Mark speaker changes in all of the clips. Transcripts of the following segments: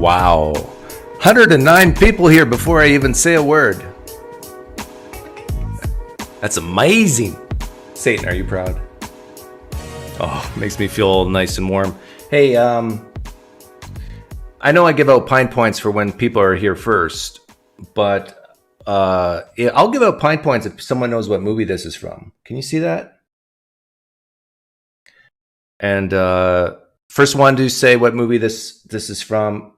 Speaker 1: Wow. 109 people here before I even say a word. That's amazing. Satan, are you proud? Oh, makes me feel nice and warm. Hey, I know I give out Pine Points for when people are here first, but I'll give out Pine Points if someone knows what movie this is from. Can you see that? And first one to say what movie this is from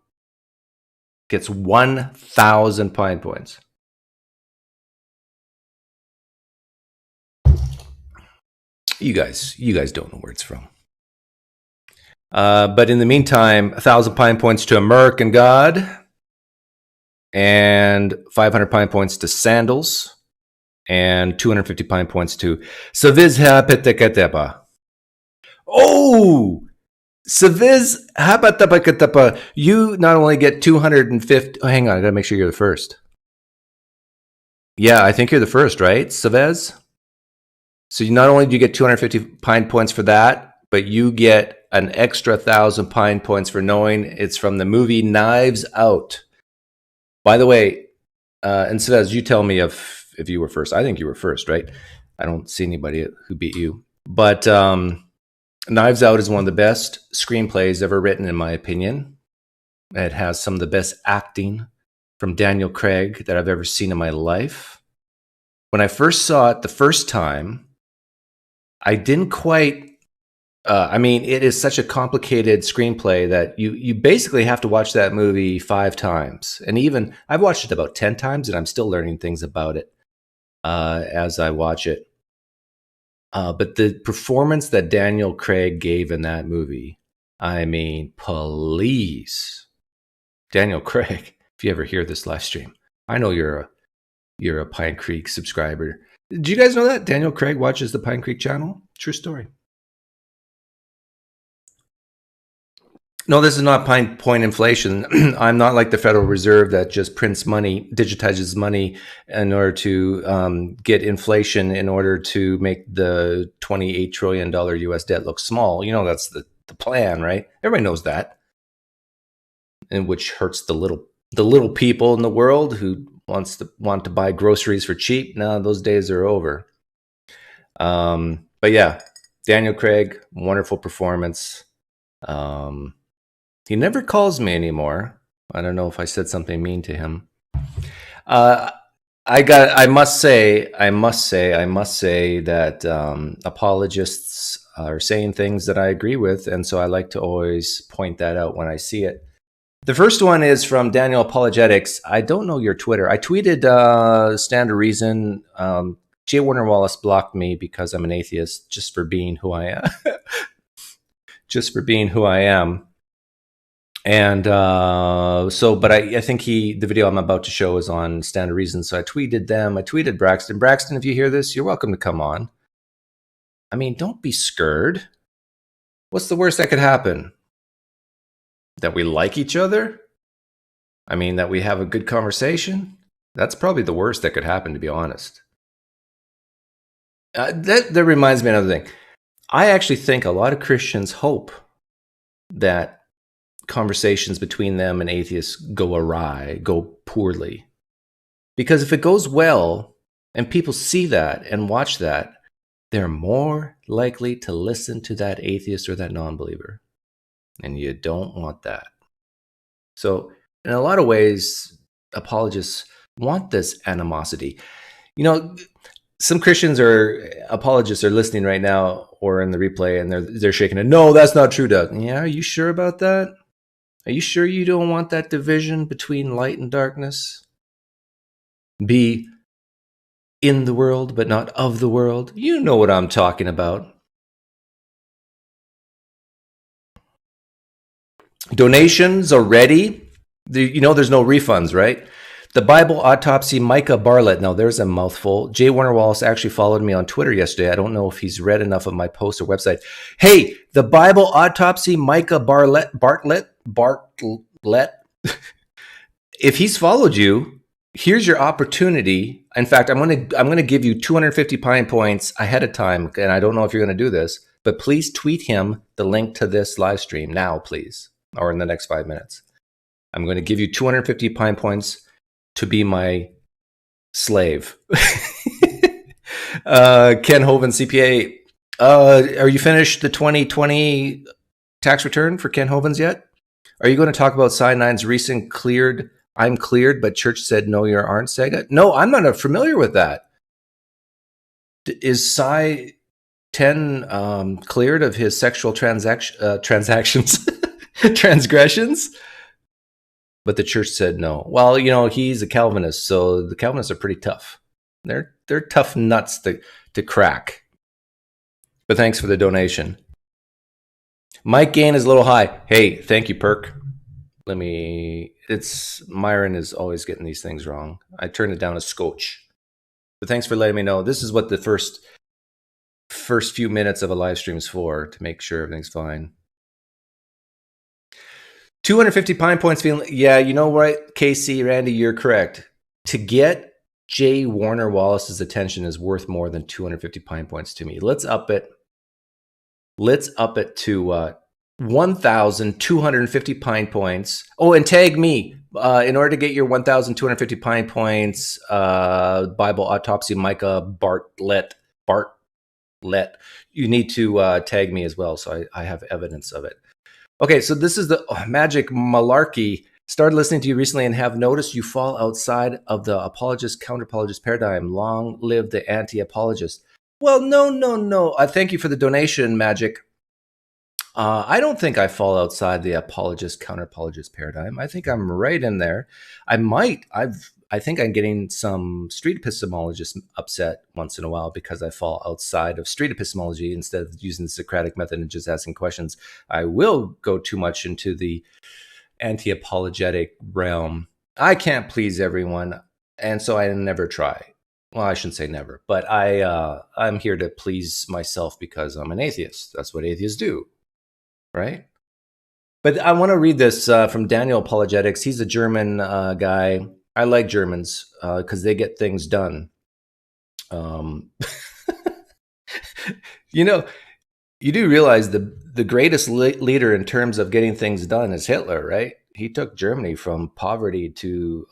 Speaker 1: gets 1,000 Pine Points. You guys don't know where it's from. But in the meantime, 1,000 Pine Points to American God, and 500 Pine Points to Sandals, and 250 Pine Points to Savizha Petekateba. Oh! Saviz Hapatapakatapa, you not only get 250. Oh, hang on, I gotta make sure you're the first. Yeah, I think you're the first, right, Savez? So you not only do you get 250 Pine Points for that, but you get an extra 1,000 Pine Points for knowing it's from the movie Knives Out. By the way, and Savez, you tell me if you were first. I think you were first, right? I don't see anybody who beat you. But Knives Out is one of the best screenplays ever written, in my opinion. It has some of the best acting from Daniel Craig that I've ever seen in my life. When I first saw it the first time, I didn't quite... it is such a complicated screenplay that you basically have to watch that movie 5 times. And even, I've watched it about 10 times, and I'm still learning things about it as I watch it. But the performance that Daniel Craig gave in that movie, I mean, please. Daniel Craig, if you ever hear this live stream, I know you're a PineCreek subscriber. Do you guys know that Daniel Craig watches the PineCreek channel? True story. No, this is not Pine Point inflation. I'm not like the Federal Reserve that just prints money, digitizes money in order to get inflation in order to make the $28 trillion US debt look small. You know, that's the plan, right? Everybody knows that. And which hurts the little people in the world who want to buy groceries for cheap. Now those days are over. But yeah, Daniel Craig, wonderful performance. He never calls me anymore. I don't know if I said something mean to him. I must say that apologists are saying things that I agree with, and so I like to always point that out when I see it. The first one is from DanielApologetics. I don't know your Twitter. I tweeted Stand to Reason. Warner Wallace blocked me because I'm an atheist, just for being who I am. And but I think the video I'm about to show is on Stand to Reason. So I tweeted them. I tweeted Braxton. Braxton, if you hear this, you're welcome to come on. I mean, don't be scared. What's the worst that could happen? That we like each other? I mean, that we have a good conversation? That's probably the worst that could happen, to be honest. That reminds me of another thing. I actually think a lot of Christians hope that conversations between them and atheists go awry, go poorly. Because if it goes well and people see that and watch that, they're more likely to listen to that atheist or that non-believer. And you don't want that. So in a lot of ways, apologists want this animosity. You know, some Christians or apologists are listening right now or in the replay, and they're shaking it. No, that's not true, Doug. Yeah, are you sure about that? Are you sure you don't want that division between light and darkness? Be in the world, but not of the world. You know what I'm talking about. Donations are ready. There's no refunds, right? The Bible Autopsy, Micah Bartlett. Now, there's a mouthful. Warner Wallace actually followed me on Twitter yesterday. I don't know if he's read enough of my post or website. Hey, the Bible Autopsy, Micah Bartlett. If he's followed you, here's your opportunity. In fact, I'm going to give you 250 Pine Points ahead of time, and I don't know if you're going to do this, but please tweet him the link to this live stream now, please, or in the next 5 minutes. I'm going to give you 250 Pine Points to be my slave. Ken Hoven, CPA. Are you finished the 2020 tax return for Ken Hovens yet? Are you going to talk about Cyanide recent cleared, I'm cleared, but church said no, you aren't saga? No, I'm not familiar with that. Is Cy 10 cleared of his sexual transactions, transgressions? But the church said no. Well, you know, he's a Calvinist, so the Calvinists are pretty tough. They're tough nuts to crack. But thanks for the donation. Mike Gain is a little high. Hey, thank you, Perk. Myron is always getting these things wrong. I turned it down a scotch. But thanks for letting me know. This is what the first few minutes of a live stream is for, to make sure everything's fine. 250 Pine Points feeling, yeah, you know what, KC, Randy, you're correct. To get J. Warner Wallace's attention is worth more than 250 Pine Points to me. Let's up it. Let's up it to 1,250 Pine Points. Oh, and tag me. In order to get your 1,250 Pine Points, Bible Autopsy, Micah Bartlett, you need to tag me as well, so I have evidence of it. Okay, so this is the magic malarkey. Started listening to you recently and have noticed you fall outside of the apologist, counter-apologist paradigm. Long live the anti-apologist. Well, no. Thank you for the donation, Magic. I don't think I fall outside the apologist, counter-apologist paradigm. I think I'm right in there. I think I'm getting some street epistemologists upset once in a while because I fall outside of street epistemology instead of using the Socratic method and just asking questions. I will go too much into the anti-apologetic realm. I can't please everyone, and so I never try. Well, I shouldn't say never, but I'm here to please myself because I'm an atheist. That's what atheists do, right? But I want to read this from DanielApologetics. He's a German guy. I like Germans because they get things done. You know, you do realize the greatest leader in terms of getting things done is Hitler, right? He took Germany from poverty to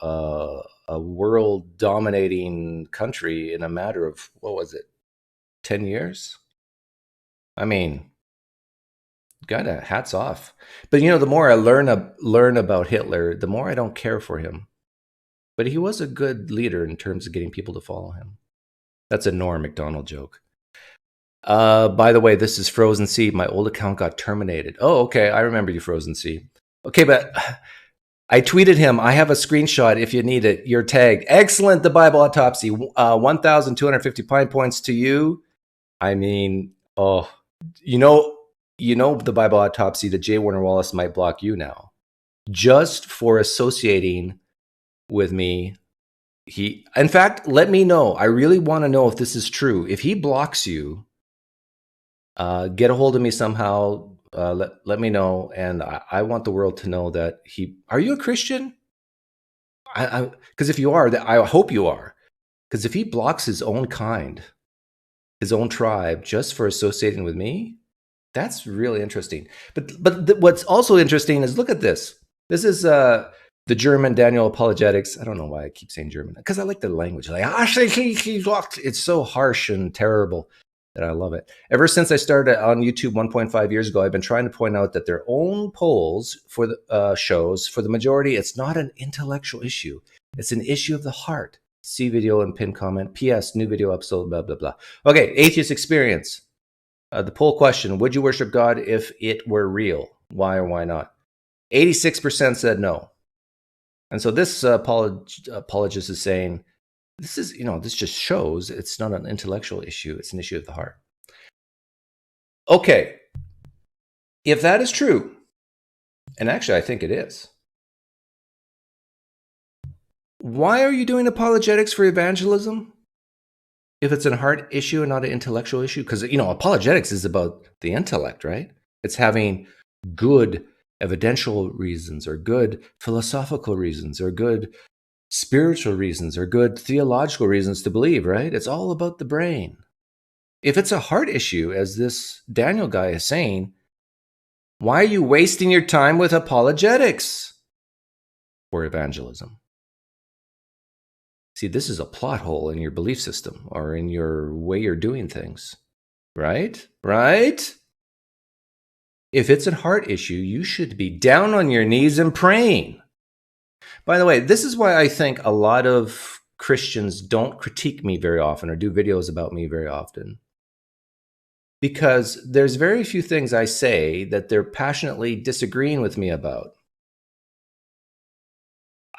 Speaker 1: a world-dominating country in a matter of, 10 years? I mean, gotta hats off. But you know, the more I learn about Hitler, the more I don't care for him. But he was a good leader in terms of getting people to follow him. That's a Norm Macdonald joke. By the way, this is Frozen Sea. My old account got terminated. Oh, okay. I remember you, Frozen Sea. Okay, but I tweeted him. I have a screenshot if you need it. Your tag. Excellent, the Bible Autopsy. 1,250 Pine Points to you. I mean, oh, you know the Bible Autopsy, that J. Warner Wallace might block you now. Just for associating with me. In fact, let me know. I really want to know if this is true. If he blocks you, get a hold of me somehow. Let me know, and I want the world to know that are you a Christian? Because if you are, I hope you are. Because if he blocks his own kind, his own tribe, just for associating with me, that's really interesting. But what's also interesting is, look at this. This is the German DanielApologetics. I don't know why I keep saying German, because I like the language. Like, it's so harsh and terrible that I love it. Ever since I started on YouTube 1.5 years ago, I've been trying to point out that their own polls for the shows, for the majority, it's not an intellectual issue. It's an issue of the heart. See video and pin comment. P.S. New video episode, blah, blah, blah. Okay, atheist experience. The poll question, would you worship God if it were real? Why or why not? 86% said no. And so this apologist is saying, this just shows it's not an intellectual issue. It's an issue of the heart. Okay. If that is true, and actually I think it is, why are you doing apologetics for evangelism? If it's a heart issue and not an intellectual issue? Because, apologetics is about the intellect, right? It's having good evidential reasons, or good philosophical reasons, or good spiritual reasons, or good theological reasons to believe, right? It's all about the brain. If it's a heart issue, as this Daniel guy is saying, why are you wasting your time with apologetics? for evangelism. See, this is a plot hole in your belief system or in your way you're doing things, right? Right? If it's a heart issue, you should be down on your knees and praying. By the way, this is why I think a lot of Christians don't critique me very often or do videos about me very often. Because there's very few things I say that they're passionately disagreeing with me about.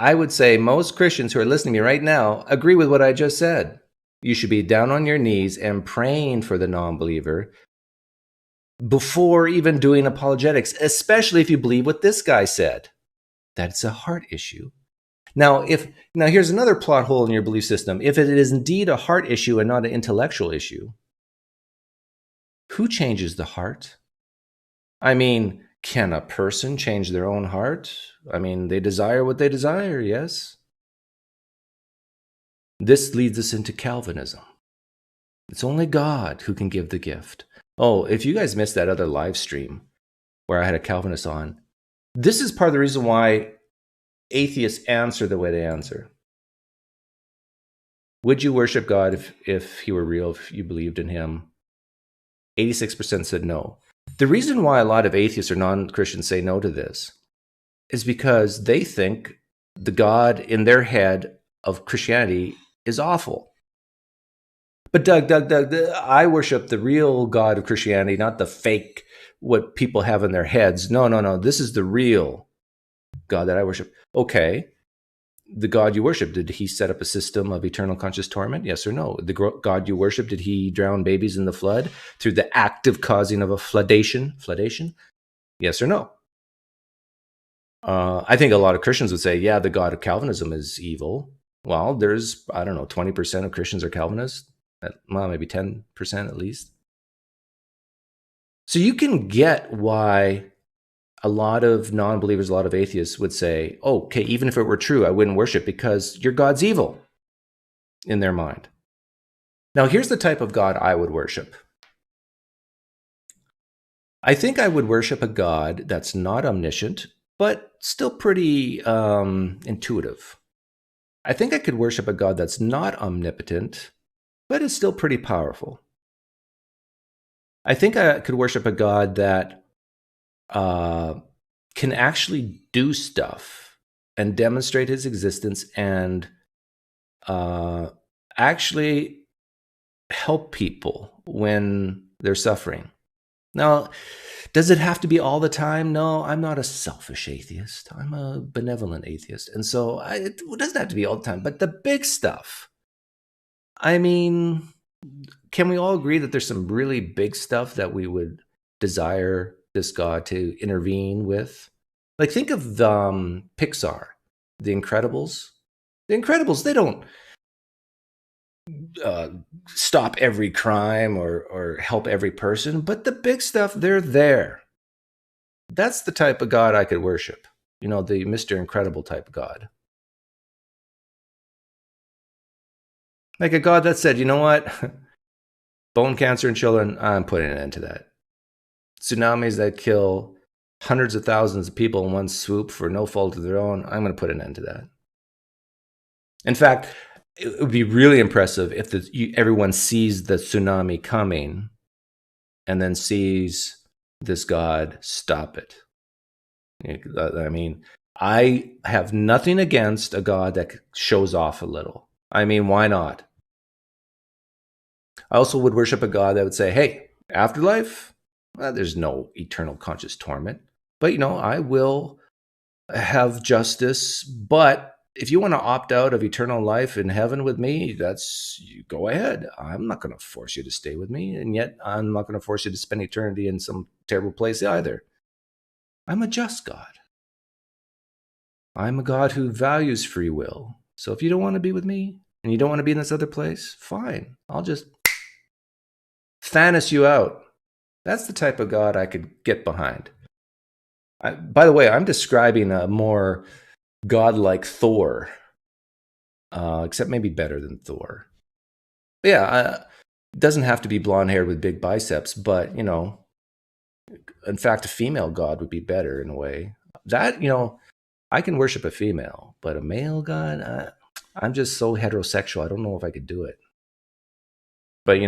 Speaker 1: I would say most Christians who are listening to me right now agree with what I just said. You should be down on your knees and praying for the non-believer before even doing apologetics, especially if you believe what this guy said, that it's a heart issue. Now, here's another plot hole in your belief system. If it is indeed a heart issue and not an intellectual issue, who changes the heart? I mean, can a person change their own heart? I mean, they desire what they desire, yes? This leads us into Calvinism. It's only God who can give the gift. Oh, if you guys missed that other live stream where I had a Calvinist on, this is part of the reason why atheists answer the way they answer. Would you worship God if he were real, if you believed in him? 86% said no. The reason why a lot of atheists or non-Christians say no to this is because they think the God in their head of Christianity is awful. But Doug, I worship the real God of Christianity, not the fake, what people have in their heads. No. This is the real God that I worship. Okay. The God you worship, did he set up a system of eternal conscious torment? Yes or no? The God you worship, did he drown babies in the flood through the active causing of a floodation? Yes or no? I think a lot of Christians would say, yeah, the God of Calvinism is evil. Well, there's, 20% of Christians are Calvinists. Well, maybe 10% at least. So you can get why a lot of non-believers, a lot of atheists would say, oh, okay, even if it were true, I wouldn't worship because your God's evil in their mind. Now, here's the type of God I would worship. I think I would worship a God that's not omniscient, but still pretty intuitive. I think I could worship a God that's not omnipotent, but is still pretty powerful. I think I could worship a God that can actually do stuff and demonstrate his existence and actually help people when they're suffering. Now, does it have to be all the time? No, I'm not a selfish atheist. I'm a benevolent atheist. And so it doesn't have to be all the time. But the big stuff, I mean, can we all agree that there's some really big stuff that we would desire this God to intervene with? Like, think of Pixar, The Incredibles. The Incredibles, they don't stop every crime or help every person, but the big stuff, they're there. That's the type of God I could worship. The Mr. Incredible type of God. Like a God that said, you know what? Bone cancer in children, I'm putting an end to that. Tsunamis that kill hundreds of thousands of people in one swoop for no fault of their own, I'm going to put an end to that. In fact, it would be really impressive if everyone sees the tsunami coming and then sees this God stop it. I mean, I have nothing against a God that shows off a little. I mean, why not? I also would worship a God that would say, hey, afterlife, there's no eternal conscious torment. But, I will have justice. But if you want to opt out of eternal life in heaven with me, you go ahead. I'm not going to force you to stay with me. And yet I'm not going to force you to spend eternity in some terrible place either. I'm a just God. I'm a God who values free will. So if you don't want to be with me and you don't want to be in this other place, fine. I'll just Thanos you out. That's the type of God I could get behind. By the way, I'm describing a more godlike Thor, except maybe better than Thor. But yeah, it doesn't have to be blonde-haired with big biceps, but, in fact, a female God would be better in a way. That, I can worship a female, but a male god, I'm just so heterosexual. I don't know if I could do it. But,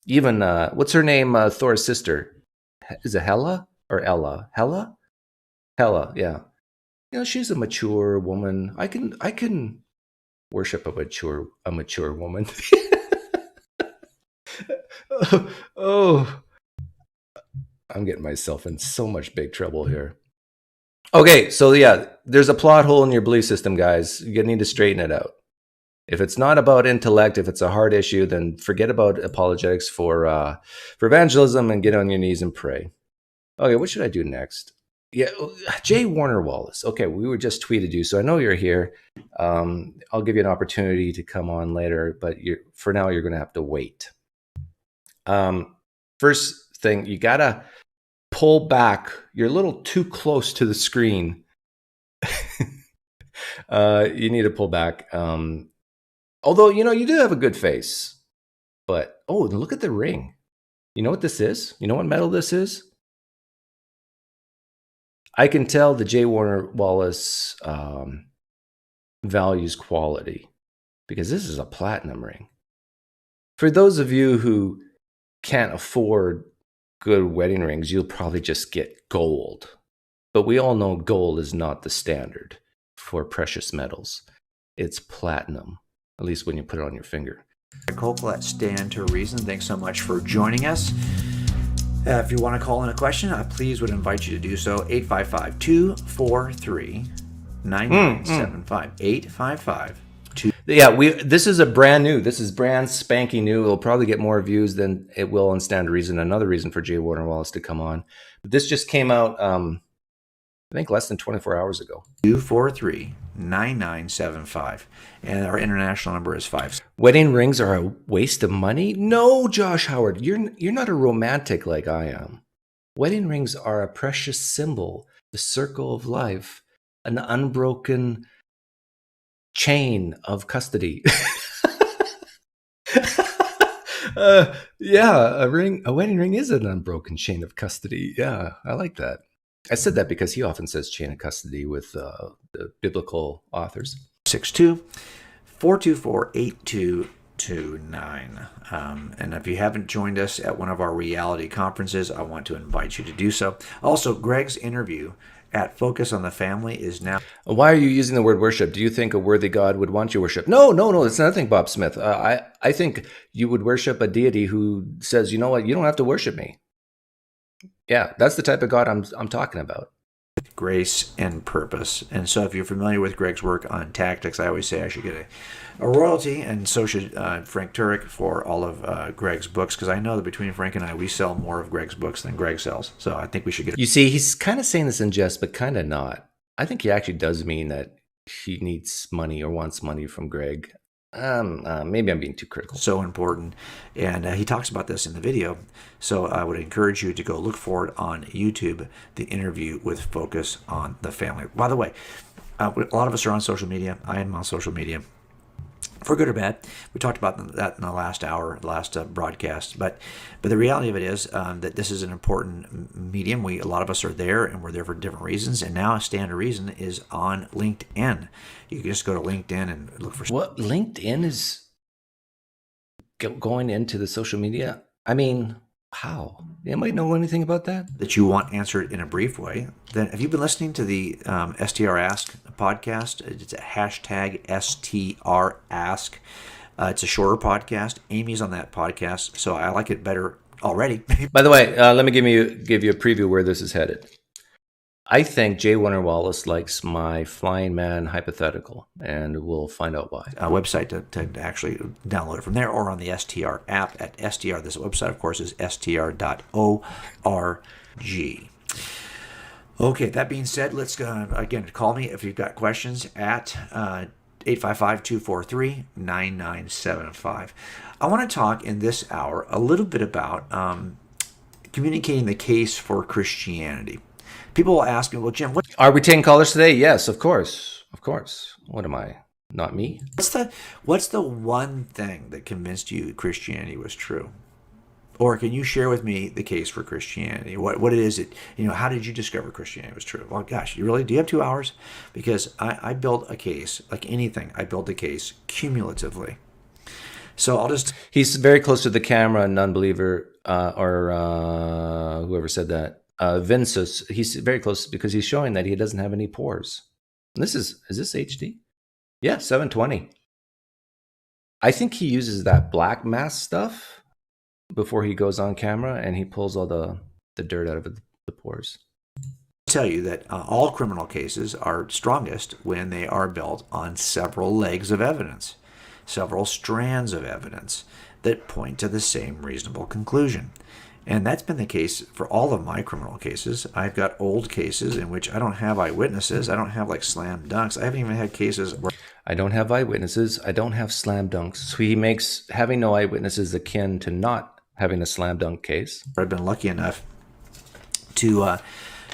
Speaker 1: even, what's her name? Thor's sister. Is it Hela or Ella? Hela? Hela, yeah. She's a mature woman. I can worship a mature woman. Oh, I'm getting myself in so much big trouble here. Okay, so yeah, there's a plot hole in your belief system, guys. You need to straighten it out. If it's not about intellect, if it's a hard issue, then forget about apologetics for evangelism and get on your knees and pray. Okay, what should I do next? Yeah, J. Warner Wallace. Okay, we were just tweeted you, so I know you're here. I'll give you an opportunity to come on later, but for now, you're going to have to wait. First thing, you got to pull back. You're a little too close to the screen. You need to pull back. Although, you do have a good face. But, look at the ring. You know what this is? You know what metal this is? I can tell the J. Warner Wallace values quality because this is a platinum ring. For those of you who can't afford good wedding rings, you'll probably just get gold. But we all know gold is not the standard for precious metals. It's platinum, at least when you put it on your finger.
Speaker 2: Hope let's stand to reason. Thanks so much for joining us. If you want to call in a question, I please would invite you to do so. 855-243-9975. 855-2.
Speaker 1: Yeah, this is This is brand spanking new. It'll probably get more views than it will on Stand to Reason. Another reason for J. Warner Wallace to come on. But this just came out, I think, less than 24 hours ago.
Speaker 2: 243-9975. And our international number is 5.
Speaker 1: Wedding rings are a waste of money? No, Josh Howard, you're not a romantic like I am. Wedding rings are a precious symbol, the circle of life, an unbroken chain of custody. Yeah, a wedding ring is an unbroken chain of custody. Yeah, I like that. I said that because he often says chain of custody with the biblical authors.
Speaker 2: 62-424-8229. And if you haven't joined us at one of our reality conferences, I want to invite you to do so. Also, Greg's interview at Focus on the Family is now.
Speaker 1: Why are you using the word worship? Do you think a worthy God would want you worship? No, it's nothing, Bob Smith. I think you would worship a deity who says, you know what, you don't have to worship me. Yeah, that's the type of God I'm talking about.
Speaker 2: Grace and purpose. And so if you're familiar with Greg's work on tactics, I always say I should get a royalty, and so should Frank Turek for all of Greg's books, because I know that between Frank and I, we sell more of Greg's books than Greg sells. So I think we should get
Speaker 1: You see, he's kind of saying this in jest, but kind of not. I think he actually does mean that he needs money or wants money from Greg. Maybe I'm being too critical.
Speaker 2: So important. And he talks about this in the video. So I would encourage you to go look for it on YouTube, the interview with Focus on the Family. By the way, a lot of us are on social media. I am on social media, for good or bad. We talked about that in the last hour, last broadcast. But the reality of it is that this is an important medium. A lot of us are there, and we're there for different reasons. And now Stand to Reason is on LinkedIn. You can just go to LinkedIn and look for.
Speaker 1: What, LinkedIn is going into the social media? I mean, how? Anybody know anything about that?
Speaker 2: That you want answered in a brief way. Then, have you been listening to the STR Ask podcast? It's a hashtag STR Ask. It's a shorter podcast. Amy's on that podcast, so I like it better already.
Speaker 1: By the way, let me give you a preview where this is headed. I think J. Warner Wallace likes my Flying Man hypothetical, and we'll find out why.
Speaker 2: A website to actually download it from there, or on the STR app at STR. This website, of course, is str.org. Okay, that being said, let's again call me if you've got questions at 855-243-9975. I want to talk in this hour a little bit about communicating the case for Christianity. People will ask me, well, Jim, what
Speaker 1: are we taking callers today? Yes, of course. What am I? Not me.
Speaker 2: What's the one thing that convinced you Christianity was true? Or can you share with me the case for Christianity? What it is that, how did you discover Christianity was true? Well, gosh, do you have 2 hours? Because I build a case, like anything, I build a case cumulatively. So
Speaker 1: He's very close to the camera, non-believer, or whoever said that. Vincus, he's very close because he's showing that he doesn't have any pores. And is this HD? Yeah, 720. I think he uses that black mask stuff before he goes on camera, and he pulls all the dirt out of the pores.
Speaker 2: Tell you that all criminal cases are strongest when they are built on several legs of evidence, several strands of evidence that point to the same reasonable conclusion. And that's been the case for all of my criminal cases. I've got old cases in which I don't have eyewitnesses. I don't have like slam dunks. I haven't even had cases where
Speaker 1: I don't have eyewitnesses. I don't have slam dunks. So he makes having no eyewitnesses akin to not having a slam dunk case.
Speaker 2: I've been lucky enough to,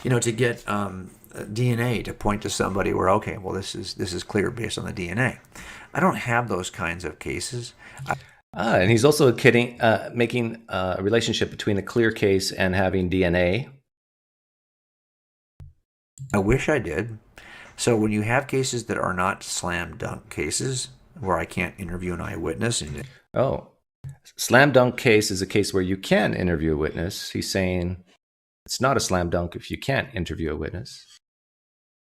Speaker 2: to get DNA to point to somebody where, okay, well, this is clear based on the DNA. I don't have those kinds of cases.
Speaker 1: And he's also making a relationship between a clear case and having DNA.
Speaker 2: I wish I did. So when you have cases that are not slam dunk cases, where I can't interview an eyewitness,
Speaker 1: slam dunk case is a case where you can interview a witness. He's saying it's not a slam dunk if you can't interview a witness.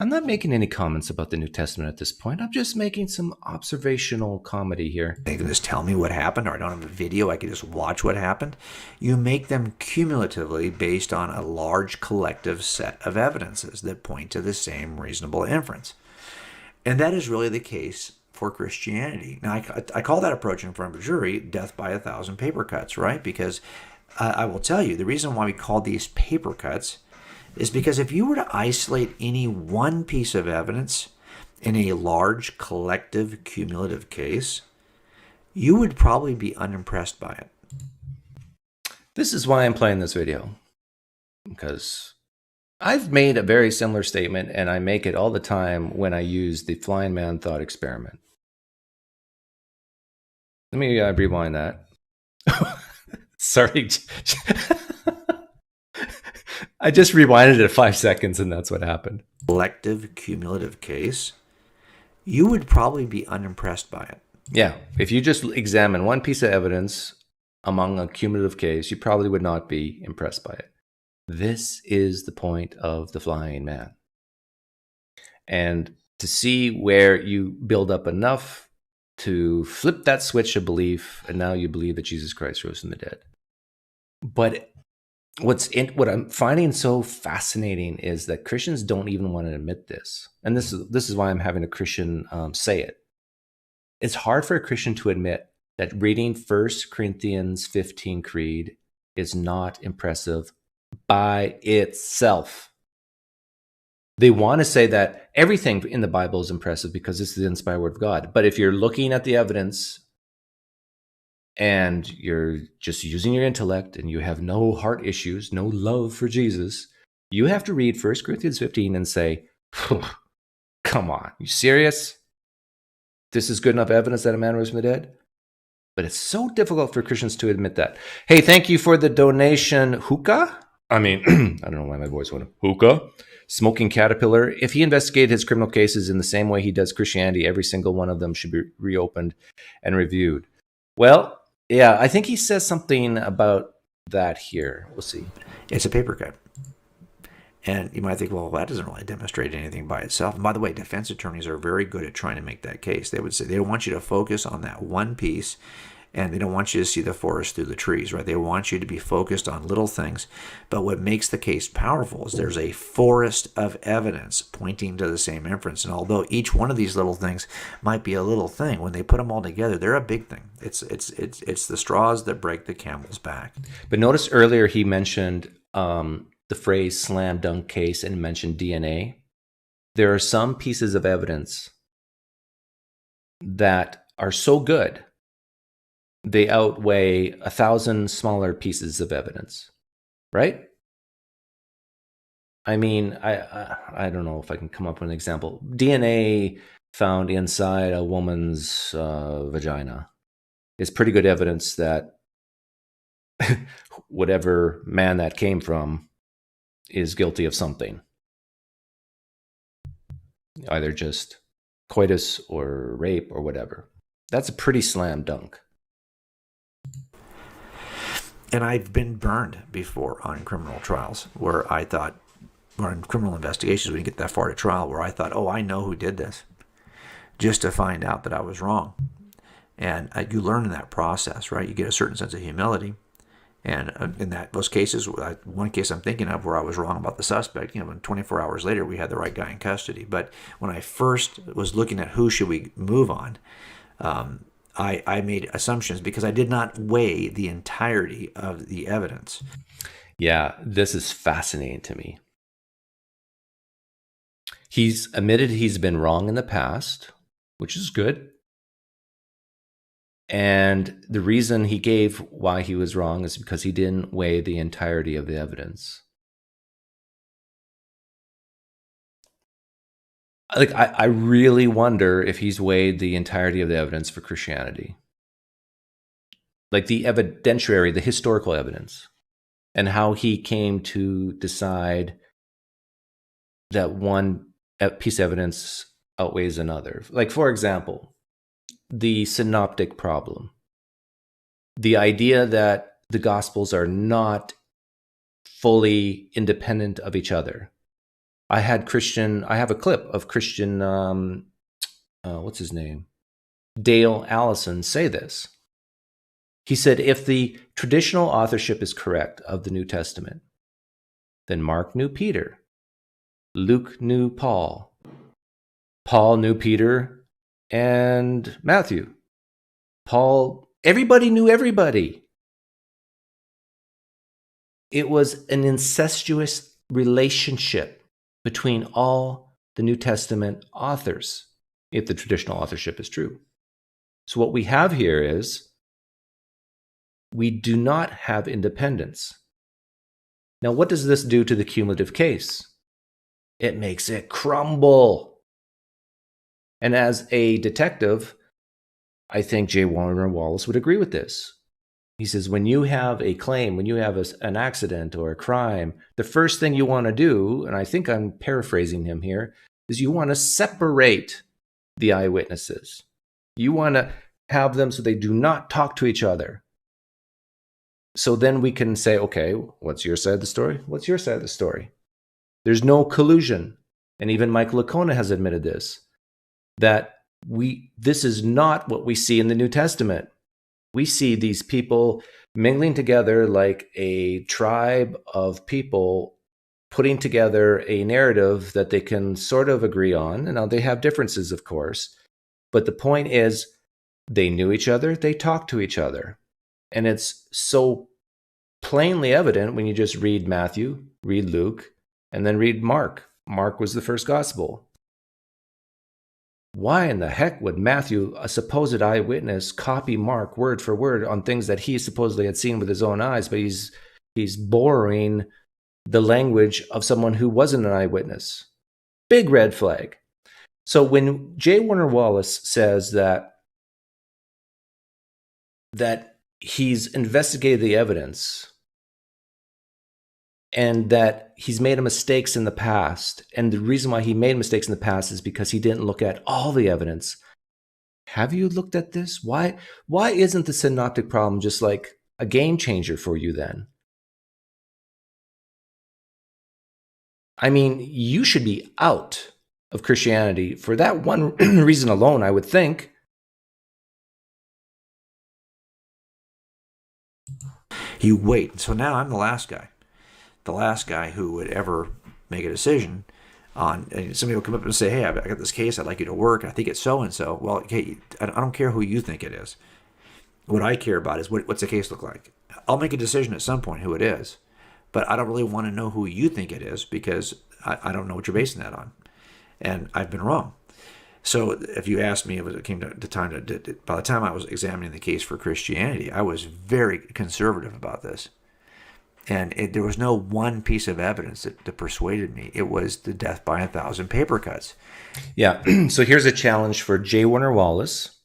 Speaker 1: I'm not making any comments about the New Testament at this point. I'm just making some observational comedy here.
Speaker 2: They can just tell me what happened, or I don't have a video. I can just watch what happened. You make them cumulatively based on a large collective set of evidences that point to the same reasonable inference. And that is really the case for Christianity. Now, I call that approach in front of a jury death by 1,000 paper cuts, right? Because I will tell you, the reason why we call these paper cuts is because if you were to isolate any one piece of evidence in a large collective cumulative case, you would probably be unimpressed by it.
Speaker 1: This is why I'm playing this video, because I've made a very similar statement, and I make it all the time when I use the flying man thought experiment. Let me rewind that. Sorry. I just rewinded it 5 seconds, and that's what happened.
Speaker 2: Collective cumulative case, you would probably be unimpressed by it.
Speaker 1: Yeah. If you just examine one piece of evidence among a cumulative case, you probably would not be impressed by it. This is the point of the flying man. And to see where you build up enough to flip that switch of belief, and now you believe that Jesus Christ rose from the dead. But what I'm finding so fascinating is that Christians don't even want to admit this. And this is why I'm having a Christian say it. It's hard for a Christian to admit that reading 1 Corinthians 15 Creed is not impressive by itself. They want to say that everything in the Bible is impressive because this is the inspired word of God. But if you're looking at the evidence and you're just using your intellect and you have no heart issues, no love for Jesus, you have to read 1 Corinthians 15 and say, come on, you serious? This is good enough evidence that a man rose from the dead? But it's so difficult for Christians to admit that. Hey, thank you for the donation, Hookah. I don't know why my voice went up. Hookah. Smoking Caterpillar. If he investigated his criminal cases in the same way he does Christianity, every single one of them should be reopened and reviewed. Well, yeah, I think he says something about that here. We'll see.
Speaker 2: It's a paper cut. And you might think, well, that doesn't really demonstrate anything by itself. And by the way, defense attorneys are very good at trying to make that case. They would say they don't want you to focus on that one piece, and they don't want you to see the forest through the trees, right? They want you to be focused on little things. But what makes the case powerful is there's a forest of evidence pointing to the same inference. And although each one of these little things might be a little thing, when they put them all together, they're a big thing. It's the straws that break the camel's back.
Speaker 1: But notice earlier he mentioned the phrase slam dunk case and mentioned DNA. There are some pieces of evidence that are so good they outweigh 1,000 smaller pieces of evidence, right? I mean, I don't know if I can come up with an example. DNA found inside a woman's vagina is pretty good evidence that whatever man that came from is guilty of something. Either just coitus or rape or whatever. That's a pretty slam dunk.
Speaker 2: And I've been burned before on criminal trials where I thought, or in criminal investigations, when you get that far to trial, where I thought, oh, I know who did this, just to find out that I was wrong. And you learn in that process, right? You get a certain sense of humility. And in those cases, one case I'm thinking of where I was wrong about the suspect, and 24 hours later, we had the right guy in custody. But when I first was looking at who should we move on, I made assumptions because I did not weigh the entirety of the evidence.
Speaker 1: Yeah, this is fascinating to me. He's admitted he's been wrong in the past, which is good. And the reason he gave why he was wrong is because he didn't weigh the entirety of the evidence. Like, I really wonder if he's weighed the entirety of the evidence for Christianity. Like the evidentiary, the historical evidence, and how he came to decide that one piece of evidence outweighs another. Like, for example, the synoptic problem. The idea that the Gospels are not fully independent of each other. I have a clip of Christian, what's his name? Dale Allison say this. He said, if the traditional authorship is correct of the New Testament, then Mark knew Peter, Luke knew Paul, Paul knew Peter and Matthew. Everybody knew everybody. It was an incestuous relationship between all the New Testament authors, if the traditional authorship is true. So what we have here is we do not have independence. Now, what does this do to the cumulative case? It makes it crumble. And as a detective, I think J. Warner Wallace would agree with this. He says, when you have a claim, when you have an accident or a crime, the first thing you want to do, and I think I'm paraphrasing him here, is you want to separate the eyewitnesses. You want to have them so they do not talk to each other. So then we can say, okay, what's your side of the story? What's your side of the story? There's no collusion. And even Michael Licona has admitted this, that this is not what we see in the New Testament. We see these people mingling together like a tribe of people putting together a narrative that they can sort of agree on. And now they have differences, of course. But the point is, they knew each other, they talked to each other. And it's so plainly evident when you just read Matthew, read Luke, and then read Mark. Mark was the first gospel. Why in the heck would Matthew, a supposed eyewitness, copy Mark word for word on things that he supposedly had seen with his own eyes, but he's borrowing the language of someone who wasn't an eyewitness? Big red flag. So when J. Warner Wallace says that he's investigated the evidence and that he's made mistakes in the past, and the reason why he made mistakes in the past is because he didn't look at all the evidence. Have you looked at this? Why isn't the synoptic problem just like a game changer for you then? I mean, you should be out of Christianity for that one reason alone, I would think.
Speaker 2: You wait. So now I'm the last guy who would ever make a decision on, and somebody will come up and say, hey, I got this case, I'd like you to work, I think it's so-and-so. Well, okay, I don't care who you think it is. What I care about is what's the case look like. I'll make a decision at some point who it is, but I don't really want to know who you think it is because I don't know what you're basing that on. And I've been wrong. So if you asked me, it came to time by the time I was examining the case for Christianity, I was very conservative about this. And there was no one piece of evidence that persuaded me. It was the death by 1,000 paper cuts.
Speaker 1: Yeah. So here's a challenge for J. Warner Wallace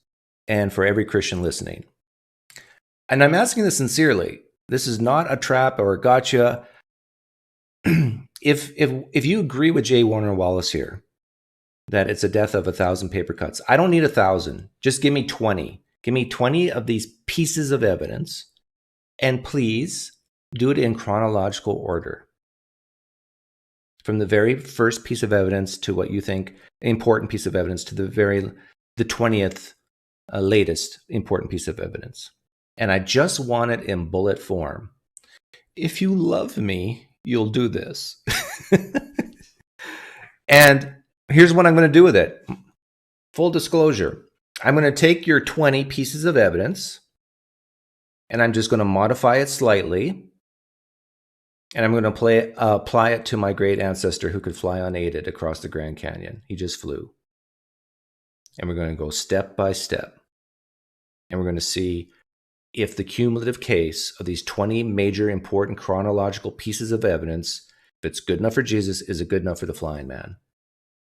Speaker 1: and for every Christian listening. And I'm asking this sincerely. This is not a trap or a gotcha. If you agree with J. Warner Wallace here, that it's a death of 1,000 paper cuts, I don't need 1,000. Just give me 20. Give me 20 of these pieces of evidence, and please do it in chronological order. From the very first piece of evidence to what you think important piece of evidence to the 20th latest important piece of evidence. And I just want it in bullet form. If you love me, you'll do this. And here's what I'm going to do with it. Full disclosure. I'm going to take your 20 pieces of evidence and I'm just going to modify it slightly. And I'm going to apply it to my great ancestor who could fly unaided across the Grand Canyon. He just flew. And we're going to go step by step. And we're going to see if the cumulative case of these 20 major important chronological pieces of evidence, if it's good enough for Jesus, is it good enough for the flying man?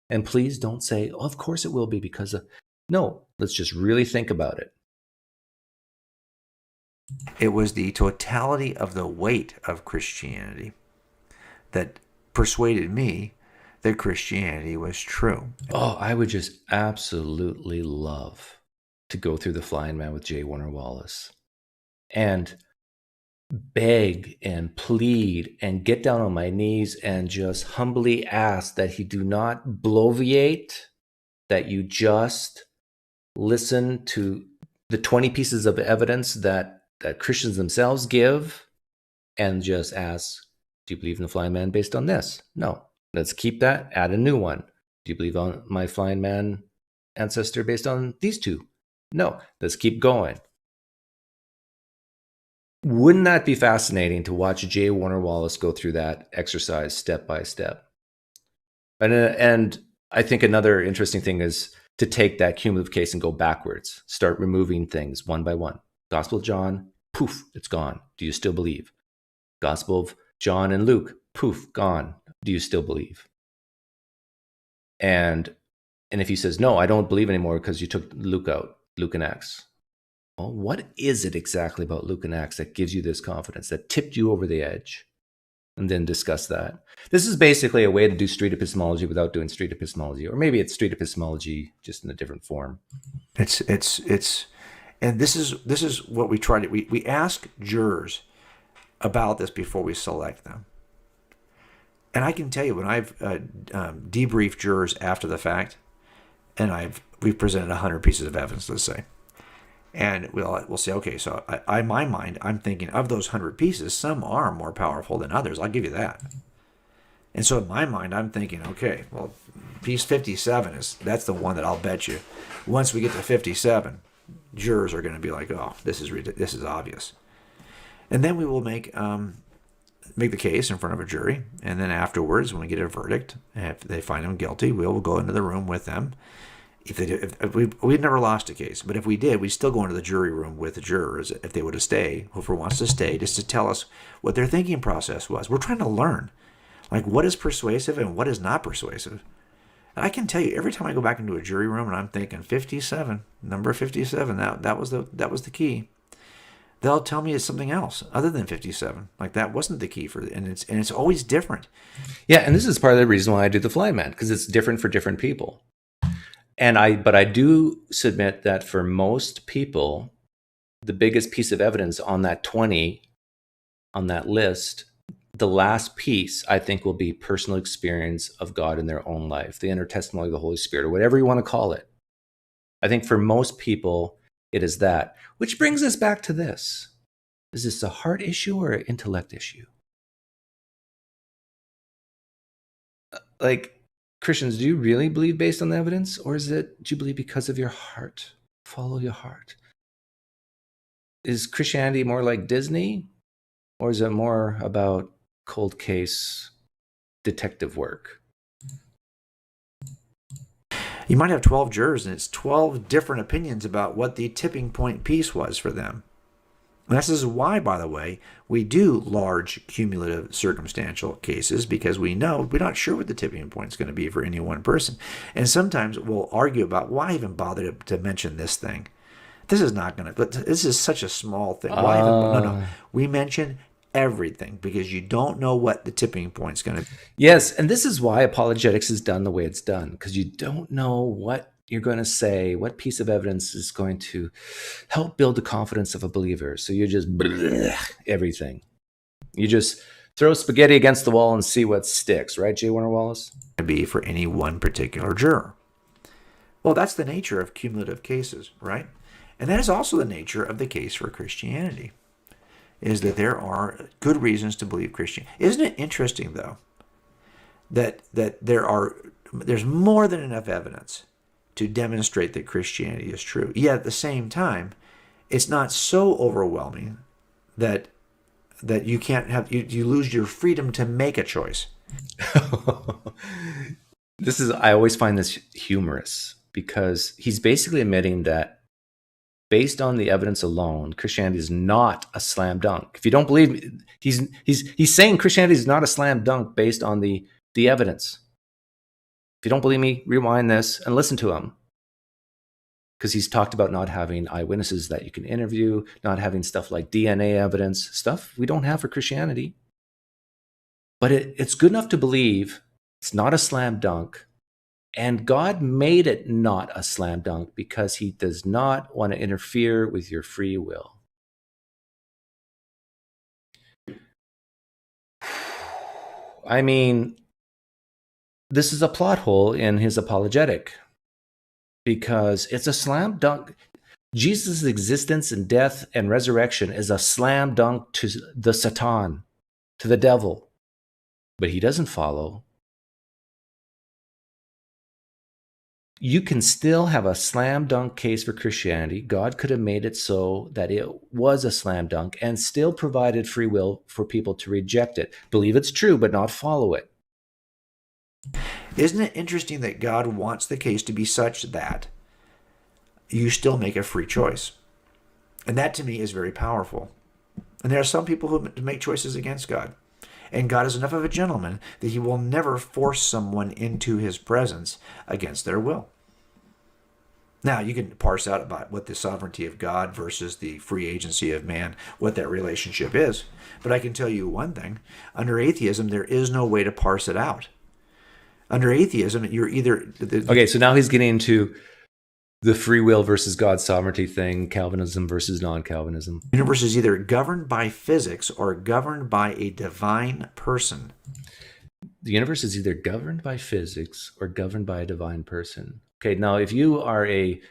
Speaker 1: And please don't say, oh, of course it will be because of... No, let's just really think about it.
Speaker 2: It was the totality of the weight of Christianity that persuaded me that Christianity was true.
Speaker 1: Oh, I would just absolutely love to go through the Flying Man with J. Warner Wallace and beg and plead and get down on my knees and just humbly ask that he do not bloviate, that you just listen to the 20 pieces of evidence that Christians themselves give and just ask, do you believe in the flying man based on this? No. Let's keep that, add a new one. Do you believe on my flying man ancestor based on these two? No. Let's keep going. Wouldn't that be fascinating to watch J. Warner Wallace go through that exercise step by step? And I think another interesting thing is to take that cumulative case and go backwards. Start removing things one by one. Gospel of John, poof, it's gone. Do you still believe? Gospel of John and Luke, poof, gone. Do you still believe? And if he says, no, I don't believe anymore because you took Luke out, Luke and Acts. Well, what is it exactly about Luke and Acts that gives you this confidence, that tipped you over the edge? And then discuss that. This is basically a way to do street epistemology without doing street epistemology, or maybe it's street epistemology just in a different form.
Speaker 2: And this is what we try to, we ask jurors about this before we select them. And I can tell you, when I've debriefed jurors after the fact, and we've presented 100 pieces of evidence, let's say, and we'll say, okay, so in my mind, I'm thinking of those 100 pieces, some are more powerful than others. I'll give you that. And so in my mind, I'm thinking, okay, well, piece 57 that's the one that I'll bet you. Once we get to 57, jurors are going to be like, oh, this is obvious. And then we will make the case in front of a jury, and then afterwards, when we get a verdict, if they find them guilty, we'll go into the room with them. We've never lost a case, but if we did, we'd still go into the jury room with the jurors if they would have stayed, whoever wants to stay, just to tell us what their thinking process was. We're trying to learn, like, what is persuasive and what is not persuasive. And I can tell you, every time I go back into a jury room and I'm thinking 57, number 57, that was the key, they'll tell me it's something else other than 57. Like, that wasn't the key and it's always different.
Speaker 1: Yeah, and this is part of the reason why I do the fly man, because it's different for different people. But I do submit that for most people, the biggest piece of evidence on that 20 on that list, the last piece, I think, will be personal experience of God in their own life, the inner testimony of the Holy Spirit, or whatever you want to call it. I think for most people, it is that. Which brings us back to this. Is this a heart issue or an intellect issue? Like, Christians, do you really believe based on the evidence? Or do you believe because of your heart? Follow your heart. Is Christianity more like Disney? Or is it more about cold case detective work?
Speaker 2: You might have 12 jurors, and it's 12 different opinions about what the tipping point piece was for them. And this is why, by the way, we do large cumulative circumstantial cases, because we're not sure what the tipping point is going to be for any one person. And sometimes we'll argue about, why even bother to mention this thing? This is not going to, but this is such a small thing. Why even, no. We mention everything because you don't know what the tipping point's going to be.
Speaker 1: Yes, and this is why apologetics is done the way it's done, because you don't know what you're going to say, what piece of evidence is going to help build the confidence of a believer. So you just everything. You just throw spaghetti against the wall and see what sticks, right, J. Warner Wallace?
Speaker 2: Be for any one particular juror. Well, that's the nature of cumulative cases, right? And that is also the nature of the case for Christianity, is that there are good reasons to believe Christian. Isn't it interesting, though, that there's more than enough evidence to demonstrate that Christianity is true. Yet at the same time, it's not so overwhelming that you can't have you lose your freedom to make a choice.
Speaker 1: I always find this humorous, because he's basically admitting that based on the evidence alone, Christianity is not a slam dunk. If you don't believe me, he's saying Christianity is not a slam dunk based on the evidence. If you don't believe me, rewind this and listen to him. Because he's talked about not having eyewitnesses that you can interview, not having stuff like DNA evidence, stuff we don't have for Christianity. But it's good enough to believe it's not a slam dunk. And God made it not a slam dunk because he does not want to interfere with your free will. I mean, this is a plot hole in his apologetic, because it's a slam dunk. Jesus' existence and death and resurrection is a slam dunk to the Satan, to the devil. But he doesn't follow. You can still have a slam dunk case for Christianity. God could have made it so that it was a slam dunk and still provided free will for people to reject it. Believe it's true, but not follow it.
Speaker 2: Isn't it interesting that God wants the case to be such that you still make a free choice? And that to me is very powerful. And there are some people who make choices against God. And God is enough of a gentleman that he will never force someone into his presence against their will. Now, you can parse out about what the sovereignty of God versus the free agency of man, what that relationship is. But I can tell you one thing. Under atheism, there is no way to parse it out. Under atheism, you're either...
Speaker 1: Okay, so now he's getting into the free will versus God's sovereignty thing, Calvinism versus non-Calvinism.
Speaker 2: The universe is either governed by physics or governed by a divine person.
Speaker 1: The universe is either governed by physics or governed by a divine person. Okay, now if you are a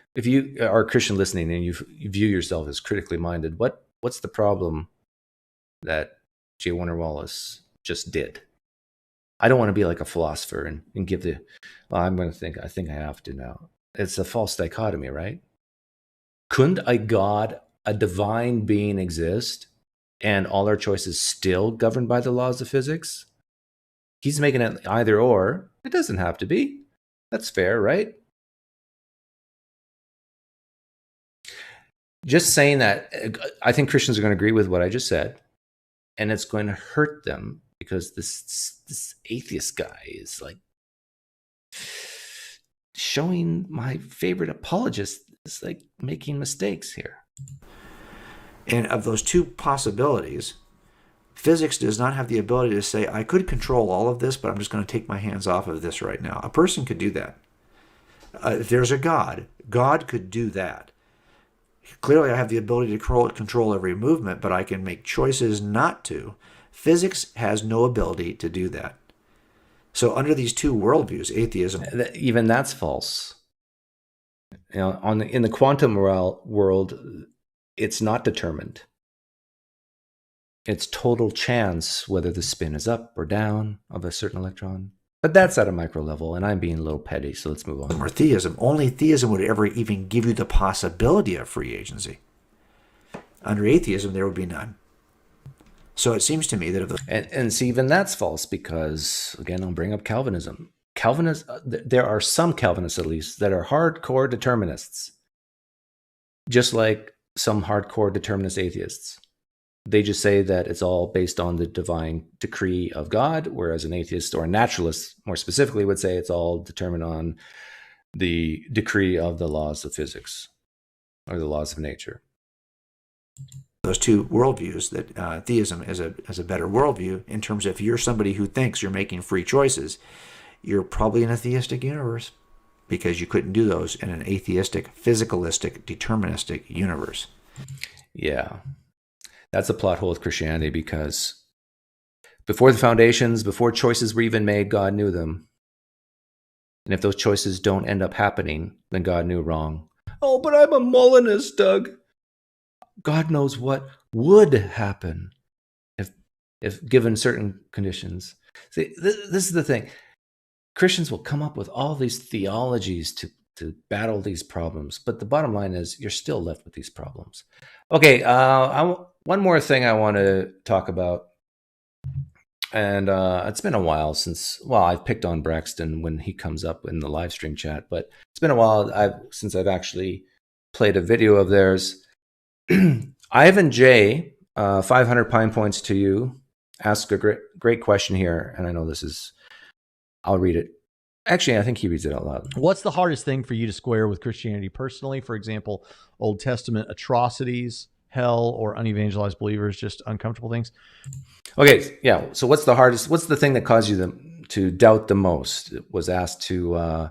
Speaker 1: Christian listening and you view yourself as critically minded, what's the problem that J. Warner Wallace just did? I don't want to be like a philosopher and give I'm going to think, I think I have to now. It's a false dichotomy, right? Couldn't a divine being exist and all our choices still governed by the laws of physics? He's making it either or. It doesn't have to be. That's fair, right? Just saying that, I think Christians are going to agree with what I just said, and it's going to hurt them because this atheist guy is like showing my favorite apologist is like making mistakes here.
Speaker 2: And of those two possibilities, physics does not have the ability to say, I could control all of this, but I'm just going to take my hands off of this right now. A person could do that. If there's a God, God could do that. Clearly, I have the ability to control every movement, but I can make choices not to. Physics has no ability to do that. So under these two worldviews, atheism...
Speaker 1: Even that's false. You know, in the quantum world, it's not determined. It's total chance whether the spin is up or down of a certain electron. But that's at a micro level, and I'm being a little petty, so let's move on.
Speaker 2: Or theism. Only theism would ever even give you the possibility of free agency. Under atheism, there would be none. So it seems to me that if the...
Speaker 1: And see, even that's false because, again, I'll bring up Calvinism. There are some Calvinists, at least, that are hardcore determinists, just like some hardcore determinist atheists. They just say that it's all based on the divine decree of God, whereas an atheist or a naturalist, more specifically, would say it's all determined on the decree of the laws of physics. or the laws of nature.
Speaker 2: Those two worldviews, that theism is a better worldview in terms of if you're somebody who thinks you're making free choices, you're probably in a theistic universe because you couldn't do those in an atheistic, physicalistic, deterministic universe.
Speaker 1: Yeah. That's a plot hole with Christianity, because before the foundations, before choices were even made, God knew them. And if those choices don't end up happening, then God knew wrong. Oh, but I'm a Molinist, Doug. God knows what would happen if given certain conditions. See, this is the thing. Christians will come up with all these theologies to battle these problems, but the bottom line is you're still left with these problems. Okay, one more thing I want to talk about, and it's been a while since, well, I've picked on Braxton when he comes up in the live stream chat, but it's been a while since I've actually played a video of theirs. Ivan J, 500 Pine Points to you, asked a great question here, and I know I'll read it. Actually, I think he reads it out loud.
Speaker 3: What's the hardest thing for you to square with Christianity personally? For example, Old Testament atrocities, hell, or unevangelized believers, just uncomfortable things?
Speaker 1: Okay, yeah. So what's the thing that caused you to doubt the most? It was asked to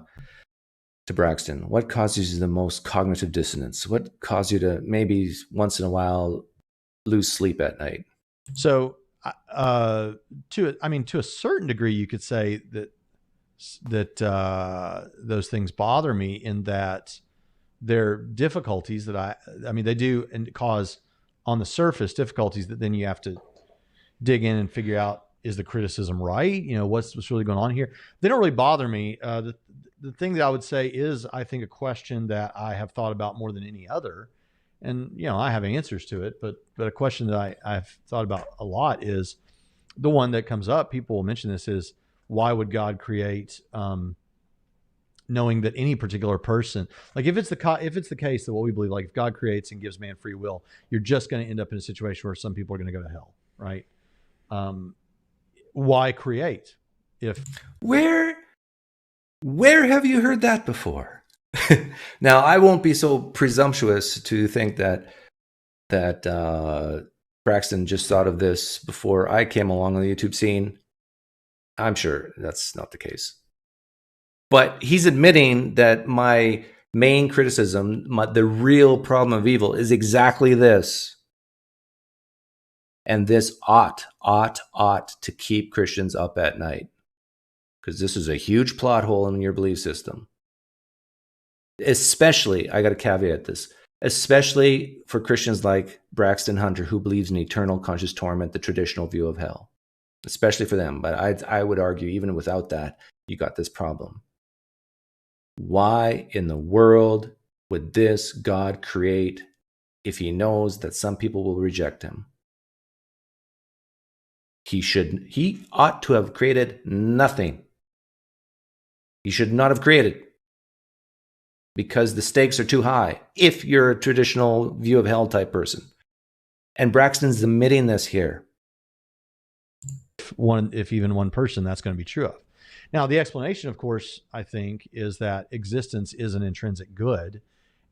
Speaker 1: Braxton. What causes you the most cognitive dissonance? What caused you to maybe once in a while lose sleep at night?
Speaker 3: So, to a certain degree, you could say that those things bother me in that they're difficulties that they do and cause on the surface difficulties that then you have to dig in and figure out, is the criticism right? What's really going on here? They don't really bother me. The thing that I would say is, I think, a question that I have thought about more than any other, and I have answers to it, but a question that I've thought about a lot is the one that comes up. People will mention this, is why would God create, knowing that any particular person, like if it's the case that what we believe, like if God creates and gives man free will, you're just going to end up in a situation where some people are going to go to hell, right? Why create if
Speaker 1: where have you heard that before? Now, I won't be so presumptuous to think that Braxton just thought of this before I came along on the YouTube scene. I'm sure that's not the case. But he's admitting that my main criticism, the real problem of evil, is exactly this. And this ought to keep Christians up at night, because this is a huge plot hole in your belief system. Especially, I got to caveat this, especially for Christians like Braxton Hunter, who believes in eternal conscious torment, the traditional view of hell. Especially for them. But I would argue, even without that, you got this problem. Why in the world would this God create if he knows that some people will reject him? He ought to have created nothing. He should not have created, because the stakes are too high if you're a traditional view of hell type person. And Braxton's admitting this here.
Speaker 3: If even one person, that's going to be true of. Now, the explanation, of course, I think, is that existence is an intrinsic good.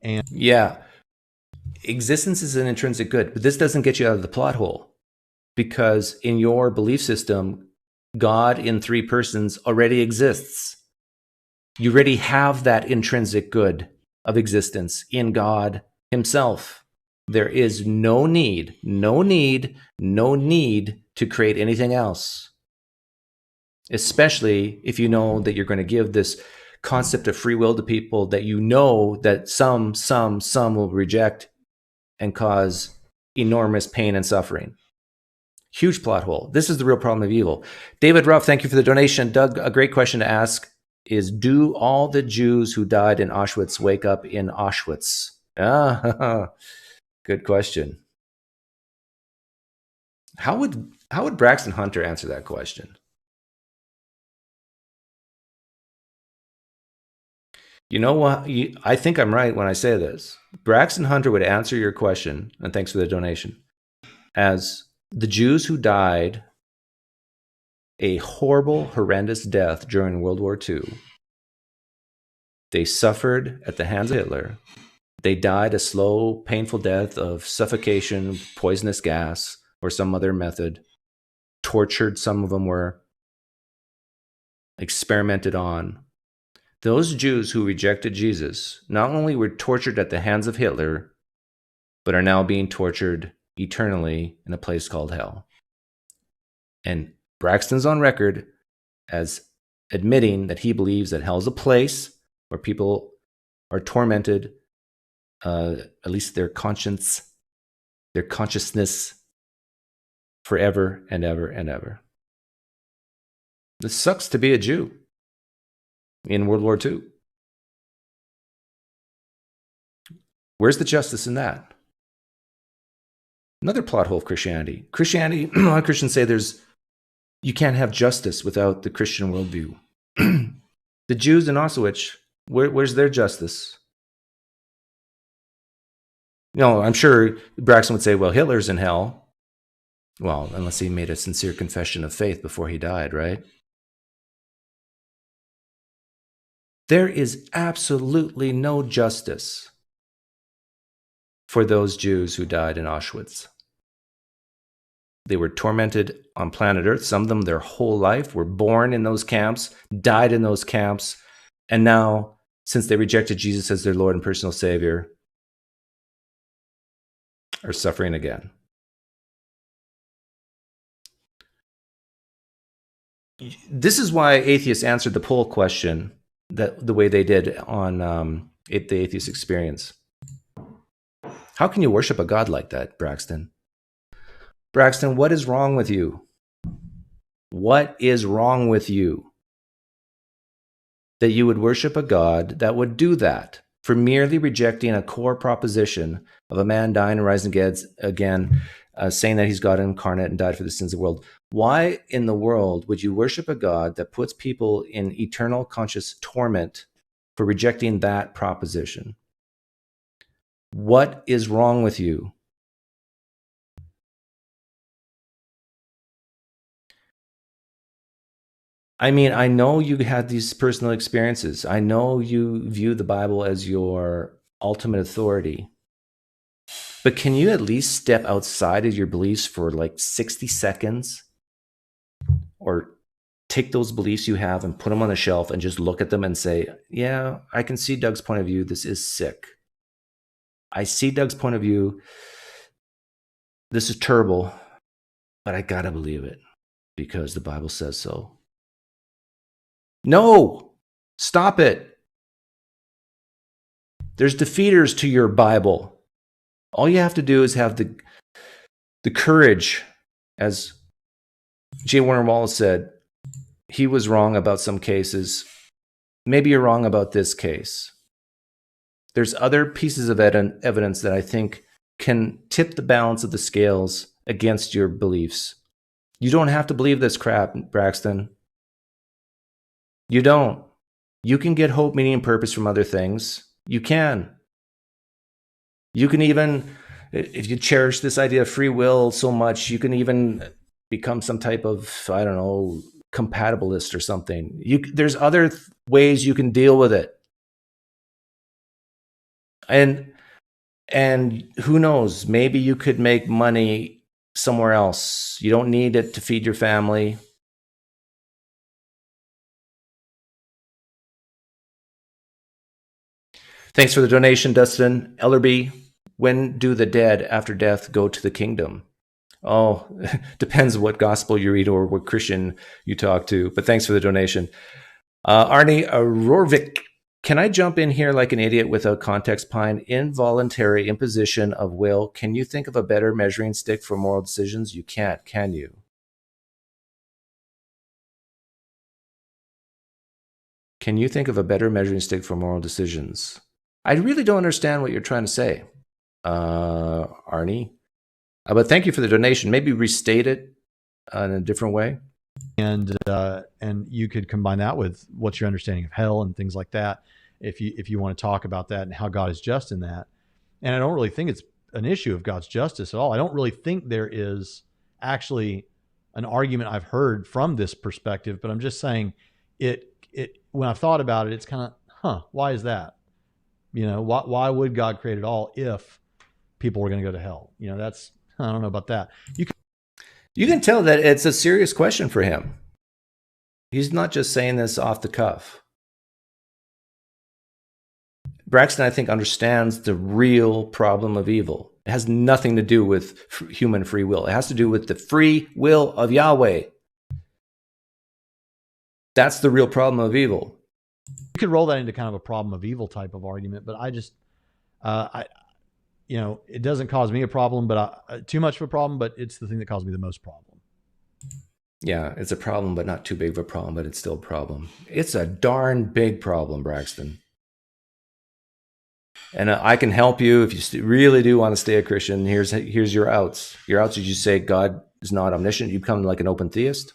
Speaker 3: And
Speaker 1: yeah, existence is an intrinsic good, but this doesn't get you out of the plot hole, because in your belief system, God in three persons already exists. You already have that intrinsic good of existence in God himself. There is no need to create anything else. Especially if you know that you're going to give this concept of free will to people that you know that some will reject and cause enormous pain and suffering. Huge plot hole. This is the real problem of evil. David Ruff, thank you for the donation. Doug, a great question to ask is, do all the Jews who died in Auschwitz wake up in Auschwitz? Good question. How would Braxton Hunter answer that question? You know what? I think I'm right when I say this. Braxton Hunter would answer your question, and thanks for the donation, as the Jews who died a horrible, horrendous death during World War II. They suffered at the hands of Hitler. They died a slow, painful death of suffocation, poisonous gas, or some other method. Tortured, some of them were. Experimented on. Those Jews who rejected Jesus not only were tortured at the hands of Hitler, but are now being tortured eternally in a place called hell. And Braxton's on record as admitting that he believes that hell is a place where people are tormented, at least their conscience, their consciousness, forever and ever and ever. This sucks to be a Jew in World War II. Where's the justice in that? Another plot hole of Christianity. A lot of Christians say you can't have justice without the Christian worldview. The Jews in Auschwitz, where's their justice? I'm sure Braxton would say, well, Hitler's in hell. Well, unless he made a sincere confession of faith before he died, right? There is absolutely no justice for those Jews who died in Auschwitz. They were tormented on planet Earth. Some of them their whole life were born in those camps, died in those camps, and now, since they rejected Jesus as their Lord and personal Savior, are suffering again. This is why atheists answered the poll question the way they did on the Atheist Experience. How can you worship a God like that, Braxton? Braxton, what is wrong with you? What is wrong with you that you would worship a God that would do that for merely rejecting a core proposition of a man dying and rising again, saying that he's God incarnate and died for the sins of the world? Why in the world would you worship a God that puts people in eternal conscious torment for rejecting that proposition? What is wrong with you? I mean, I know you had these personal experiences. I know you view the Bible as your ultimate authority. But can you at least step outside of your beliefs for like 60 seconds? Or take those beliefs you have and put them on the shelf and just look at them and say, yeah, I can see Doug's point of view. This is sick. I see Doug's point of view. This is terrible, but I gotta believe it because the Bible says so. No, stop it. There's defeaters to your Bible. All you have to do is have the courage, as Warner Wallace said, he was wrong about some cases. Maybe you're wrong about this case. There's other pieces of evidence that I think can tip the balance of the scales against your beliefs. You don't have to believe this crap, Braxton. You don't. You can get hope, meaning, and purpose from other things. You can. You can even, if you cherish this idea of free will so much, you can even become some type of, I don't know, compatibilist or something. There's other ways you can deal with it. And who knows, maybe you could make money somewhere else. You don't need it to feed your family. Thanks for the donation, Dustin. Ellerby, when do the dead after death go to the kingdom? Oh, depends what gospel you read or what Christian you talk to. But thanks for the donation. Arnie Rorvik, can I jump in here like an idiot without context, Pine? Involuntary imposition of will. Can you think of a better measuring stick for moral decisions? You can't, can you? Can you think of a better measuring stick for moral decisions? I really don't understand what you're trying to say, Arnie. But thank you for the donation. Maybe restate it in a different way.
Speaker 3: And you could combine that with what's your understanding of hell and things like that. If you want to talk about that and how God is just in that. And I don't really think it's an issue of God's justice at all. I don't really think there is actually an argument I've heard from this perspective, but I'm just saying it when I've thought about it, it's kind of, why is that? You know, why would God create it all if people were going to go to hell? You know, that's, I don't know about that.
Speaker 1: You can tell that it's a serious question for him. He's not just saying this off the cuff. Braxton, I think, understands the real problem of evil. It has nothing to do with human free will. It has to do with the free will of Yahweh. That's the real problem of evil.
Speaker 3: You could roll that into kind of a problem of evil type of argument, but I just, you know, it doesn't cause me a problem, but too much of a problem, but it's the thing that caused me the most problem.
Speaker 1: Yeah, it's a problem, but not too big of a problem, but it's still a problem. It's a darn big problem, Braxton. And I can help you if you really do want to stay a Christian. Here's your outs. Your outs is you say God is not omniscient. You become like an open theist.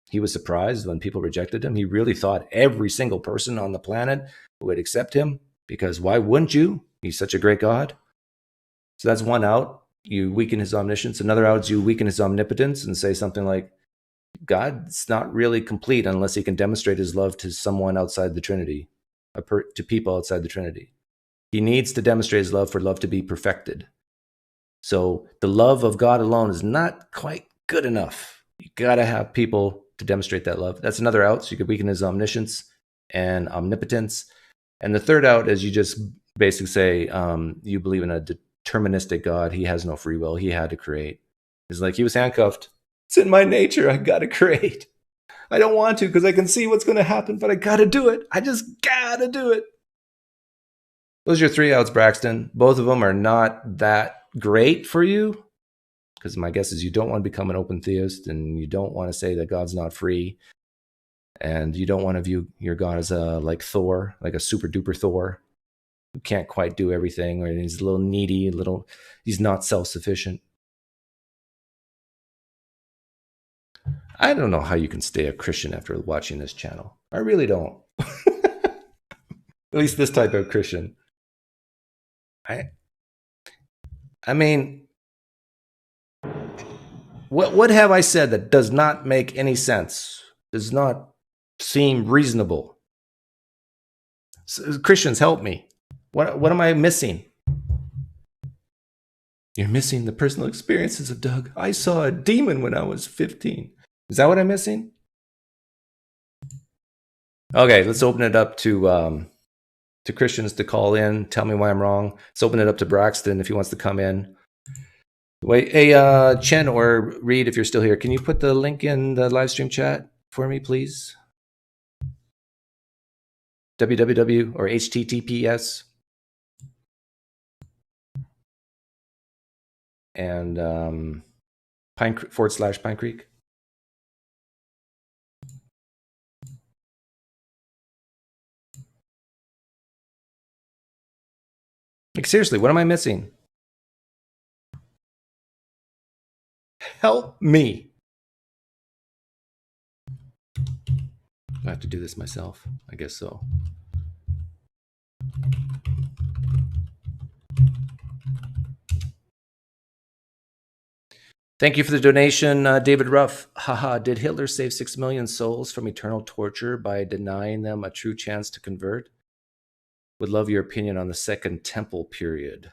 Speaker 1: He was surprised when people rejected him. He really thought every single person on the planet would accept him, because why wouldn't you? He's such a great God. So that's one out. You weaken his omniscience. Another out is you weaken his omnipotence and say something like, God's not really complete unless he can demonstrate his love to someone outside the Trinity, to people outside the Trinity. He needs to demonstrate his love for love to be perfected. So the love of God alone is not quite good enough. You got to have people to demonstrate that love. That's another out. So you could weaken his omniscience and omnipotence. And the third out is you just basically say you believe in a deterministic God. He has no free will. He had to create. It's like he was handcuffed. It's in my nature. I got to create. I don't want to because I can see what's going to happen, but I got to do it. I just got to do it. Those are your three outs, Braxton. Both of them are not that great for you, because my guess is you don't want to become an open theist, and you don't want to say that God's not free, and you don't want to view your God as like Thor, like a super duper Thor who can't quite do everything, or he's a little needy, he's not self-sufficient. I don't know how you can stay a Christian after watching this channel. I really don't. At least this type of Christian. I mean, what have I said that does not make any sense? Does not seem reasonable? So, Christians, help me. What am I missing? You're missing the personal experiences of Doug. I saw a demon when I was 15. Is that what I'm missing? Okay, let's open it up to Christians to call in, tell me why I'm wrong. Let's open it up to Braxton if he wants to come in. Wait, hey, Chen or Reed, if you're still here, can you put the link in the live stream chat for me, please? www or https and /PineCreek. Like, seriously, what am I missing? Help me. I have to do this myself. I guess so. Thank you for the donation, David Ruff. Haha, did Hitler save 6 million souls from eternal torture by denying them a true chance to convert? Would love your opinion on the Second Temple period.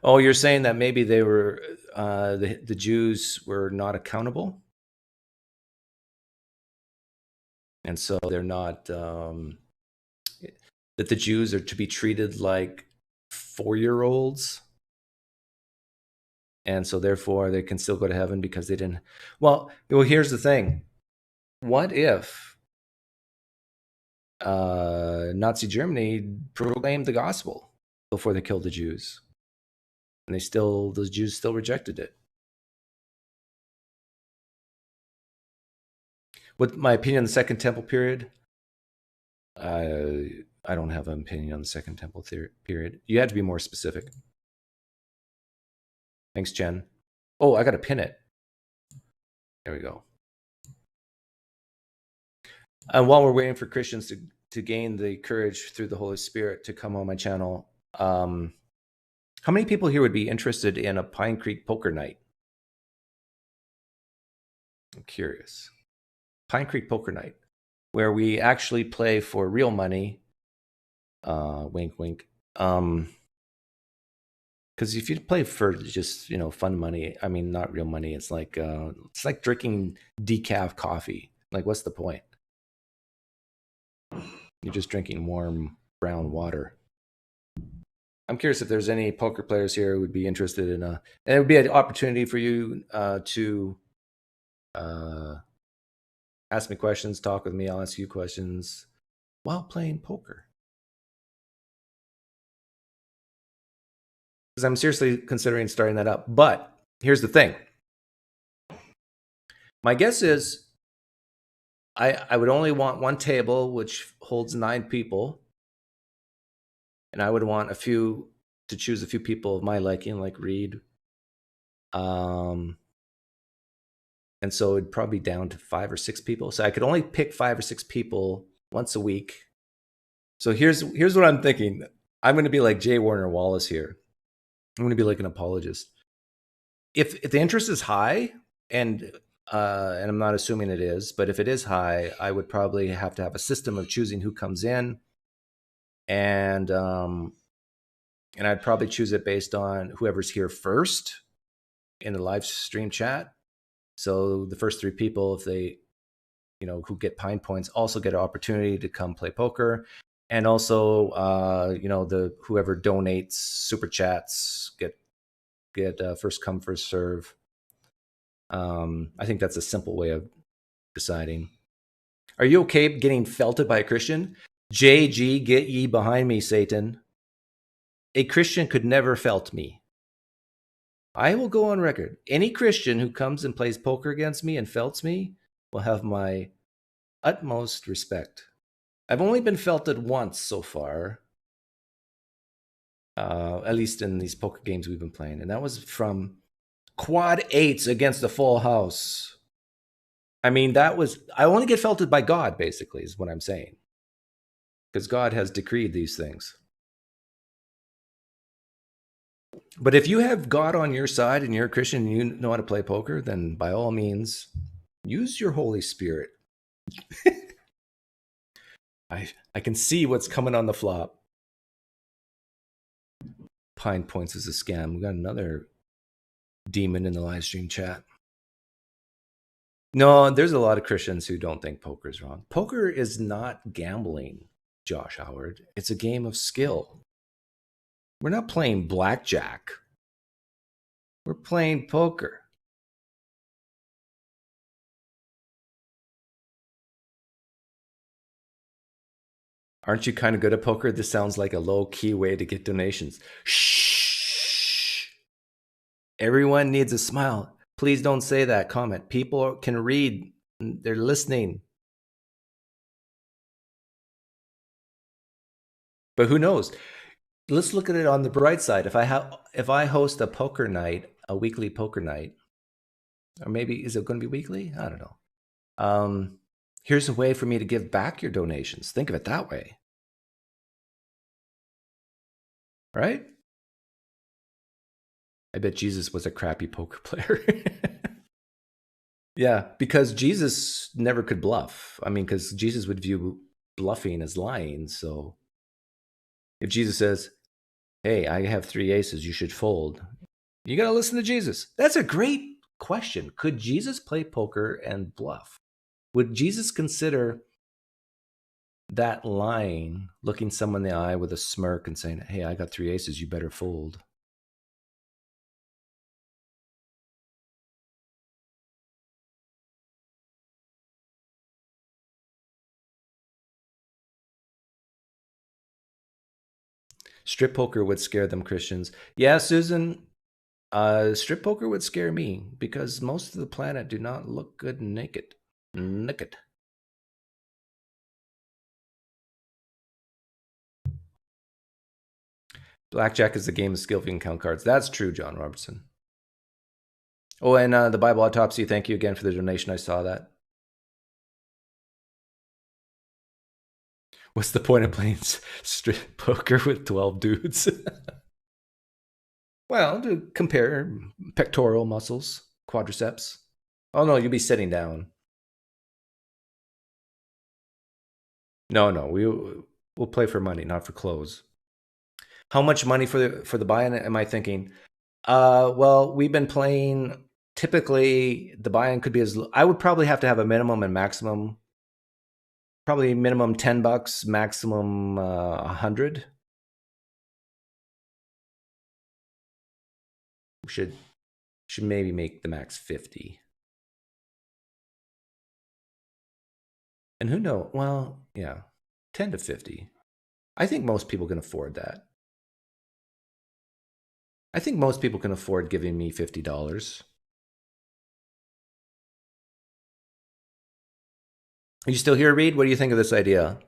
Speaker 1: Oh, you're saying that maybe they were the Jews were not accountable, and so they're not that the Jews are to be treated like 4-year-olds, and so therefore they can still go to heaven because they didn't. Well, here's the thing: what if Nazi Germany proclaimed the gospel before they killed the Jews? And those Jews still rejected it. With my opinion on the Second Temple period, I don't have an opinion on the Second Temple period. You had to be more specific. Thanks, Jen. Oh, I got to pin it. There we go. And while we're waiting for Christians to gain the courage through the Holy Spirit to come on my channel, how many people here would be interested in a PineCreek poker night? I'm curious. PineCreek poker night. where we actually play for real money. Wink, wink. Because if you play for just fun money, I mean not real money, it's like drinking decaf coffee. Like, what's the point? You're just drinking warm brown water. I'm curious if there's any poker players here who would be interested in and it would be an opportunity for you to ask me questions, talk with me. I'll ask you questions while playing poker. Because I'm seriously considering starting that up. But here's the thing. My guess is I would only want one table which holds 9 people. And I would want to choose a few people of my liking, like Reed. And so it'd probably be down to 5 or 6 people. So I could only pick 5 or 6 people once a week. So here's what I'm thinking. I'm going to be like Warner Wallace here. I'm going to be like an apologist. If the interest is high, and I'm not assuming it is, but if it is high, I would probably have to have a system of choosing who comes in. And I'd probably choose it based on whoever's here first in the live stream chat. So the first 3 people, if they, who get Pine points, also get an opportunity to come play poker. And also, the whoever donates super chats get first come, first serve. I think that's a simple way of deciding. Are you okay getting felted by a Christian? JG, get ye behind me, Satan. A Christian could never felt me. I will go on record. Any Christian who comes and plays poker against me and felts me will have my utmost respect. I've only been felted once so far, at least in these poker games we've been playing, and that was from quad 8s against the full house. I mean, I only get felted by God, basically, is what I'm saying. Because God has decreed these things. But if you have God on your side and you're a Christian and you know how to play poker, then by all means, use your Holy Spirit. I can see what's coming on the flop. Pine points is a scam. We got another demon in the live stream chat. No, there's a lot of Christians who don't think poker is wrong. Poker is not gambling, Josh Howard. It's a game of skill. We're not playing blackjack. We're playing poker. Aren't you kind of good at poker? This sounds like a low-key way to get donations. Shh. Everyone needs a smile. Please don't say that comment. People can read. They're listening. But who knows? Let's look at it on the bright side. If I host a poker night, a weekly poker night, or maybe is it going to be weekly? I don't know. Here's a way for me to give back your donations. Think of it that way. Right? I bet Jesus was a crappy poker player. Yeah, because Jesus never could bluff. I mean, because Jesus would view bluffing as lying. So if Jesus says, hey, I have 3 aces, you should fold, you got to listen to Jesus. That's a great question. Could Jesus play poker and bluff? Would Jesus consider that lying, looking someone in the eye with a smirk and saying, hey, I got 3 aces, you better fold? Strip poker would scare them Christians. Yeah, Susan, strip poker would scare me because most of the planet do not look good naked. Naked. Blackjack is a game of skill if you can count cards. That's true, John Robertson. Oh, and the Bible Autopsy, thank you again for the donation. I saw that. What's the point of playing strip poker with 12 dudes? Well, to compare pectoral muscles, quadriceps. Oh, no, you'll be sitting down. No, we'll play for money, not for clothes. How much money for the buy-in am I thinking? Well, we've been playing. Typically, the buy-in could be I would probably have to have a minimum and maximum. Probably minimum $10, maximum 100. We should maybe make the max 50. And who knows? Well, yeah, 10 to 50. I think most people can afford that. I think most people can afford giving me $50. Are you still here, Reed? What do you think of this idea?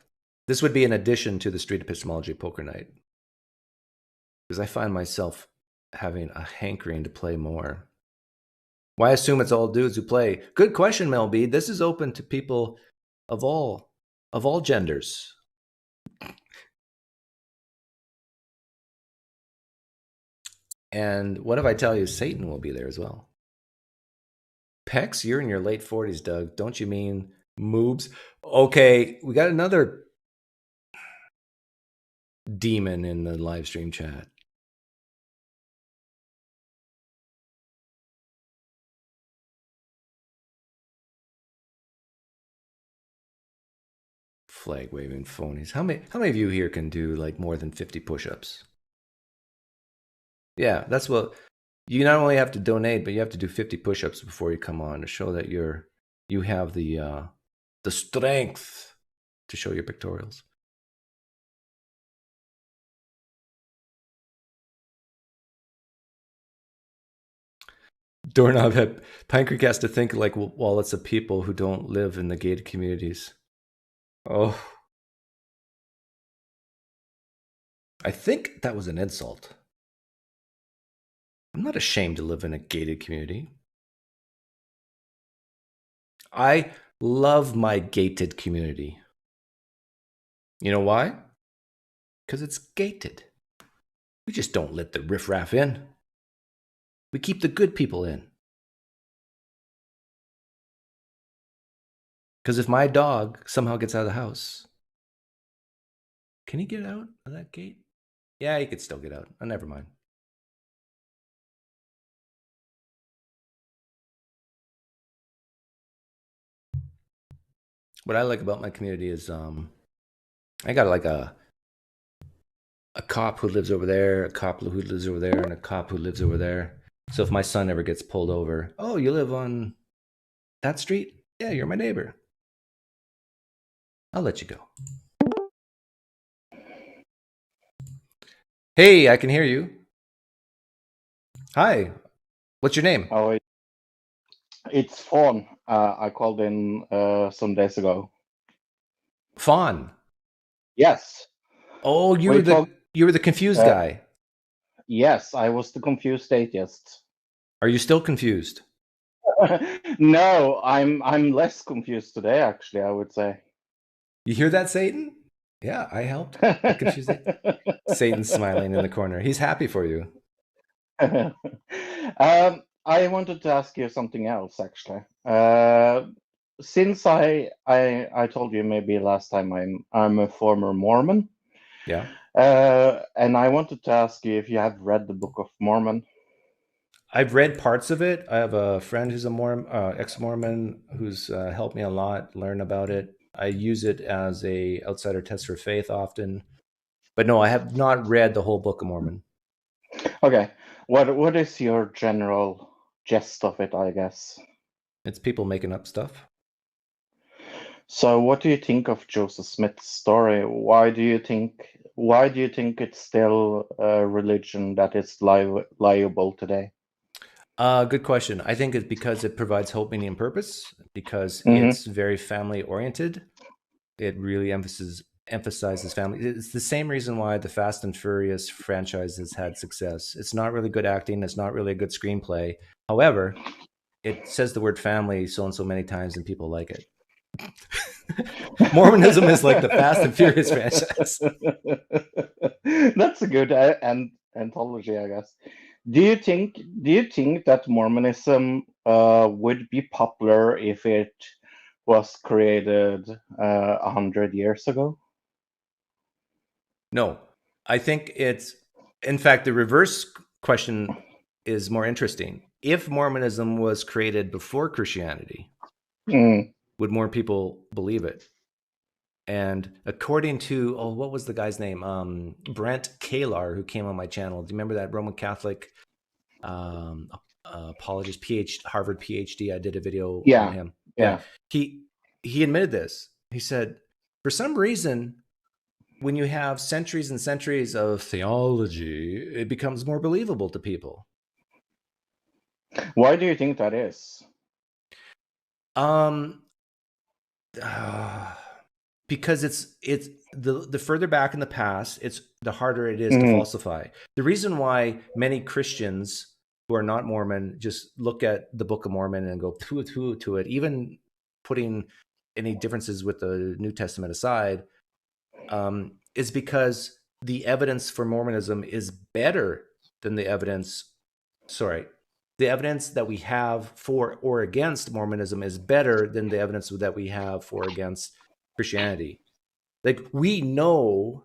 Speaker 1: This would be an addition to the Street Epistemology Poker Night. Because I find myself having a hankering to play more. Why assume it's all dudes who play? Good question, Mel B. This is open to people of all genders. And what if I tell you Satan will be there as well? Pex, you're in your late 40s, Doug. Don't you mean moobs? Okay, we got another demon in the live stream chat. Flag waving phonies. How many of you here can do like more than 50 push-ups? Yeah, that's what you not only have to donate, but you have to do 50 push-ups before you come on to show that you have the strength to show your pictorials. Doorknob had PineCreek has to think like wallets of people who don't live in the gated communities. Oh, I think that was an insult. I'm not ashamed to live in a gated community. I love my gated community. You know why? Because it's gated. We just don't let the riffraff in. We keep the good people in. Because if my dog somehow gets out of the house, can he get out of that gate? Yeah, he could still get out. Oh, never mind. What I like about my community is I got like a cop who lives over there, a cop who lives over there, and a cop who lives over there. So if my son ever gets pulled over, oh, you live on that street? Yeah, you're my neighbor. I'll let you go. Hey, I can hear you. Hi. What's your name?
Speaker 4: Oh, it's Fawn. I called in some days ago.
Speaker 1: Fawn.
Speaker 4: Yes.
Speaker 1: Oh, you were the confused guy.
Speaker 4: Yes, I was the confused atheist.
Speaker 1: Are you still confused?
Speaker 4: No, I'm less confused today, actually, I would say.
Speaker 1: You hear that, Satan? Yeah, I helped. I confused it. Satan's smiling in the corner. He's happy for you.
Speaker 4: I wanted to ask you something else, actually. Since I told you maybe last time I'm a former Mormon.
Speaker 1: Yeah.
Speaker 4: And I wanted to ask you if you have read the Book of Mormon.
Speaker 1: I've read parts of it. I have a friend who's a Mormon, ex-Mormon, who's helped me a lot learn about it. I use it as a outsider test for faith often, but no, I have not read the whole Book of Mormon.
Speaker 4: Okay, what is your general gist of it? I guess
Speaker 1: it's people making up stuff.
Speaker 4: So, what do you think of Joseph Smith's story? Why do you think it's still a religion that is liable today?
Speaker 1: Good question. I think it's because it provides hope, meaning, and purpose, because it's very family oriented. It really emphasizes family. It's the same reason why the Fast and Furious franchise has had success. It's not really good acting. It's not really a good screenplay. However, it says the word family so and so many times and people like it. Mormonism is like the Fast and Furious franchise.
Speaker 4: That's a good anthology, I guess. Do you think that Mormonism would be popular if it was created 100 years ago?
Speaker 1: No, I think it's, in fact, the reverse question is more interesting. If Mormonism was created before Christianity, would more people believe it? And according to, what was the guy's name? Brent Kalar, who came on my channel. Do you remember that Roman Catholic apologist, Harvard PhD? I did a video on him.
Speaker 4: Yeah.
Speaker 1: He admitted this. He said, for some reason, when you have centuries and centuries of theology, it becomes more believable to people.
Speaker 4: Why do you think that is?
Speaker 1: Because it's the further back in the past, it's the harder it is to falsify. The reason why many Christians who are not Mormon just look at the Book of Mormon and go to it, even putting any differences with the New Testament aside, is because the evidence for Mormonism is better than the evidence that we have for or against Mormonism is better than the evidence that we have for or against Christianity. Like, we know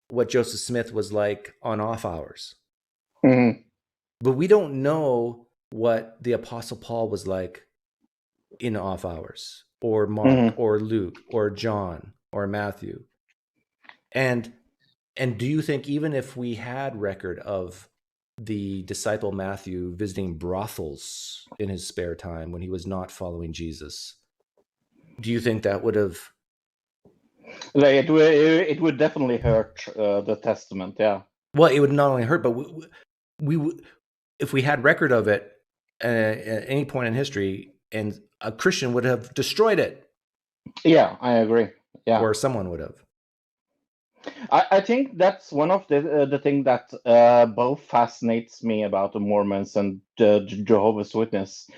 Speaker 1: what Joseph Smith was like on off hours, but we don't know what the Apostle Paul was like in off hours, or Mark, or Luke, or John, or Matthew. And do you think even if we had record of the disciple Matthew visiting brothels in his spare time when he was not following Jesus, do you think that would have?
Speaker 4: It would definitely hurt the Testament, yeah.
Speaker 1: Well, it would not only hurt, but we if we had record of it at any point in history, and a Christian would have destroyed it.
Speaker 4: Yeah, I agree. Yeah,
Speaker 1: or someone would have.
Speaker 4: I think that's one of the thing that both fascinates me about the Mormons and Jehovah's Witness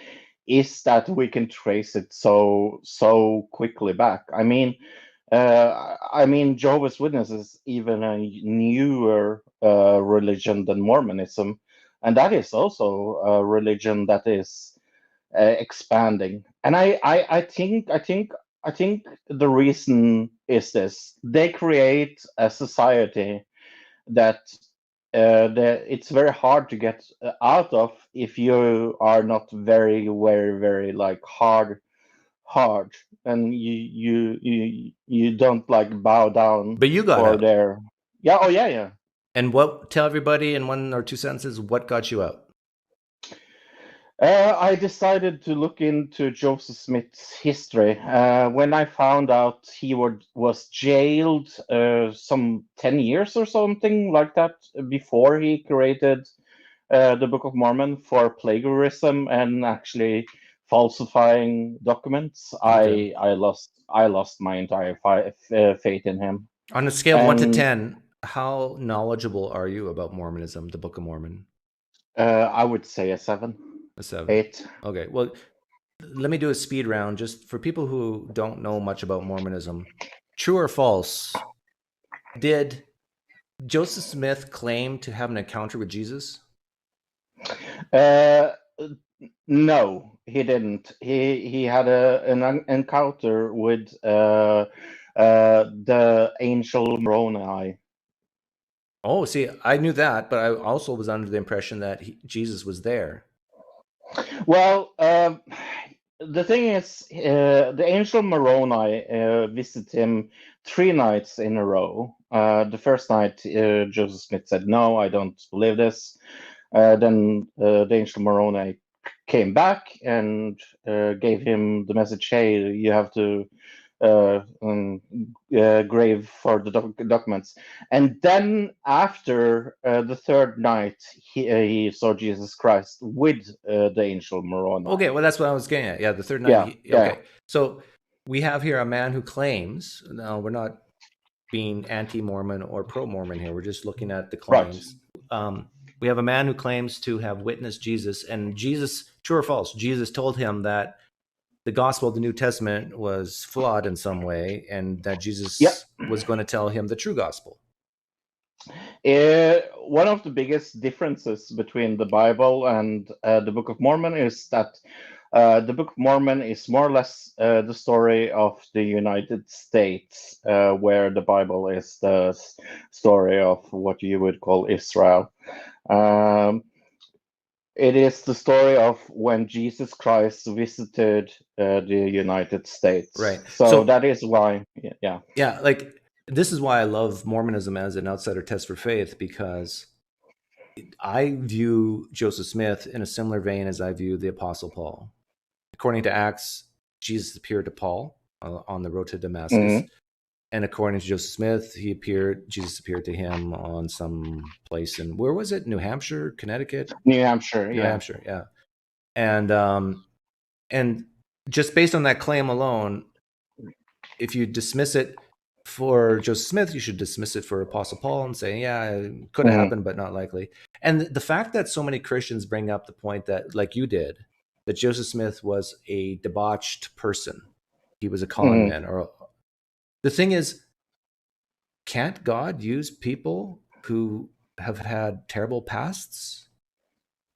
Speaker 4: is that we can trace it so quickly back. I mean, Jehovah's Witness is even a newer religion than Mormonism, and that is also a religion that is expanding. And I think the reason is this: they create a society that it's very hard to get out of if you are not very like hard, and you don't like bow down.
Speaker 1: But you got out.
Speaker 4: Their yeah.
Speaker 1: And tell everybody in 1 or 2 sentences what got you out.
Speaker 4: I decided to look into Joseph Smith's history. When I found out he was jailed some 10 years or something like that before he created the Book of Mormon for plagiarism and actually falsifying documents, okay. I lost my entire faith in him.
Speaker 1: On a scale of 1 to 10, how knowledgeable are you about Mormonism, the Book of Mormon?
Speaker 4: I would say a 7.
Speaker 1: A 7.
Speaker 4: 8.
Speaker 1: Okay, well, let me do a speed round just for people who don't know much about Mormonism. True or false? Did Joseph Smith claim to have an encounter with Jesus?
Speaker 4: No, he didn't. He had an encounter with the angel Moroni.
Speaker 1: Oh, see, I knew that, but I also was under the impression that Jesus was there.
Speaker 4: Well, the thing is, the angel Moroni visited him 3 nights in a row. The first night, Joseph Smith said, "No, I don't believe this." Then the angel Moroni came back and gave him the message, "Hey, you have to grave for the documents." And then after the 3rd night, he saw Jesus Christ with the angel Moroni.
Speaker 1: Okay, well, that's what I was getting at. Yeah, the 3rd night. Okay, so we have here a man who claims. Now, we're not being anti-Mormon or pro-Mormon here. We're just looking at the claims. Right. We have a man who claims to have witnessed Jesus, and Jesus, true or false, Jesus told him that the gospel of the New Testament was flawed in some way, and that Jesus was going to tell him the true gospel.
Speaker 4: One of the biggest differences between the Bible and the Book of Mormon is that The Book of Mormon is more or less the story of the United States, where the Bible is the story of what you would call Israel. It is the story of when Jesus Christ visited the United States.
Speaker 1: Right.
Speaker 4: So that is why, yeah.
Speaker 1: Yeah, like this is why I love Mormonism as an outsider test for faith, because I view Joseph Smith in a similar vein as I view the Apostle Paul. According to Acts, Jesus appeared to Paul on the road to Damascus. And according to Joseph Smith, Jesus appeared to him on some place in, where was it? New Hampshire, Connecticut?
Speaker 4: New Hampshire,
Speaker 1: New Hampshire, yeah. And just based on that claim alone, if you dismiss it for Joseph Smith, you should dismiss it for Apostle Paul and say, yeah, it could have happened, but not likely. And the fact that so many Christians bring up the point that, like you did, that Joseph Smith was a debauched person. He was a con man. Or the thing is, can't God use people who have had terrible pasts?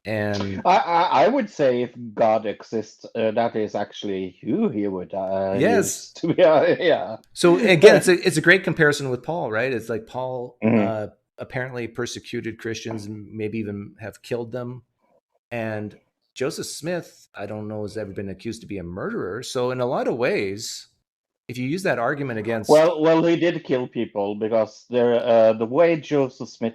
Speaker 1: And
Speaker 4: I would say if God exists, that is actually who he would use to be, yeah.
Speaker 1: So again, it's a great comparison with Paul, right? It's like Paul apparently persecuted Christians and maybe even have killed them. And Joseph Smith, I don't know, has ever been accused to be a murderer. So in a lot of ways, if you use that argument against,
Speaker 4: well, he did kill people, because the way Joseph Smith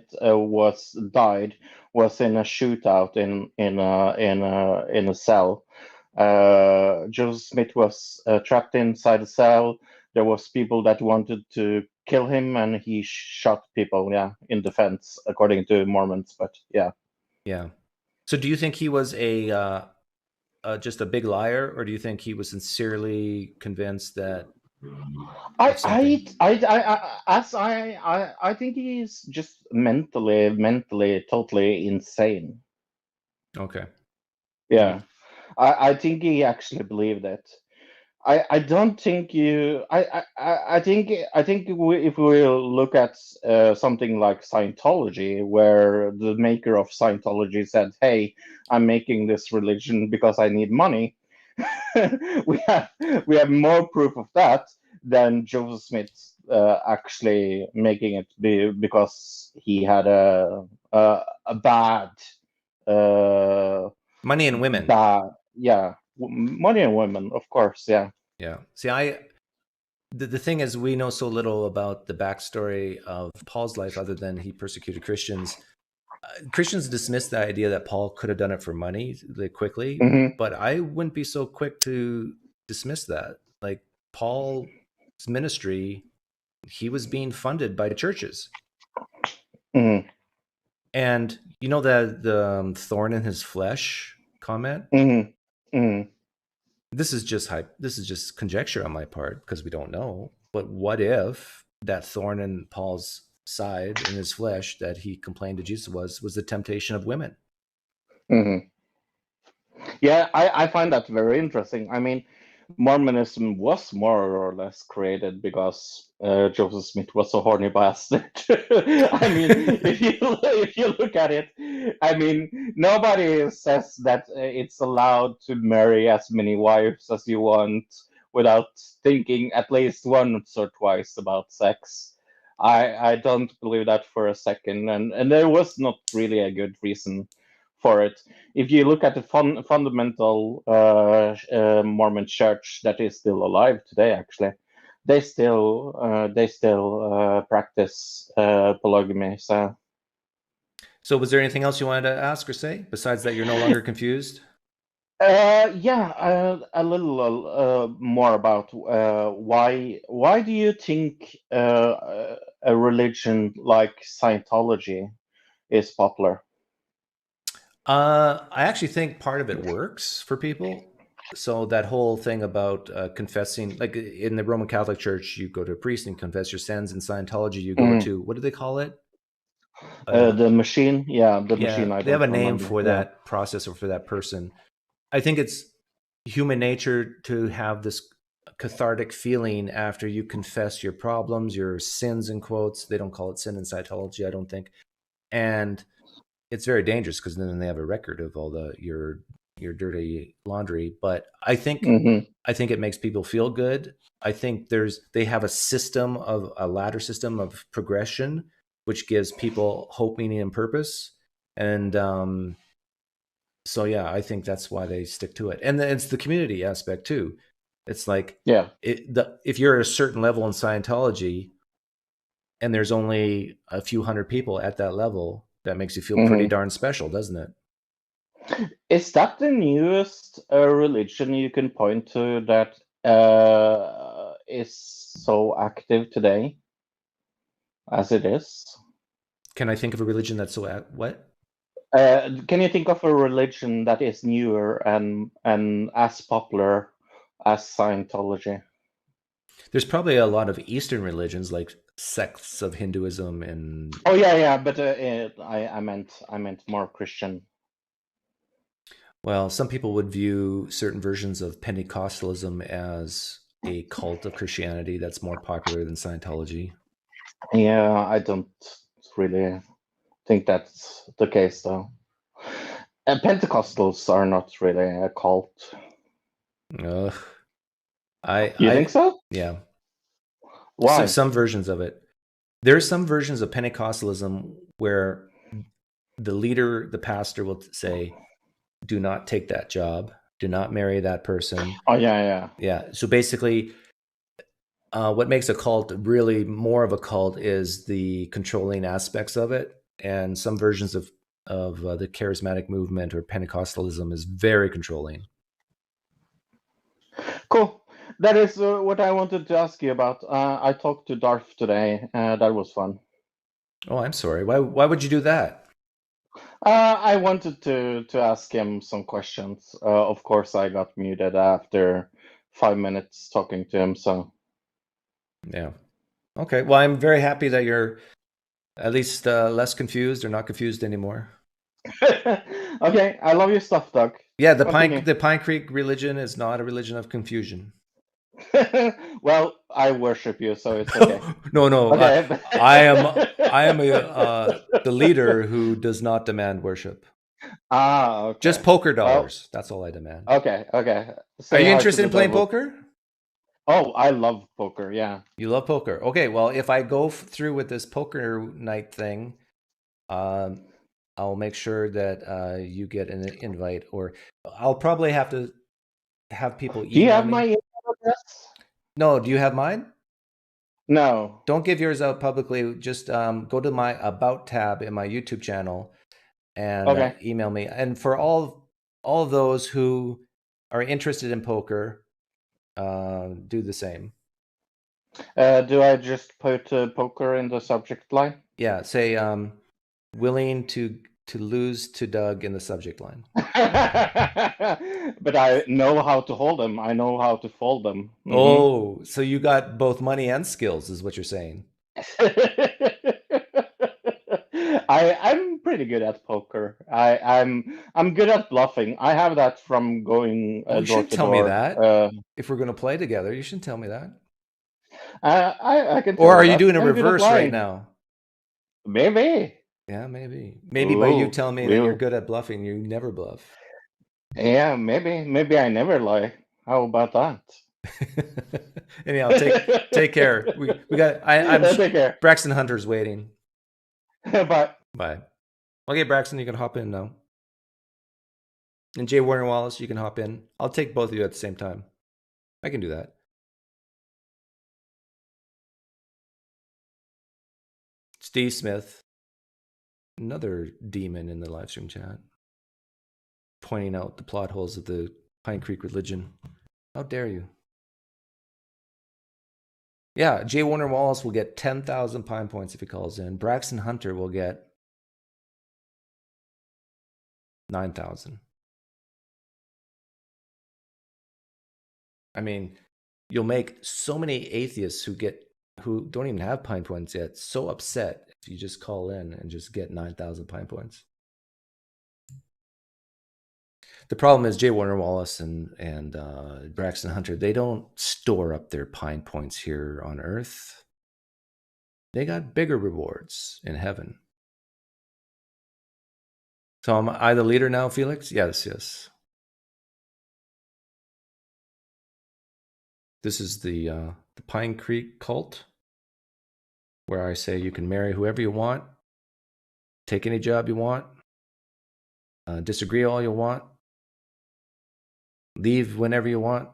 Speaker 4: died was in a shootout in a cell. Joseph Smith was trapped inside a cell. There was people that wanted to kill him, and he shot people, in defense, according to Mormons. But yeah.
Speaker 1: So do you think he was just a big liar, or do you think he was sincerely convinced that?
Speaker 4: I think he's just mentally totally insane.
Speaker 1: Okay.
Speaker 4: Yeah. I think he actually believed it. I don't think you. I think if we look at something like Scientology, where the maker of Scientology said, "Hey, I'm making this religion because I need money," we have more proof of that than Joseph Smith actually making it be because he had a bad
Speaker 1: money and women.
Speaker 4: Money and women, of course. Yeah.
Speaker 1: See, the thing is, we know so little about the backstory of Paul's life other than he persecuted Christians. Christians dismiss the idea that Paul could have done it for money quickly, but I wouldn't be so quick to dismiss that. Like, Paul's ministry, he was being funded by churches. And you know that the thorn in his flesh comment? This is just conjecture on my part, because we don't know. But what if that thorn in Paul's side, in his flesh, that he complained to Jesus was the temptation of women?
Speaker 4: Yeah, I find that very interesting. I mean, Mormonism was more or less created because Joseph Smith was a horny bastard. I mean, if you look at it, I mean, nobody says that it's allowed to marry as many wives as you want without thinking at least once or twice about sex. I don't believe that for a second, and there was not really a good reason for it. If you look at the fundamental Mormon Church that is still alive today, actually, they still practice polygamy. So
Speaker 1: was there anything else you wanted to ask or say besides that you're no longer confused?
Speaker 4: A little more about why do you think a religion like Scientology is popular?
Speaker 1: I actually think part of it works for people. So that whole thing about confessing, like in the Roman Catholic Church, you go to a priest and confess your sins. In Scientology, you go to, what do they call it?
Speaker 4: The machine. Yeah, the machine.
Speaker 1: They have a name for that process or for that person. I think it's human nature to have this cathartic feeling after you confess your problems, your sins in quotes. They don't call it sin in Scientology, I don't think. And it's very dangerous, because then they have a record of all your your dirty laundry. But I think
Speaker 4: Mm-hmm.
Speaker 1: it makes people feel good. I think they have a ladder system of progression, which gives people hope, meaning, and purpose. And so yeah, I think that's why they stick to it. And then it's the community aspect too. It's like
Speaker 4: Yeah.
Speaker 1: if you're at a certain level in Scientology, and there's only a few hundred people at that level, that makes you feel pretty darn special, doesn't it?
Speaker 4: Is that the newest religion you can point to that is so active today as it is?
Speaker 1: Can I think of a religion that's so what?
Speaker 4: Can you think of a religion that is newer and as popular as Scientology?
Speaker 1: There's probably a lot of Eastern religions, like sects of Hinduism and.
Speaker 4: Oh yeah, but I meant more Christian.
Speaker 1: Well, some people would view certain versions of Pentecostalism as a cult of Christianity that's more popular than Scientology.
Speaker 4: Yeah, I don't really think that's the case, though. Pentecostals are not really a cult.
Speaker 1: Ugh.
Speaker 4: You think so?
Speaker 1: Yeah.
Speaker 4: Why?
Speaker 1: Some versions of it. There are some versions of Pentecostalism where the leader, the pastor, will say, do not take that job. Do not marry that person.
Speaker 4: Oh, yeah.
Speaker 1: Yeah. So basically, what makes a cult really more of a cult is the controlling aspects of it. And some versions of the charismatic movement or Pentecostalism is very controlling.
Speaker 4: Cool. That is what I wanted to ask you about. I talked to Darth today. That was fun.
Speaker 1: Oh, I'm sorry. Why would you do that?
Speaker 4: I wanted to ask him some questions. Of course, I got muted after 5 minutes talking to him. So
Speaker 1: yeah. Okay. Well, I'm very happy that you're at least less confused or not confused anymore.
Speaker 4: Okay, I love your stuff, Doug.
Speaker 1: Yeah, the PineCreek religion is not a religion of confusion.
Speaker 4: Well, I worship you, so it's okay.
Speaker 1: No.
Speaker 4: Okay.
Speaker 1: I am the leader who does not demand worship.
Speaker 4: Okay.
Speaker 1: Just poker dollars. That's all I demand.
Speaker 4: Okay.
Speaker 1: Are you interested in playing poker?
Speaker 4: Oh, I love poker. Yeah.
Speaker 1: You love poker. Okay. Well, if I go through with this poker night thing, I'll make sure that you get an invite, or I'll probably have to have people email me.
Speaker 4: Do you have my email address?
Speaker 1: No. Do you have mine?
Speaker 4: No.
Speaker 1: Don't give yours out publicly. Just go to my About tab in my YouTube channel and email me. And for all of those who are interested in poker, do the same.
Speaker 4: Do I just put poker in the subject line?
Speaker 1: Yeah, say willing to lose to Doug in the subject line.
Speaker 4: But I know how to hold them. I know how to fold them. Mm-hmm.
Speaker 1: Oh, so you got both money and skills, is what you're saying.
Speaker 4: I'm pretty good at poker. I'm good at bluffing. I have that from going
Speaker 1: you should tell me that. If we're going to play together, you should tell me that.
Speaker 4: I can.
Speaker 1: Or are you doing a reverse right now?
Speaker 4: Maybe.
Speaker 1: Yeah, maybe. Maybe by you telling me that you're good at bluffing, you never bluff.
Speaker 4: Yeah, maybe I never lie. How about that?
Speaker 1: Anyhow, take care. We got. I'm
Speaker 4: take care.
Speaker 1: Braxton Hunter's waiting.
Speaker 4: Bye.
Speaker 1: Okay, Braxton, you can hop in now. And J. Warner Wallace, you can hop in. I'll take both of you at the same time. I can do that. Steve Smith, another demon in the live stream chat, pointing out the plot holes of the PineCreek religion. How dare you? Yeah, J. Warner Wallace will get 10,000 Pine points if he calls in. Braxton Hunter will get 9,000. I mean, you'll make so many atheists who don't even have Pine points yet so upset if you just call in and just get 9,000 Pine points. The problem is J. Warner Wallace and Braxton Hunter, they don't store up their Pine points here on Earth. They got bigger rewards in heaven. So am I the leader now, Felix? Yes. This is the PineCreek cult, where I say you can marry whoever you want, take any job you want, disagree all you want, leave whenever you want,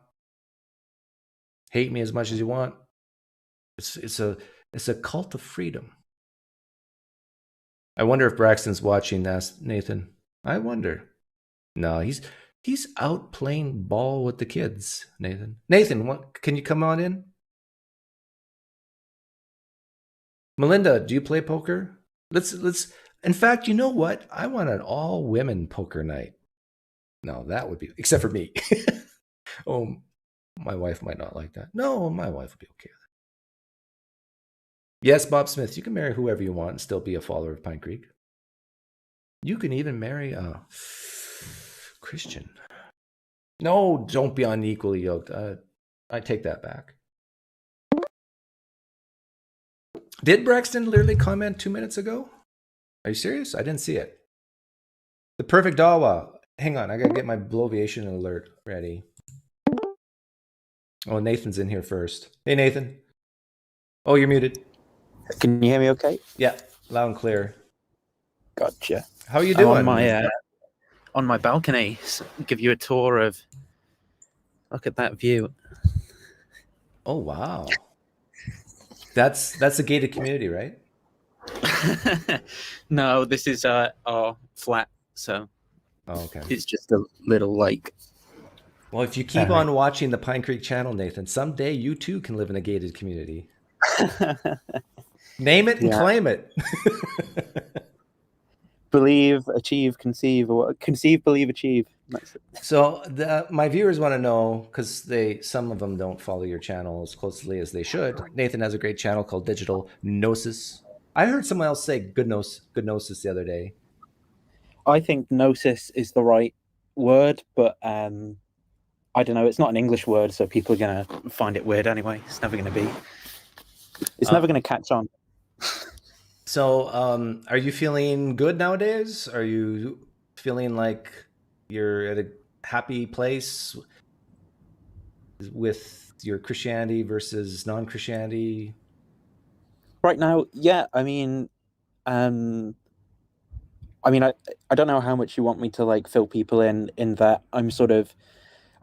Speaker 1: hate me as much as you want. It's a cult of freedom. I wonder if Braxton's watching. Asked Nathan. I wonder. No, he's out playing ball with the kids. Nathan, what? Can you come on in? Melinda, do you play poker? Let's. In fact, you know what? I want an all women poker night. No, that would be, except for me. Oh, my wife might not like that. No, my wife would be okay with it. Yes, Bob Smith, you can marry whoever you want and still be a follower of PineCreek. You can even marry a Christian. No, don't be unequally yoked. I take that back. Did Braxton literally comment 2 minutes ago? Are you serious? I didn't see it. The perfect Dawa. Hang on, I gotta get my bloviation alert ready. Oh, Nathan's in here first. Hey, Nathan. Oh, you're muted.
Speaker 5: Can you hear me okay?
Speaker 1: Yeah, loud and clear.
Speaker 5: Gotcha.
Speaker 1: How are you doing?
Speaker 5: I'm on my balcony. Give you a tour of. Look at that view.
Speaker 1: Oh, wow. That's a gated community, right?
Speaker 5: No, this is our flat, so
Speaker 1: okay.
Speaker 5: It's just a little lake.
Speaker 1: Well, if you keep on watching the PineCreek channel, Nathan, someday you too can live in a gated community. Name it and claim it.
Speaker 5: Believe, achieve, conceive, or conceive, believe, achieve.
Speaker 1: So my viewers want to know, because some of them don't follow your channel as closely as they should. Nathan has a great channel called Digital Gnosis. I heard someone else say good Gnosis the other day.
Speaker 5: I think Gnosis is the right word, but I don't know. It's not an English word, so people are going to find it weird anyway. It's never going to be. It's never going to catch on.
Speaker 1: So are you feeling good nowadays? Are you feeling like you're at a happy place with your Christianity versus non-Christianity?
Speaker 5: Right now, yeah. I don't know how much you want me to like fill people in that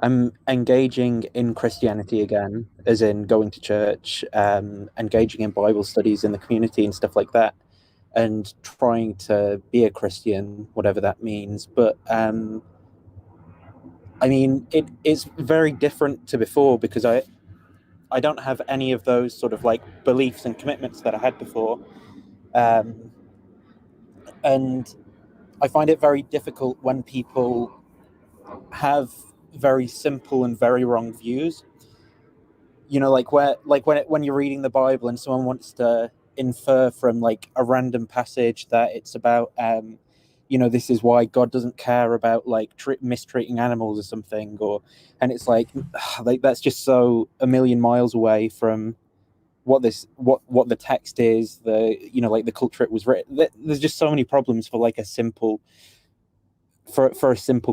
Speaker 5: I'm engaging in Christianity again, as in going to church, engaging in Bible studies in the community and stuff like that, and trying to be a Christian, whatever that means. But it's very different to before, because I don't have any of those sort of like beliefs and commitments that I had before. And I find it very difficult when people have very simple and very wrong views. You know, when you're reading the Bible and someone wants to infer from like a random passage that it's about, this is why God doesn't care about like mistreating animals or something, and it's like that's just so a million miles away from what the text is, the culture it was written. There's just so many problems for like a simple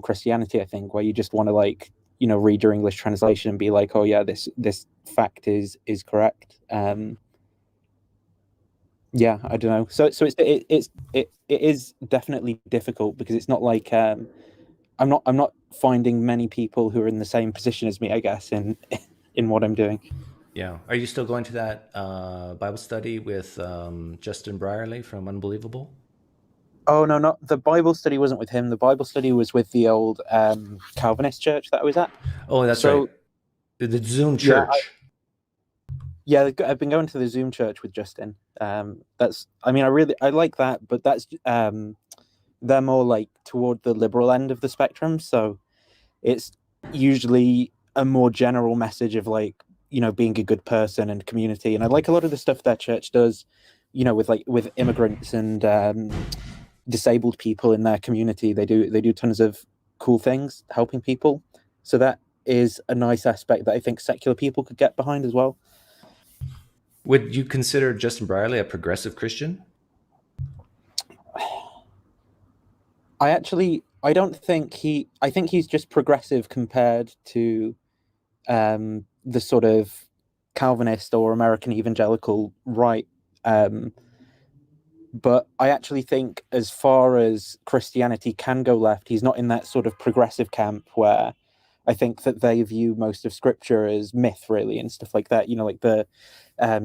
Speaker 5: Christianity, I think, where you just want to like read your English translation and be like, oh yeah, this fact is correct. I don't know. So it is definitely difficult, because it's not like I'm not finding many people who are in the same position as me, I guess, in what I'm doing.
Speaker 1: Yeah. Are you still going to that Bible study with Justin Brierley from Unbelievable?
Speaker 5: Oh, no, not the Bible study wasn't with him. The Bible study was with the old Calvinist church that I was at.
Speaker 1: Oh, that's right. The Zoom church.
Speaker 5: I've been going to the Zoom church with Justin. I like that, but that's they're more like toward the liberal end of the spectrum. So it's usually a more general message of like, being a good person and community. And I like a lot of the stuff that church does, with immigrants and disabled people in their community. They do tons of cool things helping people. So that is a nice aspect that I think secular people could get behind as well.
Speaker 1: Would you consider Justin Brierley a progressive Christian?
Speaker 5: I don't think I think he's just progressive compared to the sort of Calvinist or American evangelical right. But I actually think, as far as Christianity can go left, he's not in that sort of progressive camp where I think that they view most of Scripture as myth, really, and stuff like that. You know, like the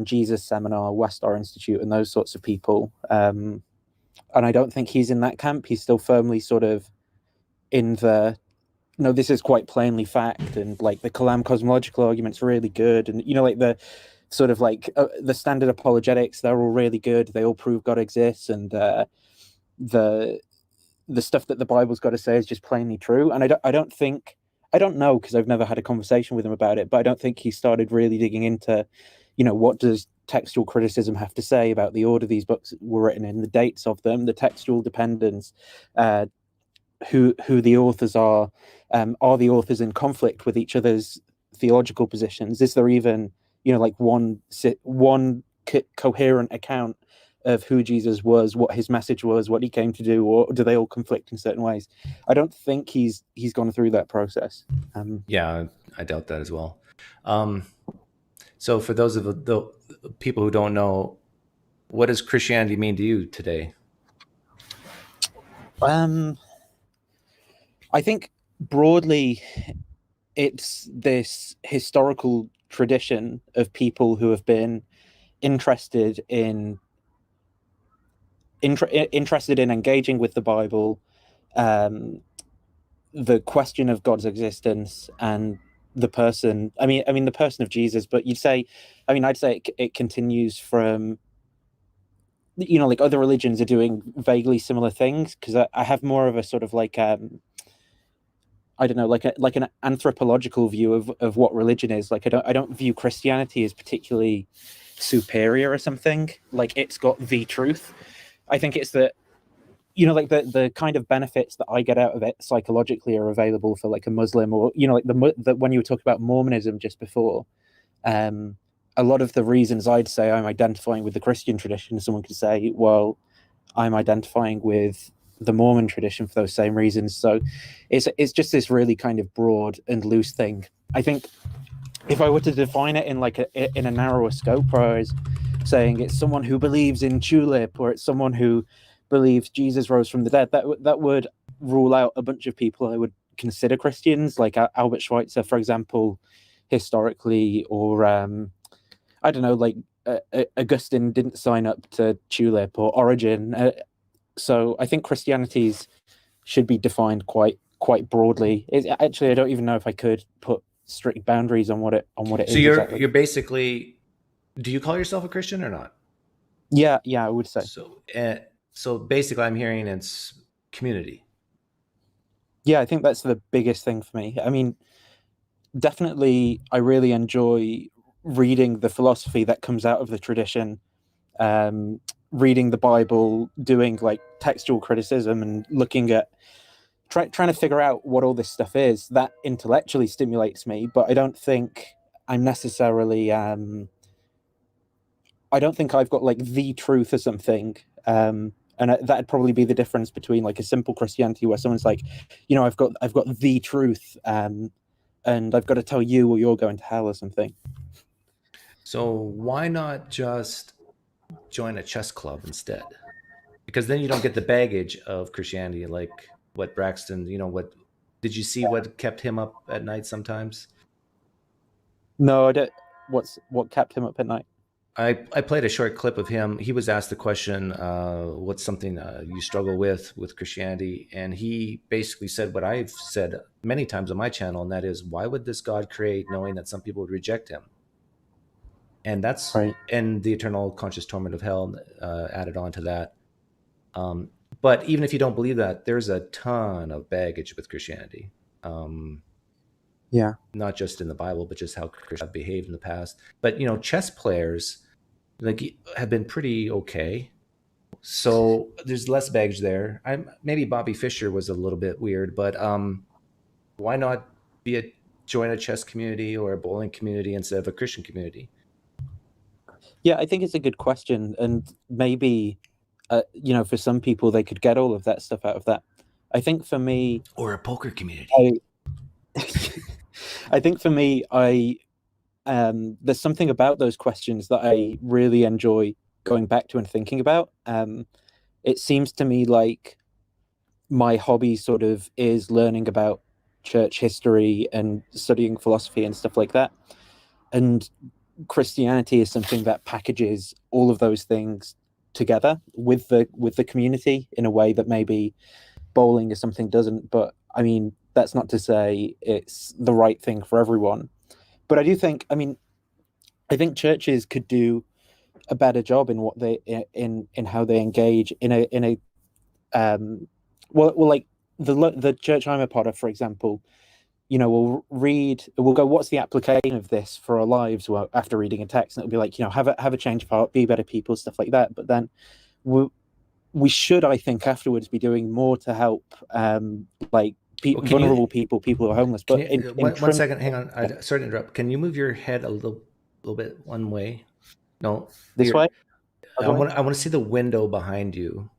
Speaker 5: Jesus Seminar, Westar Institute, and those sorts of people. And I don't think he's in that camp. He's still firmly sort of in the, no, this is quite plainly fact, and like the Kalam cosmological argument's really good, and you know, like the sort of like the standard apologetics, they're all really good. They all prove God exists, and the stuff that the Bible's got to say is just plainly true. And I don't know, because I've never had a conversation with him about it, but I don't think he started really digging into, you know, what does textual criticism have to say about the order these books were written in, the dates of them, the textual dependence, who the authors are the authors in conflict with each other's theological positions? Is there even, you know, like one coherent account of who Jesus was, what his message was, what he came to do, or do they all conflict in certain ways? I don't think he's gone through that process.
Speaker 1: Yeah, I doubt that as well. So for those of the people who don't know, what does Christianity mean to you today?
Speaker 5: I think broadly, it's this historical tradition of people who have been interested in engaging with the Bible, the question of God's existence, and the person. I mean the person of Jesus. But I'd say it continues from, you know, like other religions are doing vaguely similar things, because I have more of a sort of like I don't know, like an anthropological view of what religion is. Like I don't view Christianity as particularly superior or something. Like it's got the truth. I think it's that, you know, like the kind of benefits that I get out of it psychologically are available for like a Muslim, or, you know, like the when you were talking about Mormonism just before, a lot of the reasons I'd say I'm identifying with the Christian tradition, someone could say, well, I'm identifying with the Mormon tradition for those same reasons. So it's just this really kind of broad and loose thing. I think if I were to define it in like in a narrower scope, where I was saying it's someone who believes in tulip, or it's someone who believes Jesus rose from the dead, that would rule out a bunch of people I would consider Christians, like Albert Schweitzer, for example, historically, or I don't know, like Augustine didn't sign up to tulip, or Origen. So I think Christianity's should be defined quite broadly. Actually, I don't even know if I could put strict boundaries on what it is.
Speaker 1: So you're basically, do you call yourself a Christian or not?
Speaker 5: Yeah, I would say.
Speaker 1: So basically, I'm hearing it's community.
Speaker 5: Yeah, I think that's the biggest thing for me. I mean, definitely, I really enjoy reading the philosophy that comes out of the tradition, reading the Bible, doing like textual criticism, and looking at trying to figure out what all this stuff is. That intellectually stimulates me, but I don't think I'm necessarily I don't think I've got like the truth or something. And that'd probably be the difference between like a simple Christianity where someone's like, you know, I've got the truth, and I've got to tell you or you're going to hell or something.
Speaker 1: So why not just join a chess club instead? Because then you don't get the baggage of Christianity, like what Braxton, you know, what did you see what kept him up at night sometimes?
Speaker 5: No, I don't. What kept him up at night?
Speaker 1: I played a short clip of him. He was asked the question, what's something you struggle with Christianity? And he basically said what I've said many times on my channel, and that is, why would this God create knowing that some people would reject him? And that's right. And the eternal conscious torment of hell added on to that. But even if you don't believe that, there's a ton of baggage with Christianity.
Speaker 5: Yeah.
Speaker 1: Not just in the Bible, but just how Christians have behaved in the past. But, you know, chess players like have been pretty okay. So there's less baggage there. Maybe Bobby Fischer was a little bit weird, but why not join a chess community or a bowling community instead of a Christian community?
Speaker 5: Yeah, I think it's a good question, and maybe you know, for some people they could get all of that stuff out of that. I think for me,
Speaker 1: or a poker community.
Speaker 5: I think for me, I there's something about those questions that I really enjoy going back to and thinking about. It seems to me like my hobby sort of is learning about church history and studying philosophy and stuff like that. And Christianity is something that packages all of those things together with the community in a way that maybe bowling or something doesn't. But I mean, that's not to say it's the right thing for everyone. But I do think, I think churches could do a better job in what they in how they engage in a like the church I'm a part of, for example. We'll go, what's the application of this for our lives? Well, after reading a text, and it'll be like, have a change of heart, be better people, stuff like that. But then we should, I think, afterwards be doing more to help, vulnerable people who are homeless. But
Speaker 1: one second, hang on. Sorry to interrupt. Can you move your head a little bit one way? No,
Speaker 5: this way.
Speaker 1: I want to see the window behind you.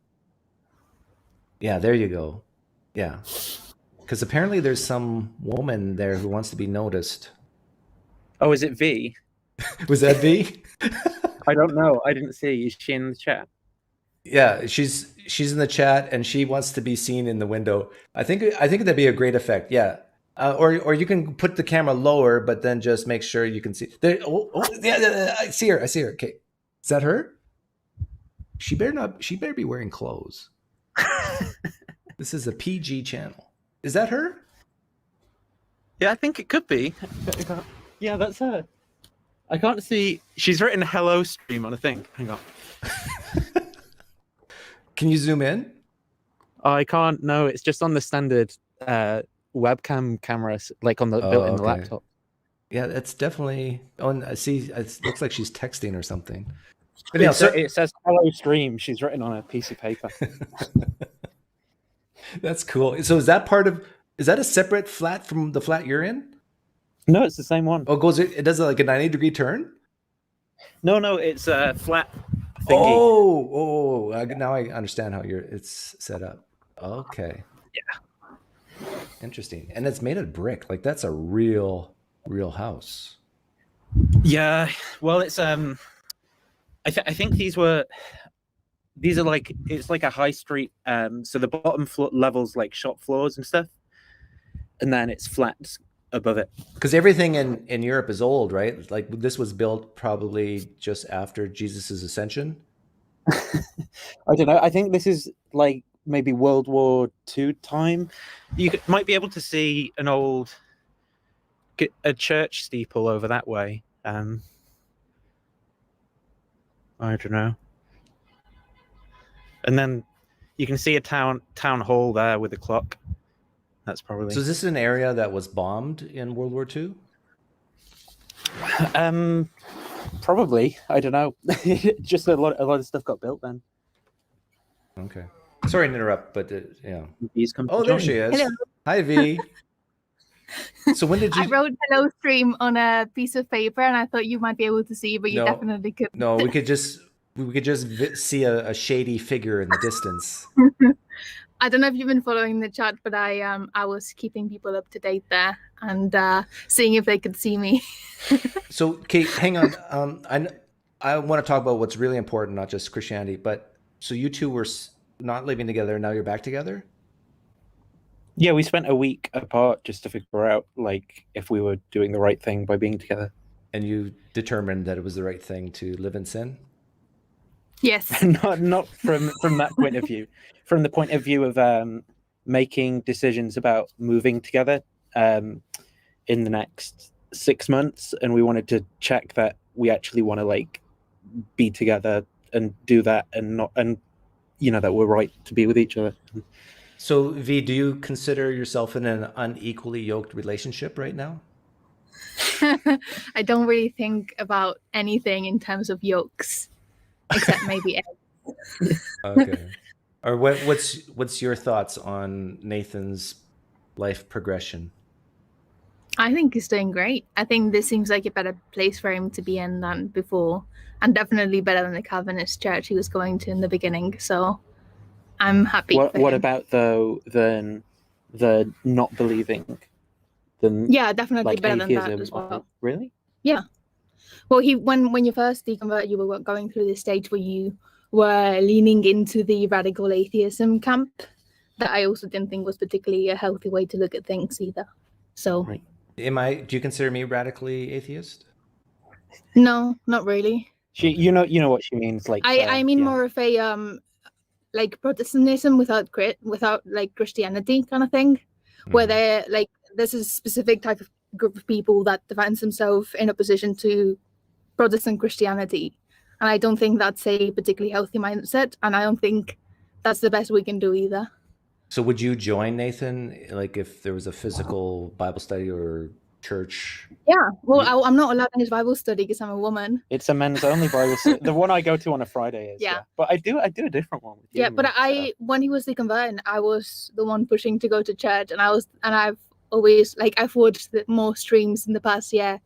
Speaker 1: Yeah, there you go. Yeah. Because apparently there's some woman there who wants to be noticed.
Speaker 5: Oh, is it V?
Speaker 1: Was that V?
Speaker 5: I don't know. I didn't see. Is she in the chat?
Speaker 1: Yeah, she's in the chat and she wants to be seen in the window. I think that'd be a great effect. Yeah. Or you can put the camera lower, but then just make sure you can see. There. Yeah, I see her. Okay, is that her? She better be wearing clothes. This is a PG channel. Is that her?
Speaker 5: Yeah, I think it could be. Yeah, that's her. I can't see. She's written "hello stream" on a thing. Hang on.
Speaker 1: Can you zoom in?
Speaker 5: I can't. No, it's just on the standard webcam cameras, like on the built in the laptop.
Speaker 1: Yeah, that's definitely. Oh, I see. It looks like she's texting or something.
Speaker 5: But yeah, it says "hello stream." She's written on a piece of paper.
Speaker 1: That's cool. So is that a separate flat from the flat you're in?
Speaker 5: No, it's the same one.
Speaker 1: Oh, it does like a 90-degree turn?
Speaker 5: No, it's a flat thingy.
Speaker 1: Oh, now I understand how it's set up. Okay.
Speaker 5: Yeah.
Speaker 1: Interesting. And it's made of brick. Like that's a real house.
Speaker 5: Yeah. Well, it's I think these are like, it's like a high street, so the bottom levels like shop floors and stuff, and then it's flat above it.
Speaker 1: Because everything in Europe is old, right? Like this was built probably just after Jesus's ascension.
Speaker 5: I don't know. I think this is like maybe World War II time. You might be able to see a church steeple over that way. I don't know. And then you can see a town hall there with a clock. That's probably.
Speaker 1: So is this an area that was bombed in World War II?
Speaker 5: Probably. I don't know. Just a lot of stuff got built then.
Speaker 1: Okay. Sorry to interrupt, but yeah.
Speaker 5: Oh,
Speaker 1: there she is.
Speaker 6: Hello.
Speaker 1: Hi, V. So when did you?
Speaker 6: I wrote "hello stream" on a piece of paper, and I thought you might be able to see, but you definitely couldn't.
Speaker 1: No, we could just see a shady figure in the distance.
Speaker 6: I don't know if you've been following the chat, but I was keeping people up to date there and seeing if they could see me.
Speaker 1: So, Kate, hang on. I want to talk about what's really important, not just Christianity, but so you two were not living together, now you're back together?
Speaker 5: Yeah, we spent a week apart just to figure out like if we were doing the right thing by being together.
Speaker 1: And you determined that it was the right thing to live in sin?
Speaker 6: Yes.
Speaker 5: not from that point of view. From the point of view of making decisions about moving together in the next 6 months, and we wanted to check that we actually want to like be together and do that, and that we're right to be with each other.
Speaker 1: So, V, do you consider yourself in an unequally yoked relationship right now?
Speaker 6: I don't really think about anything in terms of yokes, except maybe eggs.
Speaker 1: Okay. Or what's your thoughts on Nathan's life progression?
Speaker 6: I think he's doing great. I think this seems like a better place for him to be in than before, and definitely better than the Calvinist church he was going to in the beginning. So I'm happy.
Speaker 5: What about though the not believing?
Speaker 6: Yeah, definitely
Speaker 5: like
Speaker 6: better
Speaker 5: atheism,
Speaker 6: than that as well.
Speaker 5: Really?
Speaker 6: Yeah. Well, when you first deconverted, you were going through this stage where you were leaning into the radical atheism camp that I also didn't think was particularly a healthy way to look at things either. So,
Speaker 2: Right.
Speaker 1: Do you consider me radically atheist?
Speaker 6: no, not really.
Speaker 5: You know what she means. Like
Speaker 6: I mean
Speaker 5: yeah.
Speaker 6: more of a like Protestantism without like Christianity kind of thing, where they're like there's a specific type of group of people that defines themselves in opposition to Protestant Christianity, and I don't think that's a particularly healthy mindset, and I don't think that's the best we can do either.
Speaker 1: So would you join, Nathan, like if there was a physical Bible study or church?
Speaker 6: Yeah, well, I'm not allowed in his Bible study because I'm a woman.
Speaker 5: It's a men's only Bible study. The one I go to on a Friday is.
Speaker 6: Yeah.
Speaker 5: But I do a different one with you.
Speaker 6: Yeah, but when he was deconverting, I was the one pushing to go to church, and I've always I've watched more streams in the past year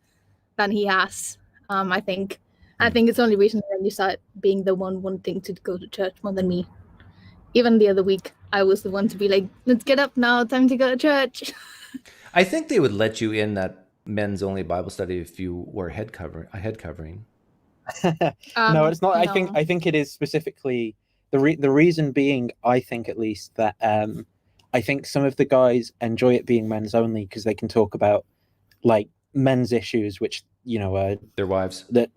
Speaker 6: than he has. I think it's only recently that you start being the one wanting to go to church more than me. Even the other week, I was the one to be like, "Let's get up now, time to go to church."
Speaker 1: I think they would let you in that men's only Bible study if you wore a head covering.
Speaker 5: No, it's not.
Speaker 6: No.
Speaker 5: I think it is specifically the reason being. I think at least that I think some of the guys enjoy it being men's only because they can talk about like men's issues, which
Speaker 1: Their wives.
Speaker 5: that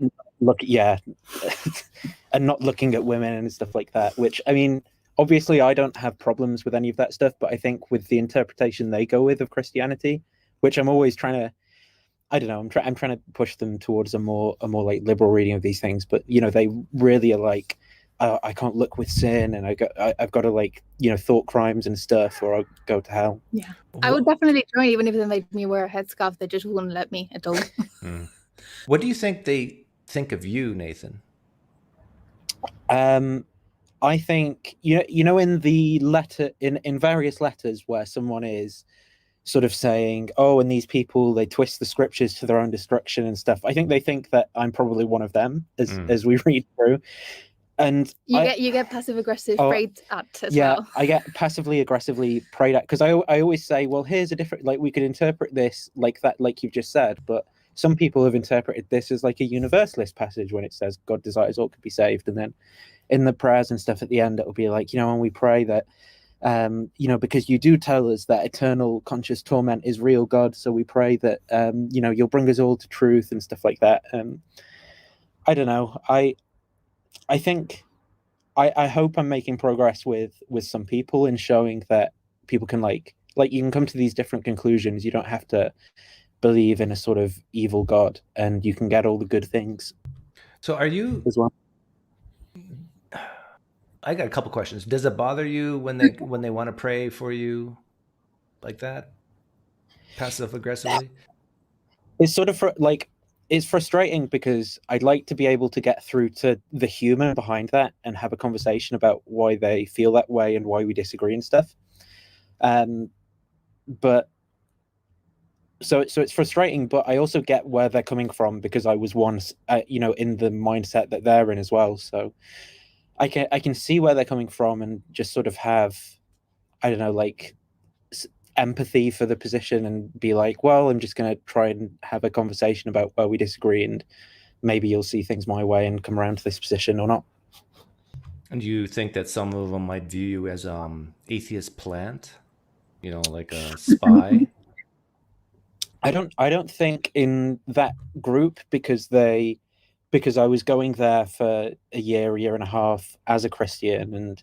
Speaker 5: and not looking at women and stuff like that. Which I mean, obviously, I don't have problems with any of that stuff, but I think with the interpretation they go with of Christianity, which I'm always trying to. I don't know. I'm trying to push them towards a more like liberal reading of these things, but they really are like, I can't look with sin, and I've got to like thought crimes and stuff, or I'll go to hell.
Speaker 6: Yeah, I would definitely join, even if they made me wear a headscarf. They just wouldn't let me at all.
Speaker 1: What do you think they think of you, Nathan?
Speaker 5: I think in the letter in various letters where someone is sort of saying, oh, and these people, they twist the scriptures to their own destruction and stuff. I think they think that I'm probably one of them as we read through. And
Speaker 6: you get passive aggressive prayed at as well.
Speaker 5: I get passively aggressively prayed at because I always say, well, here's a different, like we could interpret this like that, like you've just said, but some people have interpreted this as like a universalist passage when it says God desires all could be saved, and then in the prayers and stuff at the end it'll be like, when we pray that because you do tell us that eternal conscious torment is real, God, so we pray that you'll bring us all to truth and stuff like that. I don't know. I think I hope I'm making progress with some people in showing that people can like you can come to these different conclusions. You don't have to believe in a sort of evil God, and you can get all the good things.
Speaker 1: So are you
Speaker 5: as well?
Speaker 1: I got a couple questions. Does it bother you when they want to pray for you like that, passive aggressively?
Speaker 5: It's sort of it's frustrating because I'd like to be able to get through to the human behind that and have a conversation about why they feel that way and why we disagree and stuff. But so it's frustrating, but I also get where they're coming from because I was once, in the mindset that they're in as well. So I can see where they're coming from and just sort of have, I don't know, like empathy for the position and be like, well, I'm just going to try and have a conversation about where we disagree, and maybe you'll see things my way and come around to this position or not.
Speaker 1: And do you think that some of them might view you as atheist plant, like a spy?
Speaker 5: I don't think in that group because I was going there for a year and a half as a Christian, and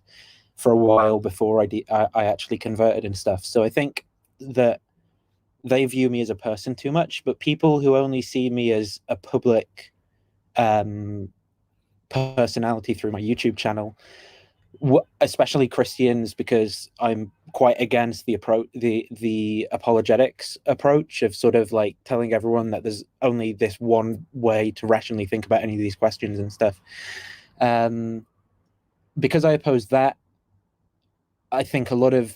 Speaker 5: for a while before I actually converted and stuff. So I think that they view me as a person too much, but people who only see me as a public personality through my YouTube channel, especially Christians, because I'm quite against the apologetics approach of sort of like telling everyone that there's only this one way to rationally think about any of these questions and stuff. Because I oppose that, I think a lot of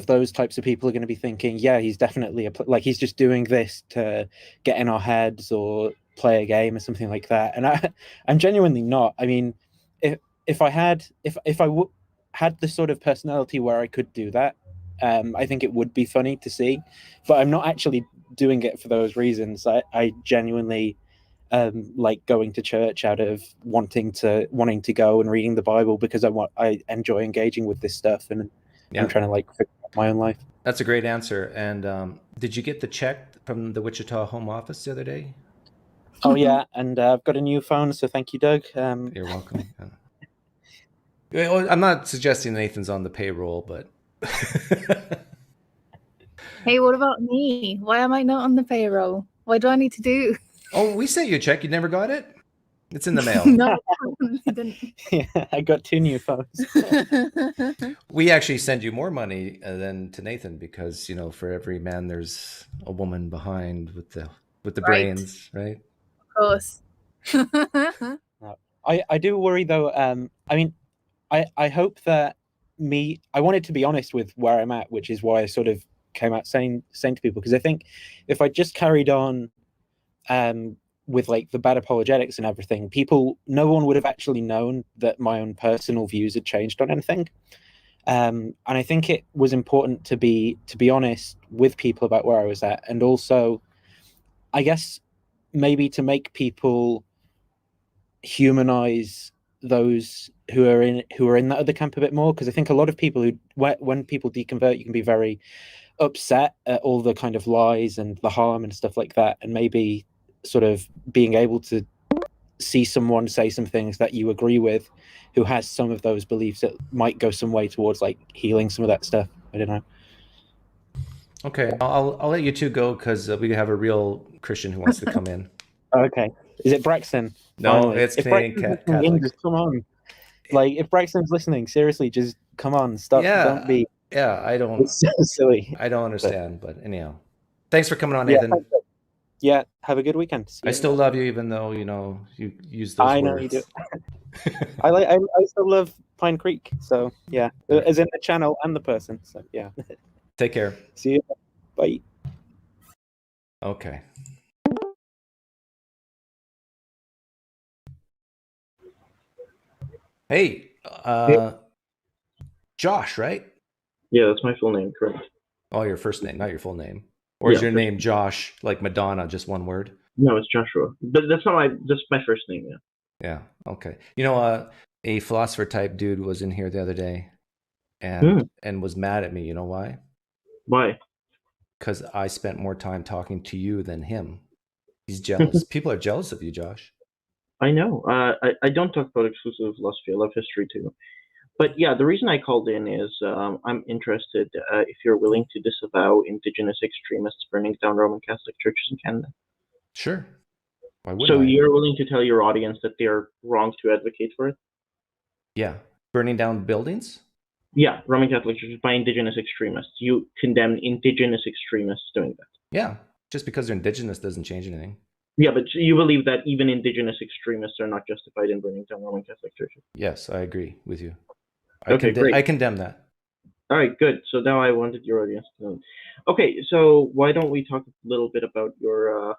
Speaker 5: those types of people are going to be thinking, yeah, he's definitely he's just doing this to get in our heads or play a game or something like that. And I'm genuinely not. I mean, if I had the sort of personality where I could do that, I think it would be funny to see, but I'm not actually doing it for those reasons. I genuinely like going to church out of wanting to go and reading the Bible because I enjoy engaging with this stuff, and I'm trying to like figure out my own life.
Speaker 1: That's a great answer. And did you get the check from the Wichita Home Office the other day?
Speaker 5: Oh yeah, and I've got a new phone, so thank you, Doug.
Speaker 1: You're welcome. I'm not suggesting Nathan's on the payroll, but
Speaker 6: Hey, what about me? Why am I not on the payroll? What do I need to do?
Speaker 1: oh, we sent you a check. You never got it? It's in the mail.
Speaker 6: No, I didn't.
Speaker 5: Yeah, I got 2 new phones.
Speaker 1: We actually send you more money than to Nathan because, you know, for every man there's a woman behind with the
Speaker 6: Right.
Speaker 1: brains, right?
Speaker 6: Of course.
Speaker 5: I do worry though. I mean, I hope that I wanted to be honest with where I'm at, which is why I sort of came out saying to people, because I think if I just carried on with like the bad apologetics and everything, no one would have actually known that my own personal views had changed on anything. And I think it was important to be honest with people about where I was at, and also, I guess, maybe to make people humanize those who are in that other camp a bit more, because I think a lot of people when people deconvert, you can be very upset at all the kind of lies and the harm and stuff like that, and maybe sort of being able to see someone say some things that you agree with who has some of those beliefs that might go some way towards like healing some of that stuff. I don't know.
Speaker 1: Okay, I'll let you two go because we have a real Christian who wants to come in.
Speaker 5: Okay, is it Braxton?
Speaker 1: No,
Speaker 5: Finally?
Speaker 1: it's
Speaker 5: If
Speaker 1: Canadian
Speaker 5: Braxton's
Speaker 1: Catholic.
Speaker 5: listening, just come on. Like, if Braxton's listening, seriously, just come on. Stop.
Speaker 1: Yeah,
Speaker 5: Don't be.
Speaker 1: Yeah, I don't.
Speaker 5: It's so silly.
Speaker 1: I don't understand, but anyhow, thanks for coming on,
Speaker 5: Yeah,
Speaker 1: Nathan.
Speaker 5: Yeah, have a good weekend. See
Speaker 1: I
Speaker 5: you.
Speaker 1: still love you, even though you know you use those
Speaker 5: I
Speaker 1: words.
Speaker 5: know you do. I still love PineCreek. So yeah, as in the channel and the person. So yeah.
Speaker 1: Take care.
Speaker 5: See you. Bye.
Speaker 1: Okay. Hey, Josh, right?
Speaker 7: Yeah, that's my full name, correct.
Speaker 1: Oh, your first name, not your full name. Or is your name Josh, like Madonna, just one word?
Speaker 7: No, it's Joshua. But that's my first name, yeah.
Speaker 1: Yeah, okay. You know, a philosopher type dude was in here the other day and was mad at me. You know why?
Speaker 7: Why?
Speaker 1: Because I spent more time talking to you than him. He's jealous. People are jealous of you, Josh.
Speaker 7: I know. I don't talk about exclusive philosophy. I love history too. But yeah, the reason I called in is I'm interested if you're willing to disavow indigenous extremists burning down Roman Catholic churches in Canada.
Speaker 1: Sure. Why wouldn't
Speaker 7: So
Speaker 1: I?
Speaker 7: you're willing to tell your audience that they're wrong to advocate for it?
Speaker 1: Yeah. Burning down buildings?
Speaker 7: Yeah, Roman Catholic churches by indigenous extremists. You condemn indigenous extremists doing that.
Speaker 1: Yeah. Just because they're indigenous doesn't change anything.
Speaker 7: Yeah, but you believe that even indigenous extremists are not justified in burning down Roman Catholic churches?
Speaker 1: Yes, I agree with you.
Speaker 7: Great.
Speaker 1: I condemn that.
Speaker 7: All right, good. So now I wanted your audience to know. Okay, so why don't we talk a little bit about your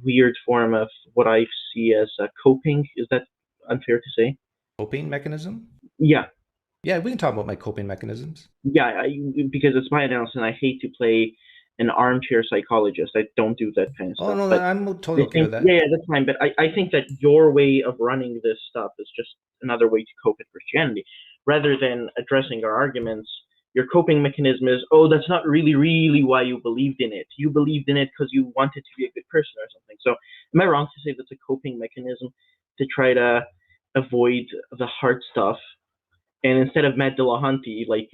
Speaker 7: weird form of what I see as coping? Is that unfair to say?
Speaker 1: Coping mechanism?
Speaker 7: Yeah.
Speaker 1: Yeah, we can talk about my coping mechanisms.
Speaker 7: Yeah, because it's my analysis, and I hate to play an armchair psychologist. I don't do that kind of stuff.
Speaker 1: Oh, no, I'm totally okay with that.
Speaker 7: Yeah, that's fine. But I think that your way of running this stuff is just another way to cope with Christianity. Rather than addressing our arguments, your coping mechanism is, oh, that's not really why you believed in it. You believed in it because you wanted to be a good person or something. So am I wrong to say that's a coping mechanism to try to avoid the hard stuff? And instead of Matt Dillahunty, like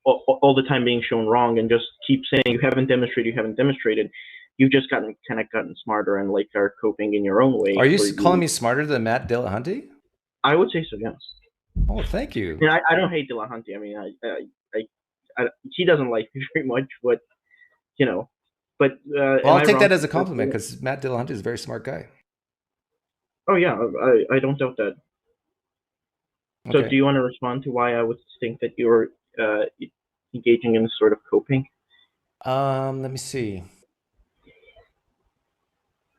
Speaker 7: all the time being shown wrong and just keep saying you haven't demonstrated, you've just gotten smarter and like are coping in your own way.
Speaker 1: Are you calling me smarter than Matt Dillahunty?
Speaker 7: I would say so, yes.
Speaker 1: Oh, thank you.
Speaker 7: Yeah, I don't hate Dillahunty. I mean, I he doesn't like me very much, but you know. But
Speaker 1: well, I'll take that as a compliment because Matt Dillahunty is a very smart guy.
Speaker 7: Oh yeah, I don't doubt that. So do you want to respond to why I would think that you're engaging in this sort of coping?
Speaker 1: Let me see.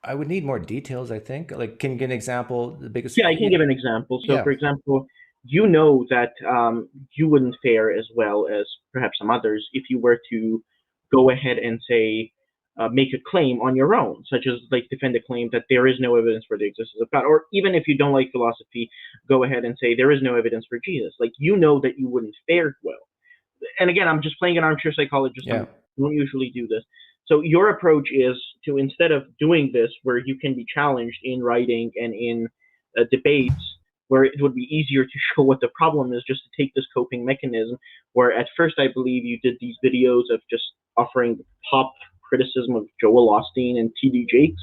Speaker 1: I would need more details, I think. Like, can you give an example? The biggest.
Speaker 7: Yeah, I can give an example. So, for example, you know that you wouldn't fare as well as perhaps some others if you were to go ahead and say, make a claim on your own, such as like defend a claim that there is no evidence for the existence of God, or even if you don't like philosophy, go ahead and say there is no evidence for Jesus. Like, you know that you wouldn't fare well. And again, I'm just playing an armchair psychologist.
Speaker 1: Yeah.
Speaker 7: I don't usually do this. So your approach is to, instead of doing this where you can be challenged in writing and in debates, where it would be easier to show what the problem is, just to take this coping mechanism, where at first I believe you did these videos of just offering pop criticism of Joel Osteen and T.D. Jakes,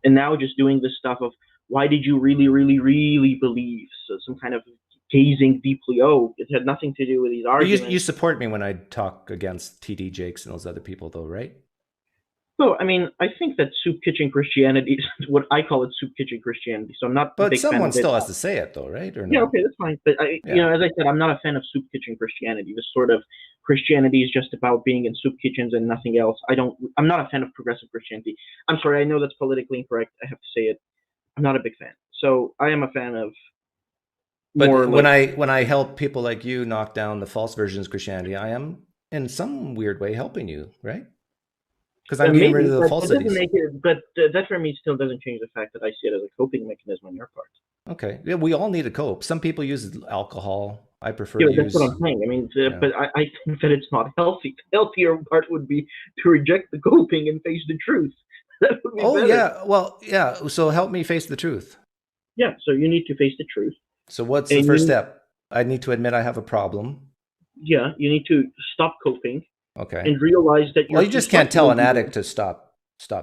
Speaker 7: and now just doing this stuff of why did you really, really, really believe? So some kind of gazing deeply. Oh, it had nothing to do with these arguments.
Speaker 1: You support me when I talk against T.D. Jakes and those other people, though, right?
Speaker 7: So, I mean, I think that soup kitchen Christianity is what I call it, soup kitchen Christianity. So I'm not.
Speaker 1: But
Speaker 7: a big fan
Speaker 1: someone
Speaker 7: of it.
Speaker 1: still has to say it, though, right? Or no?
Speaker 7: Yeah, okay, that's fine. But
Speaker 1: Yeah.
Speaker 7: you know, as I said, I'm not a fan of soup kitchen Christianity. This sort of Christianity is just about being in soup kitchens and nothing else. I'm not a fan of progressive Christianity. I'm sorry, I know that's politically incorrect. I have to say it. I'm not a big fan. So I am a fan of.
Speaker 1: But
Speaker 7: more
Speaker 1: when
Speaker 7: like,
Speaker 1: I help people like you knock down the false versions of Christianity, I am in some weird way helping you, right? Because I'm getting rid of the
Speaker 7: but
Speaker 1: falsities.
Speaker 7: it doesn't make it, but that for me still doesn't change the fact that I see it as a coping mechanism on your part.
Speaker 1: Okay, yeah, we all need to cope. Some people use alcohol. I prefer
Speaker 7: Yeah,
Speaker 1: to
Speaker 7: that's
Speaker 1: use.
Speaker 7: what I'm saying. I mean,
Speaker 1: yeah.
Speaker 7: but I think that it's not healthy. The healthier part would be to reject the coping and face the truth. That would be better.
Speaker 1: Yeah, well, yeah. So help me face the truth.
Speaker 7: Yeah, so you need to face the truth.
Speaker 1: So what's the first step? I need to admit I have a problem.
Speaker 7: Yeah, you need to stop coping.
Speaker 1: Okay.
Speaker 7: And realize that
Speaker 1: you just can't tell an addict to stop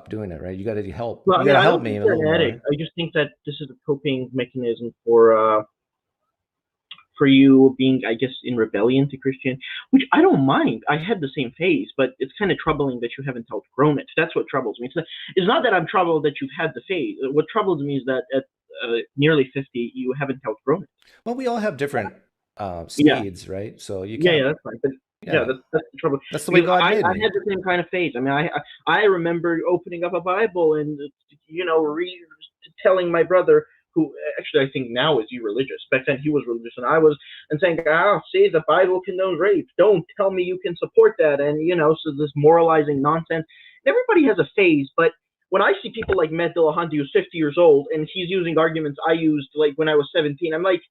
Speaker 1: doing it, right? You got to help.
Speaker 7: Well,
Speaker 1: you got to help
Speaker 7: I
Speaker 1: me
Speaker 7: don't
Speaker 1: a
Speaker 7: think
Speaker 1: little
Speaker 7: you're an
Speaker 1: more.
Speaker 7: addict. I just think that this is a coping mechanism for you being, I guess, in rebellion to Christianity, which I don't mind. I had the same phase, but it's kind of troubling that you haven't outgrown it. That's what troubles me. It's not that I'm troubled that you've had the phase. What troubles me is that at nearly 50, you haven't outgrown it.
Speaker 1: Well, we all have different speeds, right? So you can't.
Speaker 7: Yeah, that's fine. But yeah, that's the trouble.
Speaker 1: That's the way God made me.
Speaker 7: I had the same kind of phase. I mean, I remember opening up a Bible and, you know, telling my brother, who actually I think now is religious. Back then he was religious and I was, and saying, see, the Bible condones rape. Don't tell me you can support that. And, you know, so this moralizing nonsense. Everybody has a phase, but when I see people like Matt Dillahunty, who's 50 years old, and he's using arguments I used like when I was 17, I'm like,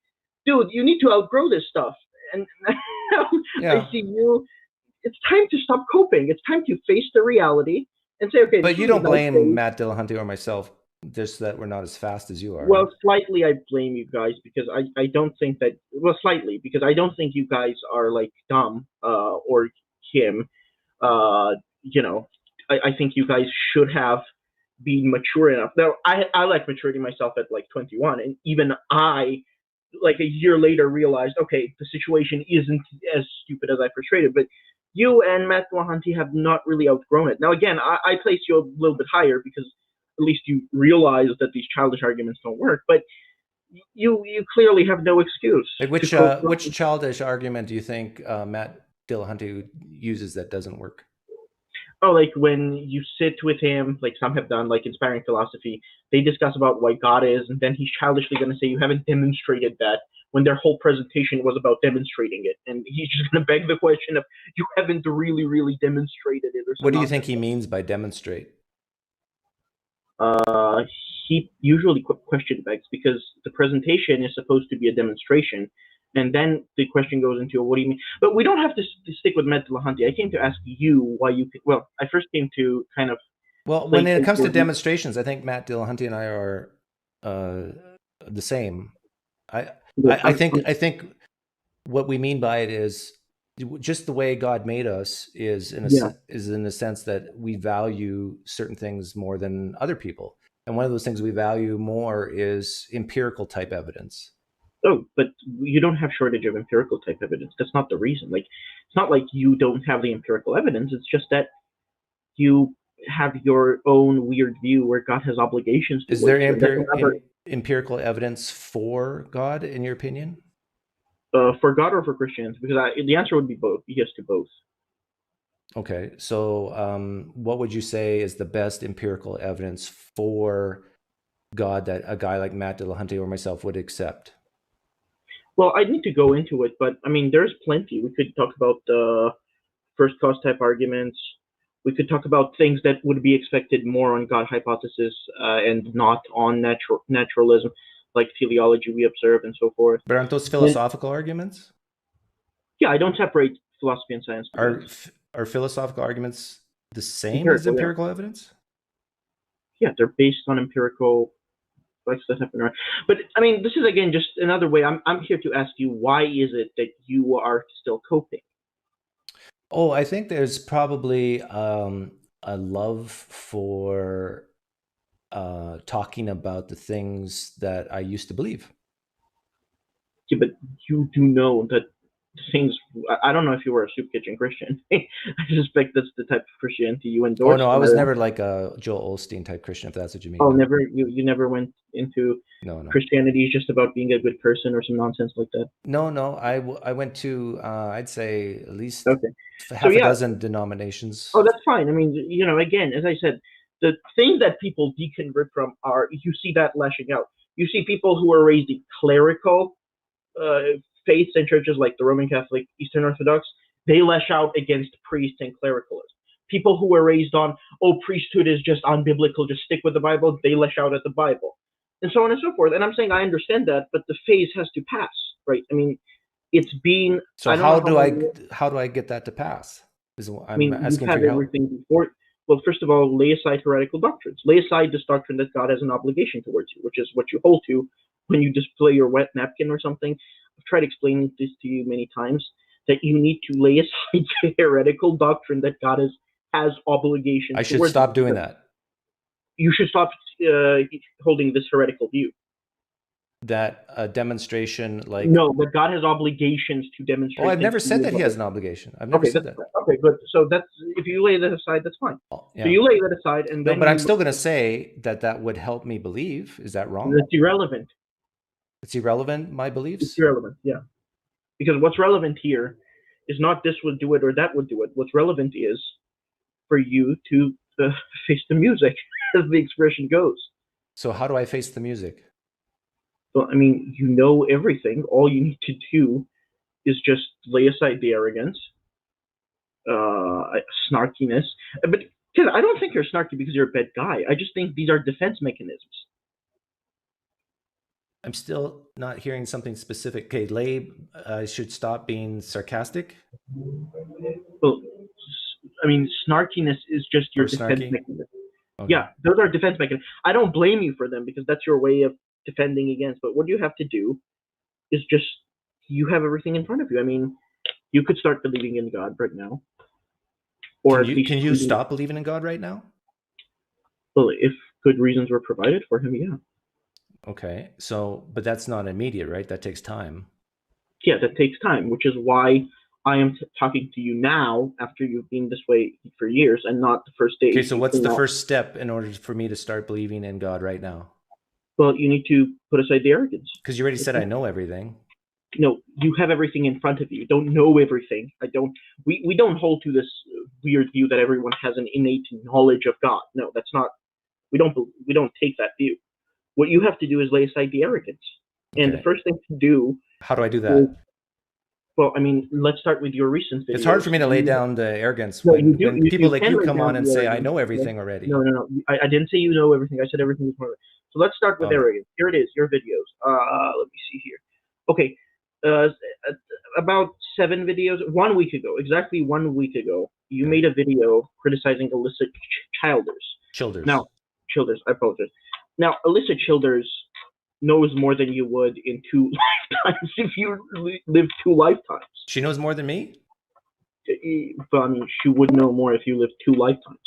Speaker 7: dude, you need to outgrow this stuff. And I see you. It's time to stop coping. It's time to face the reality and say, okay.
Speaker 1: But you don't blame Matt Dillahunty or myself, just that we're not as fast as you are.
Speaker 7: Well, slightly I blame you guys because I don't think that, well, slightly, because I don't think you guys are like dumb or him. You know, I think you guys should have been mature enough. Now, I like maturity myself at like 21, and even I, like a year later, realized, okay, the situation isn't as stupid as I portrayed it. But you and Matt Dillahunty have not really outgrown it. Now, again, I place you a little bit higher because at least you realize that these childish arguments don't work. But you clearly have no excuse.
Speaker 1: Which childish argument do you think Matt Dillahunty uses that doesn't work?
Speaker 7: Oh, like when you sit with him, like some have done, like Inspiring Philosophy, they discuss about what God is, and then he's childishly going to say you haven't demonstrated that, when their whole presentation was about demonstrating it. And he's just going to beg the question of, you haven't really, really demonstrated it. Or something.
Speaker 1: What do you think he means by demonstrate?
Speaker 7: He usually question begs because the presentation is supposed to be a demonstration. And then the question goes into, what do you mean? But we don't have to stick with Matt Dillahunty. I came to ask you why you could, well, I first came to kind of.
Speaker 1: Well, when it comes to demonstrations, I think Matt Dillahunty and I are the same. I think what we mean by it is just the way God made us is in the sense that we value certain things more than other people. And one of those things we value more is empirical type evidence.
Speaker 7: Oh, but you don't have shortage of empirical type evidence. That's not the reason. Like, it's not like you don't have the empirical evidence. It's just that you have your own weird view where God has obligations to.
Speaker 1: Is there empirical evidence for God, in your opinion?
Speaker 7: For God or for Christians? Because the answer would be both. Yes to both.
Speaker 1: Okay, so what would you say is the best empirical evidence for God that a guy like Matt Dillahunty or myself would accept?
Speaker 7: Well, I'd need to go into it, but I mean, there's plenty. We could talk about first cause type arguments. We could talk about things that would be expected more on God hypothesis and not on naturalism, like teleology we observe and so forth.
Speaker 1: But aren't those philosophical arguments?
Speaker 7: Yeah, I don't separate philosophy and science.
Speaker 1: Are philosophical arguments the same as empirical evidence?
Speaker 7: Yeah, they're based on empirical facts that happen around. But I mean, this is again just another way. I'm here to ask you, why is it that you are still coping?
Speaker 1: Oh, I think there's probably a love for talking about the things that I used to believe.
Speaker 7: Yeah, but you do know that things. I don't know if you were a soup kitchen Christian. I suspect that's the type of Christianity you endorse.
Speaker 1: Oh no, I was never like a Joel Osteen type Christian, if that's what you mean.
Speaker 7: Oh, never. You never went into
Speaker 1: no.
Speaker 7: Christianity is just about being a good person or some nonsense like that.
Speaker 1: No. I went to I'd say at least half a dozen denominations.
Speaker 7: Oh, that's fine. I mean, you know, again, as I said, the thing that people deconvert from are, you see that lashing out. You see people who are raised in clerical faiths and churches like the Roman Catholic, Eastern Orthodox, they lash out against priests and clericalism. People who were raised on, oh, priesthood is just unbiblical, just stick with the Bible, they lash out at the Bible, and so on and so forth. And I'm saying I understand that, but the phase has to pass, right? I mean, it's been.
Speaker 1: So how do I get that to pass?
Speaker 7: I'm asking for your help. Everything before. Well, first of all, lay aside heretical doctrines. Lay aside this doctrine that God has an obligation towards you, which is what you hold to when you display your wet napkin or something. I've tried explaining this to you many times, that you need to lay aside the heretical doctrine that God has obligations.
Speaker 1: I should stop doing that.
Speaker 7: You should stop holding this heretical view.
Speaker 1: That a demonstration like...
Speaker 7: No, but God has obligations to demonstrate.
Speaker 1: Oh, I've never said that he has an obligation. I've never said that.
Speaker 7: Okay, good. So that's, if you lay that aside, that's fine. So you lay that aside, and then...
Speaker 1: No, but I'm still going to say that would help me believe. Is that wrong?
Speaker 7: That's irrelevant.
Speaker 1: It's irrelevant, my beliefs?
Speaker 7: It's irrelevant, yeah. Because what's relevant here is not this would do it or that would do it. What's relevant is for you to face the music, as the expression goes.
Speaker 1: So how do I face the music?
Speaker 7: Well, I mean, you know everything. All you need to do is just lay aside the arrogance, snarkiness. But I don't think you're snarky because you're a bad guy. I just think these are defense mechanisms.
Speaker 1: I'm still not hearing something specific. Okay, I should stop being sarcastic?
Speaker 7: Well, I mean, snarkiness is just your defense mechanism. Okay. Yeah, those are defense mechanisms. I don't blame you for them because that's your way of defending against. But what you have to do is just, you have everything in front of you. I mean, you could start believing in God right now. Or
Speaker 1: can you stop believing in God right now?
Speaker 7: Well, if good reasons were provided for him, yeah.
Speaker 1: Okay, so, but that's not immediate, right? That takes time.
Speaker 7: Yeah, that takes time, which is why I am talking to you now after you've been this way for years and not the first day.
Speaker 1: Okay, so what's the first step in order for me to start believing in God right now?
Speaker 7: Well, you need to put aside the arrogance.
Speaker 1: Because you already said I know everything.
Speaker 7: No, you have everything in front of you. You don't know everything. We don't hold to this weird view that everyone has an innate knowledge of God. No, that's not, we don't take that view. What you have to do is lay aside the arrogance. And the first thing to do...
Speaker 1: How do I do that?
Speaker 7: Well, I mean, let's start with your recent videos.
Speaker 1: It's hard for me to lay down the arrogance when people like you come on and say, I know everything already.
Speaker 7: No. I didn't say you know everything. I said everything is more. So let's start with arrogance. Here it is, your videos. Let me see here. Okay. About 7 videos, 1 week ago, exactly 1 week ago, you made a video criticizing Alyssa Childers. Now, Childers, I apologize. Now, Alyssa Childers knows more than you would in 2 lifetimes if you live 2 lifetimes.
Speaker 1: She knows more than me?
Speaker 7: But I mean, she would know more if you lived 2 lifetimes.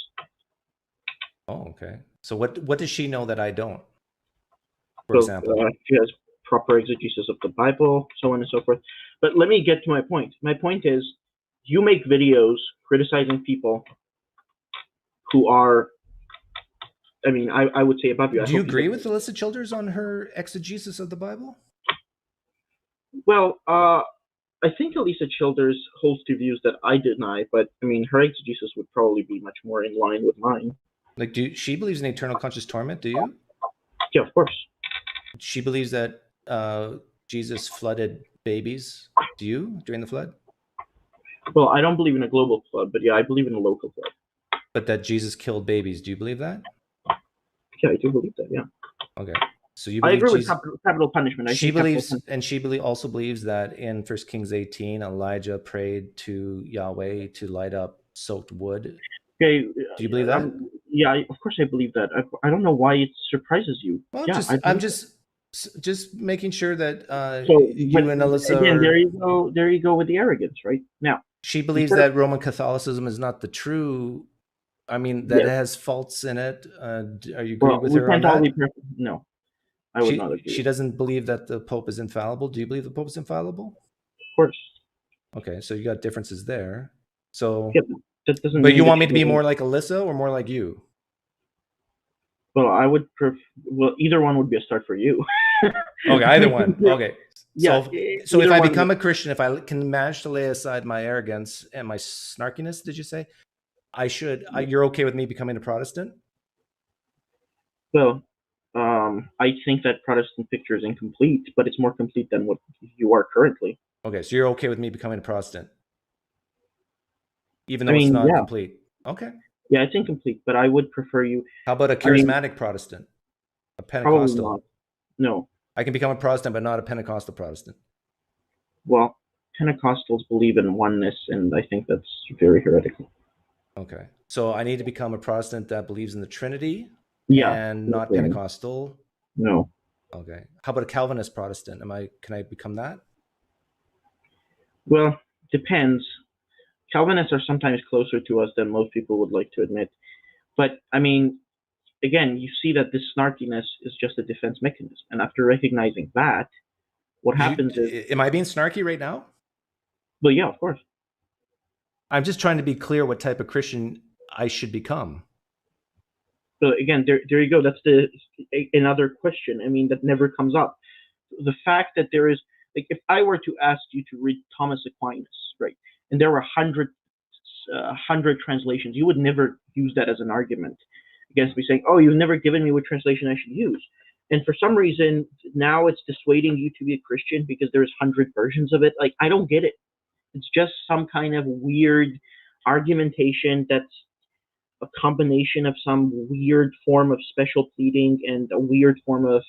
Speaker 1: Oh, okay. So what does she know that I don't? For example,
Speaker 7: she has proper exegesis of the Bible, so on and so forth. But let me get to my point. My point is, you make videos criticizing people who are, I mean, I would say above you.
Speaker 1: Do you agree with Alyssa Childers on her exegesis of the Bible?
Speaker 7: Well, I think Alyssa Childers holds to views that I deny, but I mean, her exegesis would probably be much more in line with mine.
Speaker 1: Like, she believes in eternal conscious torment, do you?
Speaker 7: Yeah, of course.
Speaker 1: She believes that Jesus flooded babies. Do you, during the flood?
Speaker 7: Well, I don't believe in a global flood, but yeah, I believe in a local flood.
Speaker 1: But that Jesus killed babies. Do you believe that?
Speaker 7: Yeah, I do believe that. Yeah.
Speaker 1: Okay. So you
Speaker 7: I
Speaker 1: believe
Speaker 7: agree
Speaker 1: Jesus,
Speaker 7: with capital punishment.
Speaker 1: she believes, and she also believes that in 1 Kings 18, Elijah prayed to Yahweh to light up soaked wood.
Speaker 7: Okay.
Speaker 1: Do you believe that?
Speaker 7: Yeah, of course I believe that. I don't know why it surprises you.
Speaker 1: Well,
Speaker 7: yeah,
Speaker 1: I'm just making sure that
Speaker 7: so,
Speaker 1: you and Alyssa
Speaker 7: again,
Speaker 1: are...
Speaker 7: there you go with the arrogance, right? Now,
Speaker 1: she believes that Roman Catholicism is not the true... I mean, that it has faults in it. Are you agree with her on that?
Speaker 7: No, I would not agree.
Speaker 1: She doesn't believe that the Pope is infallible. Do you believe the Pope is infallible?
Speaker 7: Of course.
Speaker 1: Okay, so you got differences there. So,
Speaker 7: yeah, that doesn't.
Speaker 1: But you want me to be more like Alyssa or more like you?
Speaker 7: Well, I would prefer. Well, either one would be a start for you.
Speaker 1: Okay, either one. Okay.
Speaker 7: Yeah.
Speaker 1: So if I become a Christian, if I can manage to lay aside my arrogance and my snarkiness, did you say? You're okay with me becoming a Protestant?
Speaker 7: Well, I think that Protestant picture is incomplete, but it's more complete than what you are currently.
Speaker 1: Okay, so you're okay with me becoming a Protestant? Even though it's not complete? Okay.
Speaker 7: Yeah, it's incomplete, but I would prefer you...
Speaker 1: How about a charismatic Protestant? A Pentecostal?
Speaker 7: Probably not. No.
Speaker 1: I can become a Protestant, but not a Pentecostal Protestant.
Speaker 7: Well, Pentecostals believe in oneness, and I think that's very heretical.
Speaker 1: Okay. So I need to become a Protestant that believes in the Trinity and not Pentecostal?
Speaker 7: No.
Speaker 1: Okay. How about a Calvinist Protestant? Can I become that?
Speaker 7: Well, depends. Calvinists are sometimes closer to us than most people would like to admit. But, I mean, again, you see that this snarkiness is just a defense mechanism. And after recognizing that, what happens is...
Speaker 1: Am I being snarky right now?
Speaker 7: Well, yeah, of course.
Speaker 1: I'm just trying to be clear what type of Christian I should become.
Speaker 7: So again, there you go. That's another question. I mean, that never comes up. The fact that there is, like, if I were to ask you to read Thomas Aquinas, right, and there were 100 translations, you would never use that as an argument against me saying, oh, you've never given me what translation I should use. And for some reason, now it's dissuading you to be a Christian because there's 100 versions of it. Like, I don't get it. It's just some kind of weird argumentation that's a combination of some weird form of special pleading and a weird form of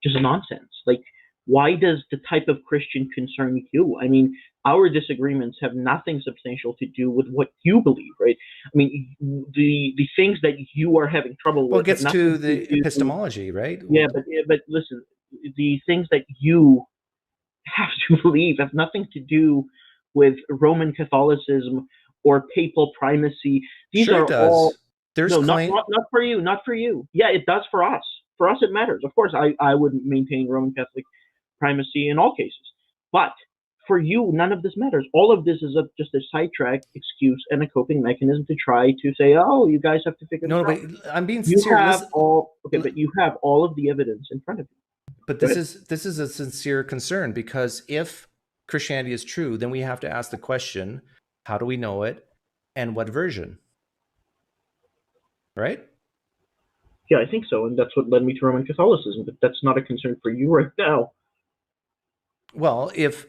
Speaker 7: just nonsense. Like, why does the type of Christian concern you? I mean, our disagreements have nothing substantial to do with what you believe, right? I mean, the things that you are having trouble with...
Speaker 1: Well, it gets to the epistemology, right?
Speaker 7: Yeah, but listen, the things that you have to believe have nothing to do with Roman Catholicism or papal primacy. These are all...
Speaker 1: There's
Speaker 7: not for you, not for you. Yeah, it does for us. For us, it matters. Of course, I would maintain Roman Catholic primacy in all cases. But for you, none of this matters. All of this is just a sidetrack excuse and a coping mechanism to try to say, oh, you guys have to figure this out.
Speaker 1: No, but I'm being sincere.
Speaker 7: But you have all of the evidence in front of you.
Speaker 1: But this is a sincere concern, because if Christianity is true, then we have to ask the question, how do we know it and what version? Right?
Speaker 7: Yeah, I think so. And that's what led me to Roman Catholicism. But that's not a concern for you right now.
Speaker 1: Well, if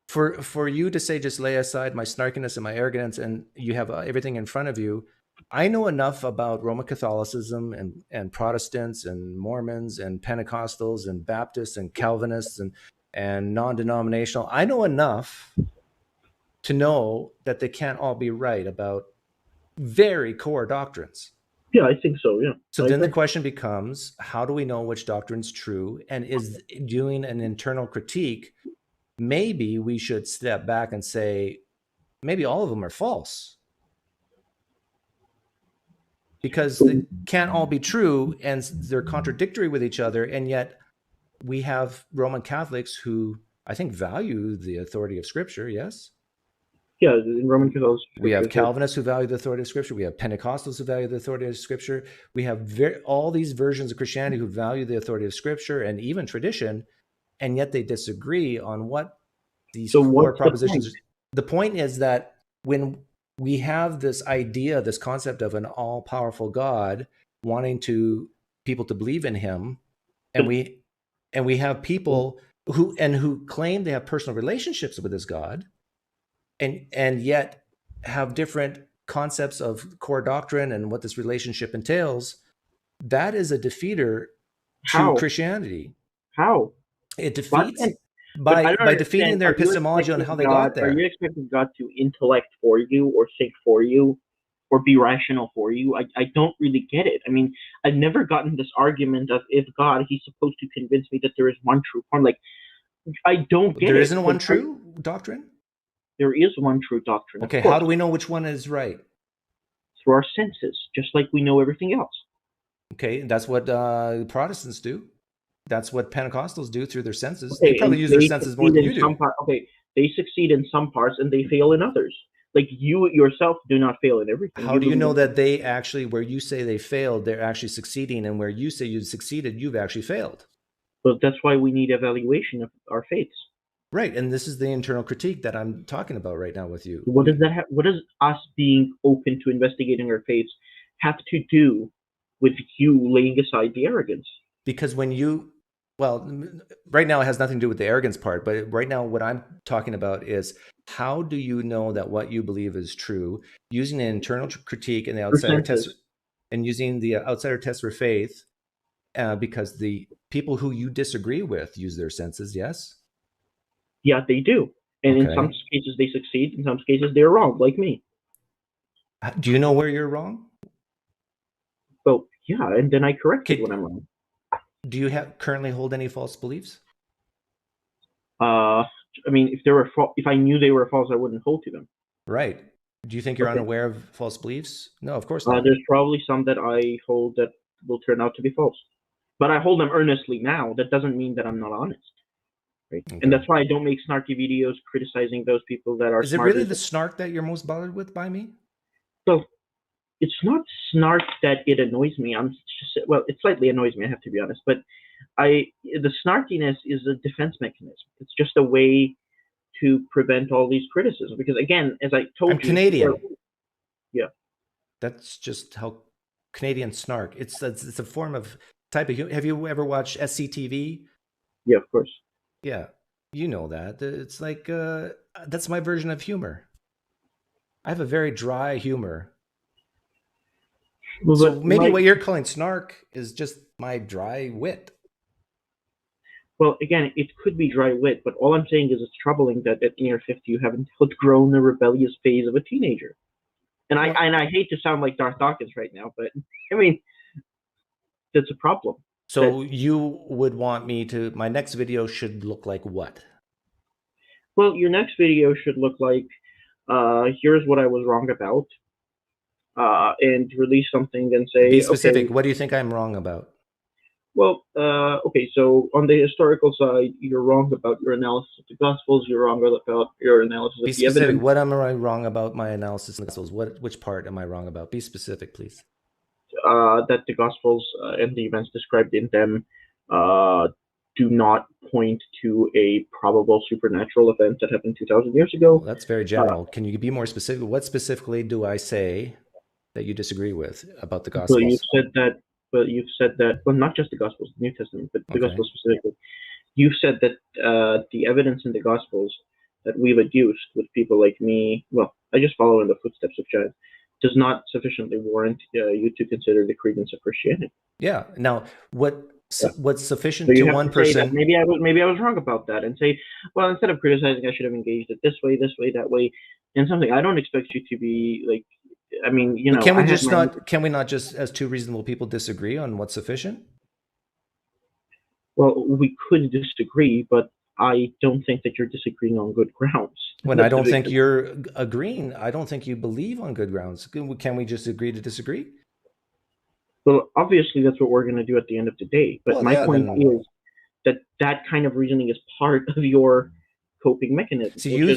Speaker 1: for you to say, just lay aside my snarkiness and my arrogance and you have everything in front of you, I know enough about Roman Catholicism and Protestants and Mormons and Pentecostals and Baptists and Calvinists and non-denominational. I know enough to know that they can't all be right about very core doctrines.
Speaker 7: Yeah, I think so, yeah.
Speaker 1: So then the question becomes, how do we know which doctrine's true? And is doing an internal critique, maybe we should step back and say, maybe all of them are false. Because they can't all be true, and they're contradictory with each other, and yet we have Roman Catholics who I think value the authority of Scripture, yes?
Speaker 7: Yeah, in Roman Catholicism.
Speaker 1: We have Calvinists who value the authority of Scripture. We have Pentecostals who value the authority of Scripture. We have all these versions of Christianity who value the authority of Scripture and even tradition, and yet they disagree on what these core propositions are. The point is that when we have this idea, this concept of an all-powerful God wanting people to believe in him, and we have people who claim they have personal relationships with this God, and yet have different concepts of core doctrine and what this relationship entails, that is a defeater to
Speaker 7: How?
Speaker 1: Christianity.
Speaker 7: How?
Speaker 1: It
Speaker 7: But,
Speaker 1: defeats
Speaker 7: but I don't
Speaker 1: by defeating
Speaker 7: understand.
Speaker 1: their
Speaker 7: Are you
Speaker 1: epistemology on how
Speaker 7: expecting
Speaker 1: they
Speaker 7: God?
Speaker 1: got there.
Speaker 7: Are you expecting God to intellect for you, or think for you, or be rational for you? I don't really get it. I mean, I've never gotten this argument of, if God, he's supposed to convince me that there is one true form. Like, I don't get it.
Speaker 1: There isn't one
Speaker 7: Like,
Speaker 1: true doctrine?
Speaker 7: There is one true doctrine.
Speaker 1: Okay,
Speaker 7: of course,
Speaker 1: how do we know which one is right?
Speaker 7: through our senses, just like we know everything else.
Speaker 1: Okay, that's what Protestants do. That's what Pentecostals do through their senses.
Speaker 7: Okay,
Speaker 1: They probably
Speaker 7: and
Speaker 1: use their
Speaker 7: they
Speaker 1: senses more
Speaker 7: succeed
Speaker 1: than
Speaker 7: in
Speaker 1: you
Speaker 7: some
Speaker 1: do.
Speaker 7: part. Okay, they succeed in some parts and they fail in others. Like, you yourself do not fail in everything.
Speaker 1: How do you know
Speaker 7: believe-
Speaker 1: that they actually, where you say they failed, they're actually succeeding, and where you say you succeeded, you've actually failed?
Speaker 7: But that's why we need evaluation of our faiths.
Speaker 1: Right, and this is the internal critique that I'm talking about right now with you.
Speaker 7: What does that have? What does us being open to investigating our faiths have to do with you laying aside the arrogance?
Speaker 1: Because when you, well, right now it has nothing to do with the arrogance part, but right now what I'm talking about is, how do you know that what you believe is true using an internal critique and the outsider test,
Speaker 7: senses.
Speaker 1: and using the outsider test for faith, because the people who you disagree with use their senses, yes?
Speaker 7: Yeah, they do. And in
Speaker 1: Okay.
Speaker 7: some cases they succeed, in some cases they're wrong, like me.
Speaker 1: Do you know where you're wrong?
Speaker 7: So, yeah, and then I correct it
Speaker 1: Okay.
Speaker 7: when I'm wrong.
Speaker 1: Do you currently hold any false beliefs?
Speaker 7: I mean, if I knew they were false, I wouldn't hold to them.
Speaker 1: Right. Do you think you're
Speaker 7: Okay.
Speaker 1: unaware of false beliefs? No, of course not.
Speaker 7: There's probably some that I hold that will turn out to be false. But I hold them earnestly now. That doesn't mean that I'm not honest. Right?
Speaker 1: Okay.
Speaker 7: And that's why I don't make snarky videos criticizing those people that are
Speaker 1: Is it
Speaker 7: smarter
Speaker 1: really the
Speaker 7: than-
Speaker 1: snark that you're most bothered with by me?
Speaker 7: So, it's not snark that it annoys me. Well, it slightly annoys me, I have to be honest. But the snarkiness is a defense mechanism. It's just a way to prevent all these criticisms. Because again, as I told
Speaker 1: I'm
Speaker 7: you,
Speaker 1: Canadian.
Speaker 7: Yeah.
Speaker 1: That's just how Canadian snark. It's a form of type of. Have you ever watched SCTV?
Speaker 7: Yeah, of course.
Speaker 1: Yeah, you know that. It's like that's my version of humor. I have a very dry humor.
Speaker 7: Well,
Speaker 1: So
Speaker 7: but
Speaker 1: maybe what you're calling snark is just my dry wit.
Speaker 7: Well, again, it could be dry wit, but all I'm saying is it's troubling that in your 50s you haven't outgrown the rebellious phase of a teenager. And I hate to sound like Darth Dawkins right now, but I mean, that's a problem.
Speaker 1: So you would want me to, my next video should look like what?
Speaker 7: Well, your next video should look like, here's what I was wrong about, and release something and say,
Speaker 1: Be specific.
Speaker 7: okay,
Speaker 1: What do you think I'm wrong about?
Speaker 7: well, okay, so on the historical side, you're wrong about your analysis of the Gospels, you're wrong about your analysis
Speaker 1: Be
Speaker 7: of the
Speaker 1: specific.
Speaker 7: evidence.
Speaker 1: What am I wrong about my analysis of the Gospels? Which part am I wrong about? Be specific, please.
Speaker 7: That the Gospels and the events described in them do not point to a probable supernatural event that happened 2,000 years ago.
Speaker 1: Well, that's very general. Can you be more specific? What specifically do I say that you disagree with about the Gospels?
Speaker 7: Well, you've said that, well, not just the Gospels, the New Testament, but the
Speaker 1: Okay.
Speaker 7: Gospels specifically. You've said that the evidence in the Gospels that we've adduced with people like me, well, I just follow in the footsteps of Chad, does not sufficiently warrant you to consider the credence of Christianity.
Speaker 1: Yeah. Now, what's sufficient
Speaker 7: So you
Speaker 1: to
Speaker 7: have
Speaker 1: one
Speaker 7: to say that
Speaker 1: person?
Speaker 7: maybe I was wrong about that, and say, well, instead of criticizing, I should have engaged it this way, that way, and something. I don't expect you to be like, I mean, you know.
Speaker 1: Can we not just, as two reasonable people, disagree on what's sufficient?
Speaker 7: Well, we could disagree, but I don't think that you're disagreeing on good grounds.
Speaker 1: When I don't think you're agreeing, I don't think you believe on good grounds. Can we just agree to disagree?
Speaker 7: Well, obviously, that's what we're going to do at the end of the day. But
Speaker 1: Well,
Speaker 7: my
Speaker 1: yeah,
Speaker 7: point
Speaker 1: then-
Speaker 7: is that kind of reasoning is part of your coping mechanism.
Speaker 1: So you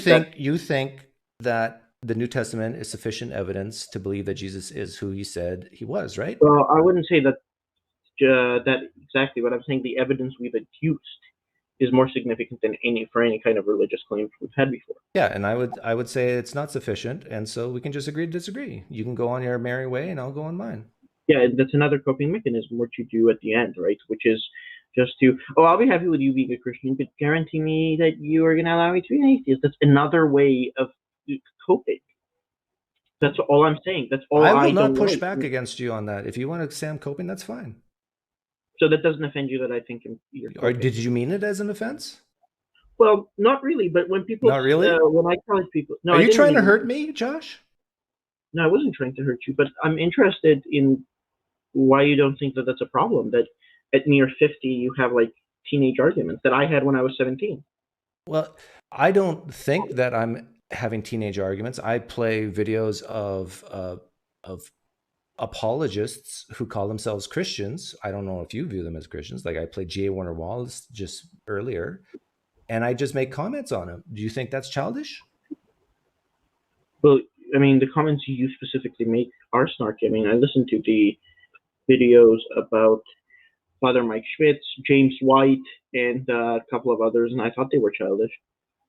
Speaker 1: think that the New Testament is sufficient evidence to believe that Jesus is who he said he was, right?
Speaker 7: Well, I wouldn't say that exactly, but I'm saying the evidence we've adduced is more significant than any kind of religious claim we've had before.
Speaker 1: Yeah, and I would say it's not sufficient, and so we can just agree to disagree. You can go on your merry way, and I'll go on mine.
Speaker 7: Yeah, that's another coping mechanism, what you do at the end, right? Which is just to, I'll be happy with you being a Christian, but guarantee me that you are going to allow me to be an atheist. That's another way of coping. That's all I'm saying. That's all
Speaker 1: I will not
Speaker 7: don't
Speaker 1: push
Speaker 7: like.
Speaker 1: back against you on that. If you want to say I'm coping, that's fine.
Speaker 7: So that doesn't offend you that I think you're
Speaker 1: Or
Speaker 7: coping.
Speaker 1: did you mean it as an offense?
Speaker 7: Well, not really, but when people...
Speaker 1: Not really?
Speaker 7: when I tell people... No,
Speaker 1: Are
Speaker 7: I
Speaker 1: you
Speaker 7: didn't
Speaker 1: trying to
Speaker 7: mean-
Speaker 1: hurt me, Josh?
Speaker 7: No, I wasn't trying to hurt you, but I'm interested in why you don't think that that's a problem, that at near 50 you have like teenage arguments that I had when I was 17.
Speaker 1: Well, I don't think that I'm having teenage arguments. I play videos of apologists who call themselves Christians. I don't know if you view them as Christians. Like I played Warner Wallace just earlier, and I just make comments on them. Do you think that's childish?
Speaker 7: Well, I mean, the comments you specifically make are snarky. I mean, I listened to the videos about Father Mike Schmitz, James White, and a couple of others, and I thought they were childish.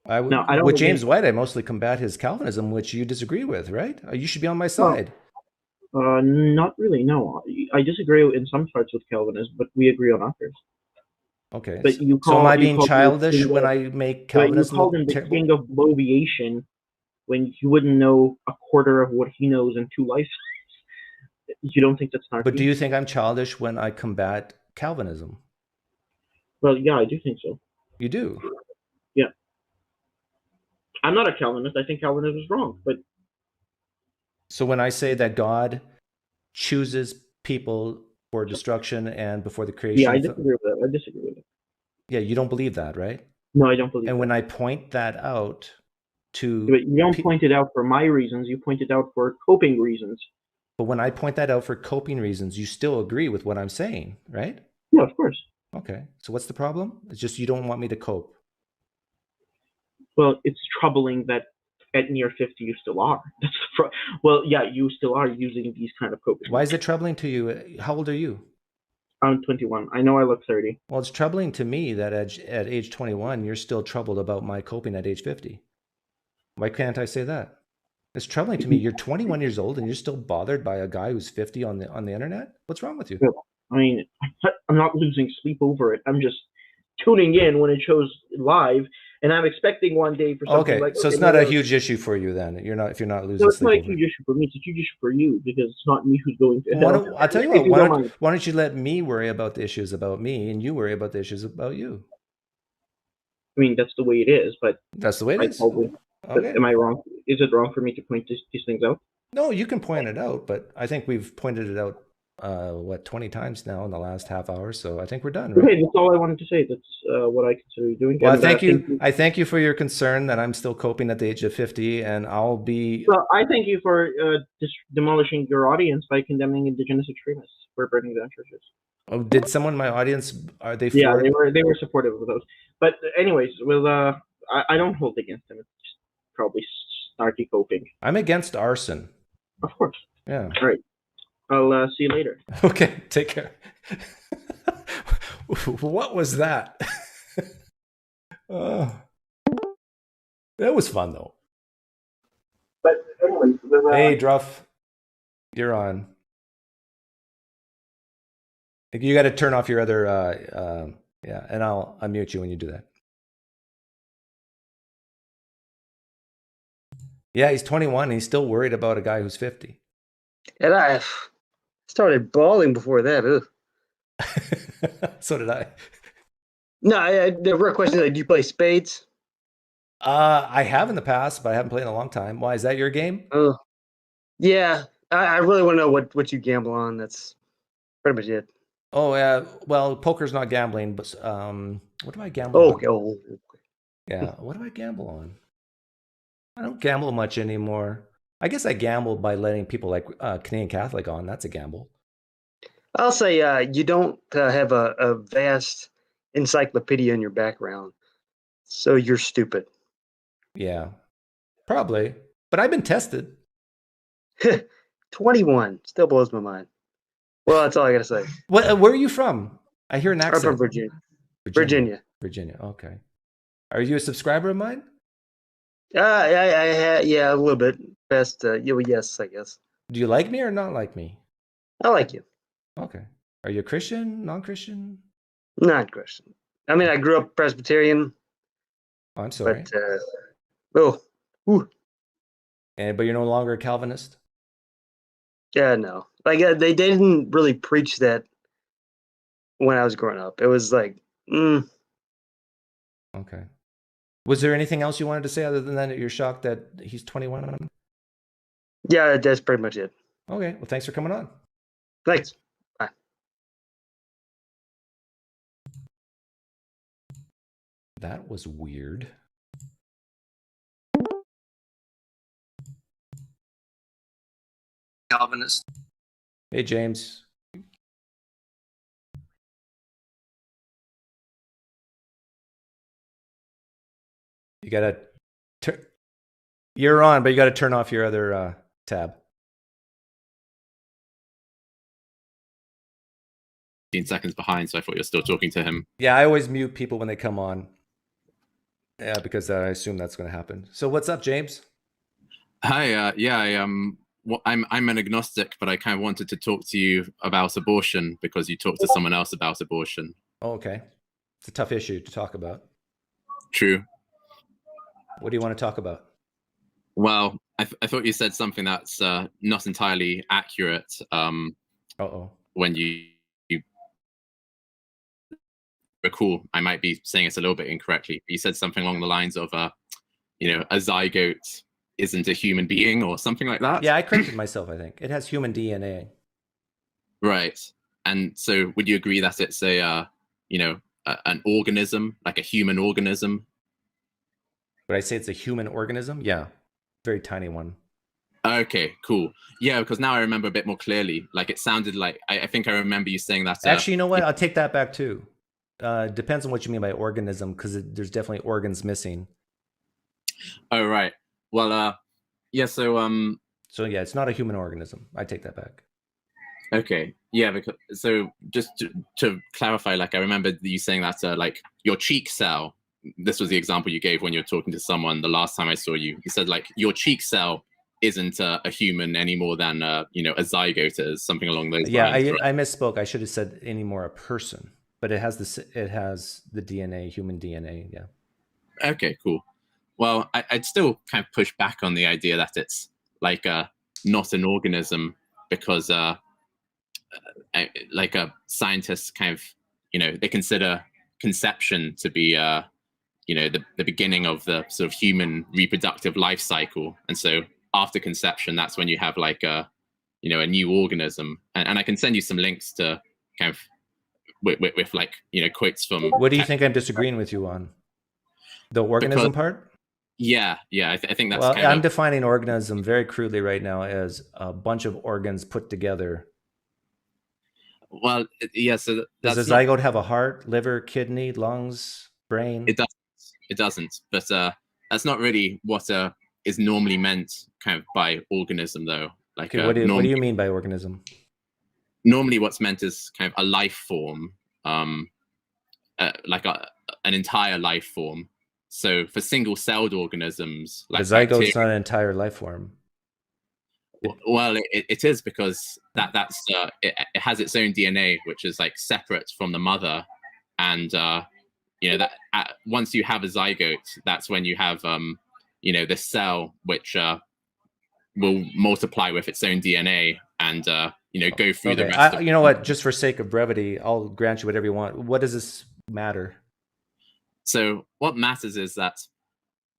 Speaker 1: I don't with James White, I mostly combat his Calvinism, which you disagree with, right? You should be on my side.
Speaker 7: Not really, no. I disagree in some parts with Calvinism, but we agree on others.
Speaker 1: Okay.
Speaker 7: But
Speaker 1: so am I being childish when I make Calvinism?
Speaker 7: You called him the king of bloviation when you wouldn't know a quarter of what he knows in 2 lifetimes. You don't think that's snarky?
Speaker 1: But do you think I'm childish when I combat Calvinism?
Speaker 7: Well, yeah, I do think so.
Speaker 1: You do?
Speaker 7: Yeah. I'm not a Calvinist. I think Calvinism is wrong. But
Speaker 1: so when I say that God chooses people for destruction and before the creation...
Speaker 7: Yeah, I disagree with that. I disagree with it.
Speaker 1: Yeah, you don't believe that, right?
Speaker 7: No, I don't believe
Speaker 1: and
Speaker 7: that.
Speaker 1: when I point that out to...
Speaker 7: But you don't point it out for my reasons. You point it out for coping reasons.
Speaker 1: But when I point that out for coping reasons, you still agree with what I'm saying, right?
Speaker 7: Yeah, of course.
Speaker 1: Okay. So what's the problem? It's just you don't want me to cope.
Speaker 7: Well, it's troubling that at near 50 you still are. Well, yeah, you still are using these kind of coping.
Speaker 1: Why is it troubling to you? How old are you?
Speaker 7: I'm 21. I know I look 30.
Speaker 1: Well, it's troubling to me that at age 21, you're still troubled about my coping at age 50. Why can't I say that? It's troubling to me. You're 21 years old and you're still bothered by a guy who's 50 on the internet? What's wrong with you?
Speaker 7: I mean, I'm not losing sleep over it. I'm just tuning in when it shows live, and I'm expecting one day for something like...
Speaker 1: So it's not a huge issue for you then. If you're not losing sleep.
Speaker 7: No, it's not a huge issue for me. It's a huge issue for you because it's not me who's going to hell.
Speaker 1: I'll tell you what. Why don't you let me worry about the issues about me, and you worry about the issues about you?
Speaker 7: I mean, that's the way it is, but
Speaker 1: that's the way it is.
Speaker 7: Okay. Am I wrong? Is it wrong for me to point these things out?
Speaker 1: No, you can point it out, but I think we've pointed it out 20 times now in the last half hour, so I think we're done, right?
Speaker 7: Okay, that's all I wanted to say. That's what I consider doing.
Speaker 1: Well, I thank you for your concern that I'm still coping at the age of 50, and I'll be...
Speaker 7: Well, I thank you for demolishing your audience by condemning indigenous extremists for burning down churches.
Speaker 1: Oh, did someone in my audience, are they for...
Speaker 7: Yeah, they were supportive of those. But anyways, well, I don't hold against them. It's just probably snarky coping.
Speaker 1: I'm against arson.
Speaker 7: Of course.
Speaker 1: Yeah.
Speaker 7: All right. I'll see you later.
Speaker 1: Okay, take care. What was that? That was fun, though.
Speaker 7: But anyways,
Speaker 1: hey, Druff, you're on. You got to turn off your other, yeah, and I'll unmute you when you do that. Yeah, he's 21. And he's still worried about a guy who's 50.
Speaker 8: And I started bawling before that.
Speaker 1: So did I.
Speaker 8: No, the real question is, do you play spades?
Speaker 1: I have in the past, but I haven't played in a long time. Why, is that your game?
Speaker 8: Oh, yeah. I really want to know what you gamble on. That's pretty much it.
Speaker 1: Oh, yeah. Well, poker's not gambling, but what do I gamble on?
Speaker 8: Oh.
Speaker 1: Yeah, what do I gamble on? I don't gamble much anymore. I guess I gamble by letting people like Canadian Catholic on. That's a gamble.
Speaker 8: I'll say you don't have a vast encyclopedia in your background, so you're stupid.
Speaker 1: Yeah, probably. But I've been tested.
Speaker 8: 21 still blows my mind. Well, that's all I got to say.
Speaker 1: Where are you from? I hear an accent.
Speaker 8: I'm from Virginia.
Speaker 1: Virginia. Okay. Are you a subscriber of mine?
Speaker 8: Yeah, a little bit. Best, yes, I guess.
Speaker 1: Do you like me or not like me?
Speaker 8: I like you.
Speaker 1: Okay. Are you a Christian, non-Christian?
Speaker 8: Not Christian. I mean, I grew up Presbyterian.
Speaker 1: Oh, I'm sorry.
Speaker 8: But,
Speaker 1: But you're no longer a Calvinist?
Speaker 8: Yeah, no. Like they didn't really preach that when I was growing up. It was like,
Speaker 1: Okay. Was there anything else you wanted to say other than that you're shocked that he's 21?
Speaker 8: yeah, that's pretty much it.
Speaker 1: Okay. Well, thanks for coming on.
Speaker 8: Thanks. Bye.
Speaker 1: That was weird. Calvinist. Hey, James. You gotta you're on, but you gotta turn off your other tab.
Speaker 9: 15 seconds behind, so I thought you were still talking to him.
Speaker 1: Yeah, I always mute people when they come on. Yeah, because I assume that's going to happen. So what's up, James?
Speaker 9: Hi, I'm an agnostic, but I kind of wanted to talk to you about abortion because you talked to someone else about abortion.
Speaker 1: Oh, okay. It's a tough issue to talk about.
Speaker 9: True.
Speaker 1: What do you want to talk about?
Speaker 9: Well, I thought you said something that's not entirely accurate. When you recall, I might be saying it a little bit incorrectly. You said something along the lines of, a zygote isn't a human being or something like that.
Speaker 1: Yeah, I corrected myself, I think. It has human DNA.
Speaker 9: Right. And so would you agree that it's an organism, like a human organism?
Speaker 1: Would I say it's a human organism? Yeah. Very tiny one.
Speaker 9: Okay, cool. Yeah, because now I remember a bit more clearly. Like it sounded like, I think I remember you saying that.
Speaker 1: Actually, you know what? I'll take that back too. Depends on what you mean by organism, because there's definitely organs missing.
Speaker 9: Oh, right. Well, yeah, so
Speaker 1: yeah, it's not a human organism. I take that back.
Speaker 9: Okay. Yeah, because so just to clarify, like I remember you saying that like your cheek cell, this was the example you gave when you were talking to someone the last time I saw you. You said like your cheek cell isn't a human any more than a zygote is, something along those lines.
Speaker 1: Yeah, I misspoke. I should have said any more a person, but it has the DNA, human DNA. Yeah.
Speaker 9: Okay, cool. Well, I'd still kind of push back on the idea that it's like not an organism because like scientists kind of they consider conception to be the beginning of the sort of human reproductive life cycle, and so after conception, that's when you have like a new organism, and I can send you some links to kind of with like quotes from.
Speaker 1: What do you think I'm disagreeing with you on? The organism part?
Speaker 9: Yeah, I think that's.
Speaker 1: Well, I'm defining organism very crudely right now as a bunch of organs put together.
Speaker 9: Well, yeah. So
Speaker 1: does a zygote have a heart, liver, kidney, lungs, brain?
Speaker 9: It doesn't. It doesn't. But that's not really what is normally meant kind of by organism, though. Like,
Speaker 1: okay, what do you mean by organism?
Speaker 9: Normally, what's meant is kind of a life form, like an entire life form. So for single-celled organisms, like
Speaker 1: the zygote's not an entire life form.
Speaker 9: Well, it is because it has its own DNA, which is like separate from the mother, and that once you have a zygote, that's when you have the cell which will multiply with its own DNA and go through the rest.
Speaker 1: You know what? Just for sake of brevity, I'll grant you whatever you want. What does this matter?
Speaker 9: So what matters is that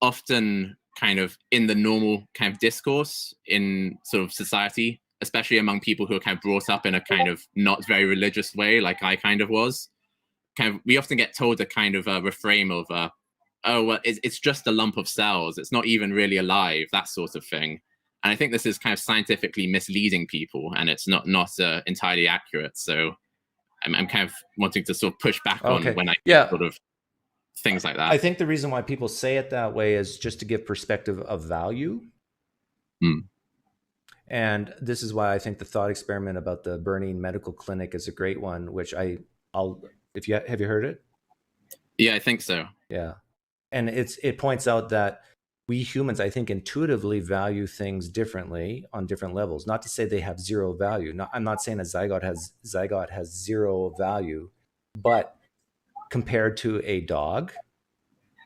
Speaker 9: often kind of in the normal kind of discourse in sort of society, especially among people who are kind of brought up in a kind of not very religious way, like I kind of was, kind of we often get told a kind of a reframe of, oh, well, it's just a lump of cells. It's not even really alive, that sort of thing. And I think this is kind of scientifically misleading people, and it's not entirely accurate. So I'm kind of wanting to sort of push back on when I sort of things like that.
Speaker 1: I think the reason why people say it that way is just to give perspective of value. And this is why I think the thought experiment about the burning medical clinic is a great one, which I'll have you heard it?
Speaker 9: Yeah, I think so.
Speaker 1: Yeah. And it points out that we humans, I think, intuitively value things differently on different levels. Not to say they have zero value. I'm not saying a zygote has zero value, but compared to a dog,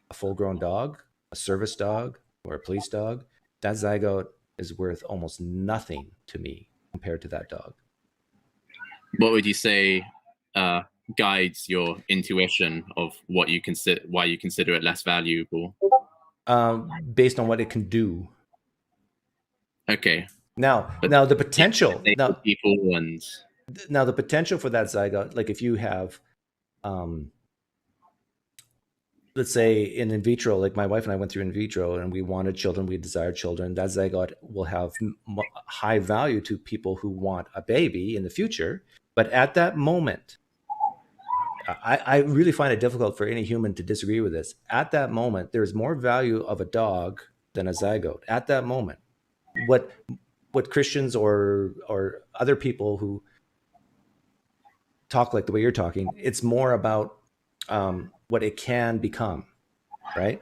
Speaker 1: a full-grown dog, a service dog, or a police dog, that zygote is worth almost nothing to me compared to that dog.
Speaker 9: What would you say guides your intuition of what you consider, why you consider it less valuable?
Speaker 1: Based on what it can do.
Speaker 9: Okay.
Speaker 1: Now the potential. Now the potential for that zygote, like if you have, let's say in vitro, like my wife and I went through in vitro and we wanted children, we desired children, that zygote will have high value to people who want a baby in the future. But at that moment, I really find it difficult for any human to disagree with this. At that moment, there's more value of a dog than a zygote. At that moment, what Christians or other people who talk like the way you're talking, it's more about what it can become, right?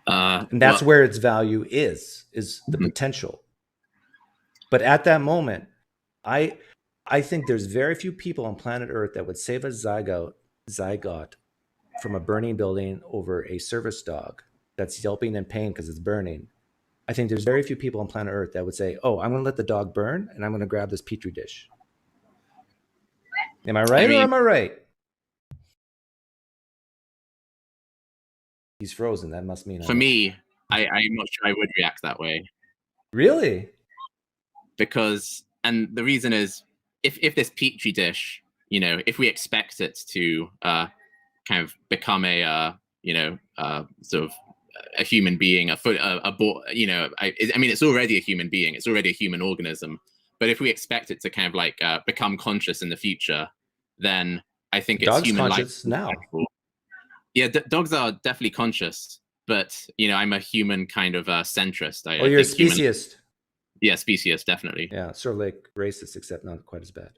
Speaker 1: And that's where its value is the potential. But at that moment, I think there's very few people on planet Earth that would save a zygote from a burning building over a service dog that's yelping in pain because it's burning. I think there's very few people on planet Earth that would say, "Oh, I'm going to let the dog burn, and I'm going to grab this petri dish." Am I right or am I right? He's frozen. That must mean
Speaker 9: for me, I'm not sure I would react that way.
Speaker 1: Really?
Speaker 9: Because, and the reason is, if this petri dish, you know, if we expect it to kind of become a sort of a human being, you know, I mean, it's already a human being, it's already a human organism. But if we expect it to kind of like become conscious in the future, then I think it's human
Speaker 1: conscious now.
Speaker 9: Yeah, dogs are definitely conscious, but you know, I'm a human kind of centrist.
Speaker 1: You're a speciesist.
Speaker 9: Yeah, speciesist, definitely.
Speaker 1: Yeah, sort of like racist, except not quite as bad.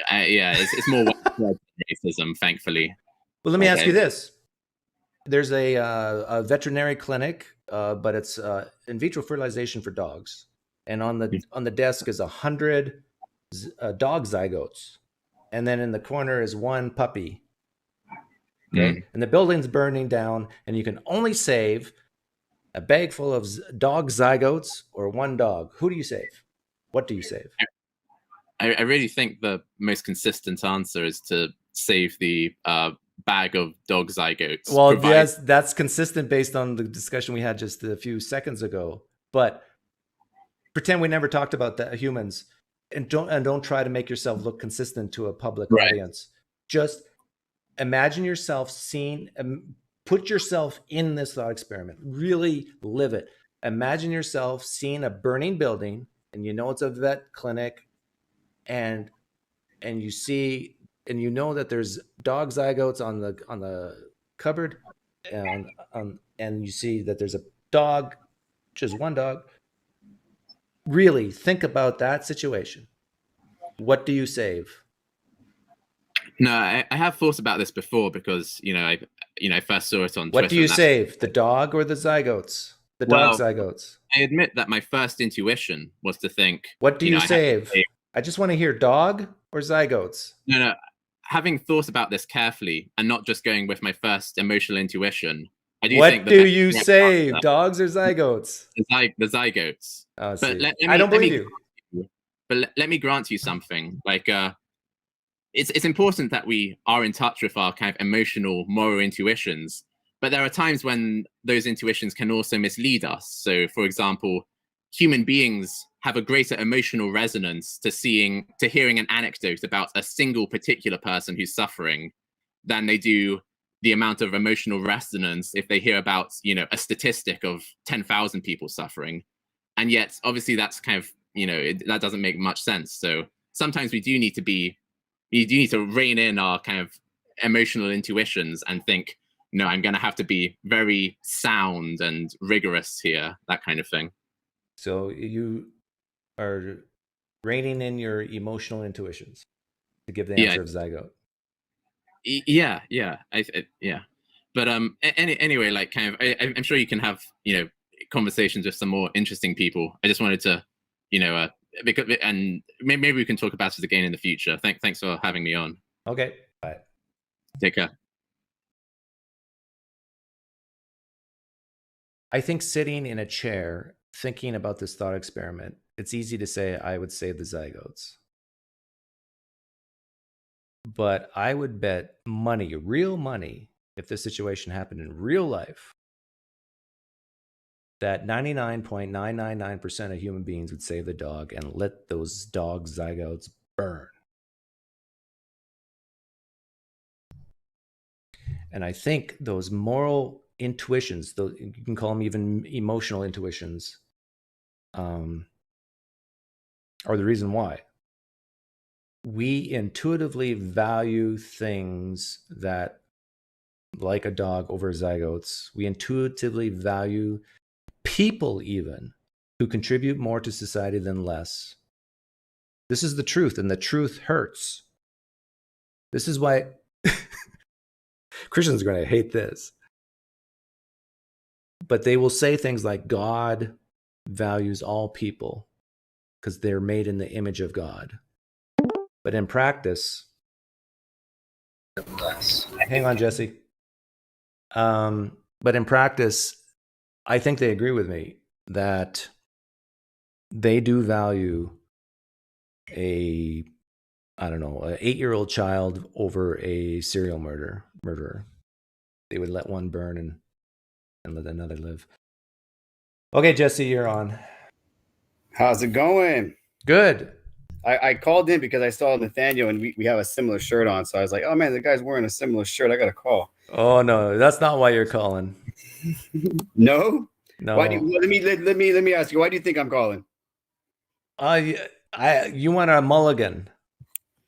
Speaker 9: Yeah, it's more racism, thankfully.
Speaker 1: Well, let me ask you this. There's a veterinary clinic, but it's in vitro fertilization for dogs. And on the desk is 100 dog zygotes. And then in the corner is one puppy. Okay. And the building's burning down, and you can only save a bag full of dog zygotes or one dog. Who do you save? What do you save?
Speaker 9: I really think the most consistent answer is to save the bag of dog zygotes.
Speaker 1: Well, that's consistent based on the discussion we had just a few seconds ago. But pretend we never talked about the humans, and don't try to make yourself look consistent to a public audience. Just imagine yourself put yourself in this thought experiment. Really live it. Imagine yourself seeing a burning building, and you know it's a vet clinic, and you know that there's dog zygotes on the cupboard, and you see that there's a dog, just one dog. Really think about that situation. What do you save?
Speaker 9: No, I have thought about this before because I first saw it on Twitter.
Speaker 1: What do you save? The dog or the zygotes? The dog zygotes.
Speaker 9: I admit that my first intuition was to think.
Speaker 1: What do you save? I just want to hear dog or zygotes.
Speaker 9: No. Having thought about this carefully and not just going with my first emotional intuition, I do think.
Speaker 1: What do you save? Dogs or zygotes?
Speaker 9: The zygotes.
Speaker 1: Oh, but I don't believe you.
Speaker 9: But let me grant you something. Like, it's important that we are in touch with our kind of emotional, moral intuitions. But there are times when those intuitions can also mislead us. So, for example, human beings have a greater emotional resonance to hearing an anecdote about a single particular person who's suffering than they do the amount of emotional resonance if they hear about, a statistic of 10,000 people suffering. And yet, obviously, that's kind of, that doesn't make much sense. So sometimes we do need to rein in our kind of emotional intuitions and think, no, I'm going to have to be very sound and rigorous here, that kind of thing.
Speaker 1: So you are reining in your emotional intuitions to give the answer of zygote.
Speaker 9: Yeah. But anyway, like kind of, I'm sure you can have conversations with some more interesting people. I just wanted to, and maybe we can talk about it again in the future. Thanks for having me on.
Speaker 1: Okay, bye.
Speaker 9: Take care.
Speaker 1: I think sitting in a chair thinking about this thought experiment, it's easy to say I would save the zygotes. But I would bet money, real money, if this situation happened in real life, that 99.999% of human beings would save the dog and let those dog zygotes burn. And I think those moral intuitions, those, you can call them even emotional intuitions, are the reason why. We intuitively value things that, like a dog over zygotes, we intuitively value people even who contribute more to society than less. This is the truth, and the truth hurts. This is why Christians are going to hate this. But they will say things like God values all people because they're made in the image of God. But in practice, hang on, Jesse. But in practice, I think they agree with me that they do value an 8-year-old child over a serial murderer. They would let one burn and let another live. Okay, Jesse, you're on.
Speaker 10: How's it going?
Speaker 1: Good.
Speaker 10: I called in because I saw Nathaniel and we have a similar shirt on. So I was like, oh man, the guy's wearing a similar shirt. I got to call.
Speaker 1: Oh no, that's not why you're calling.
Speaker 10: No?
Speaker 1: No.
Speaker 10: Why do you, let me ask you, why do you think I'm calling?
Speaker 1: You want a mulligan.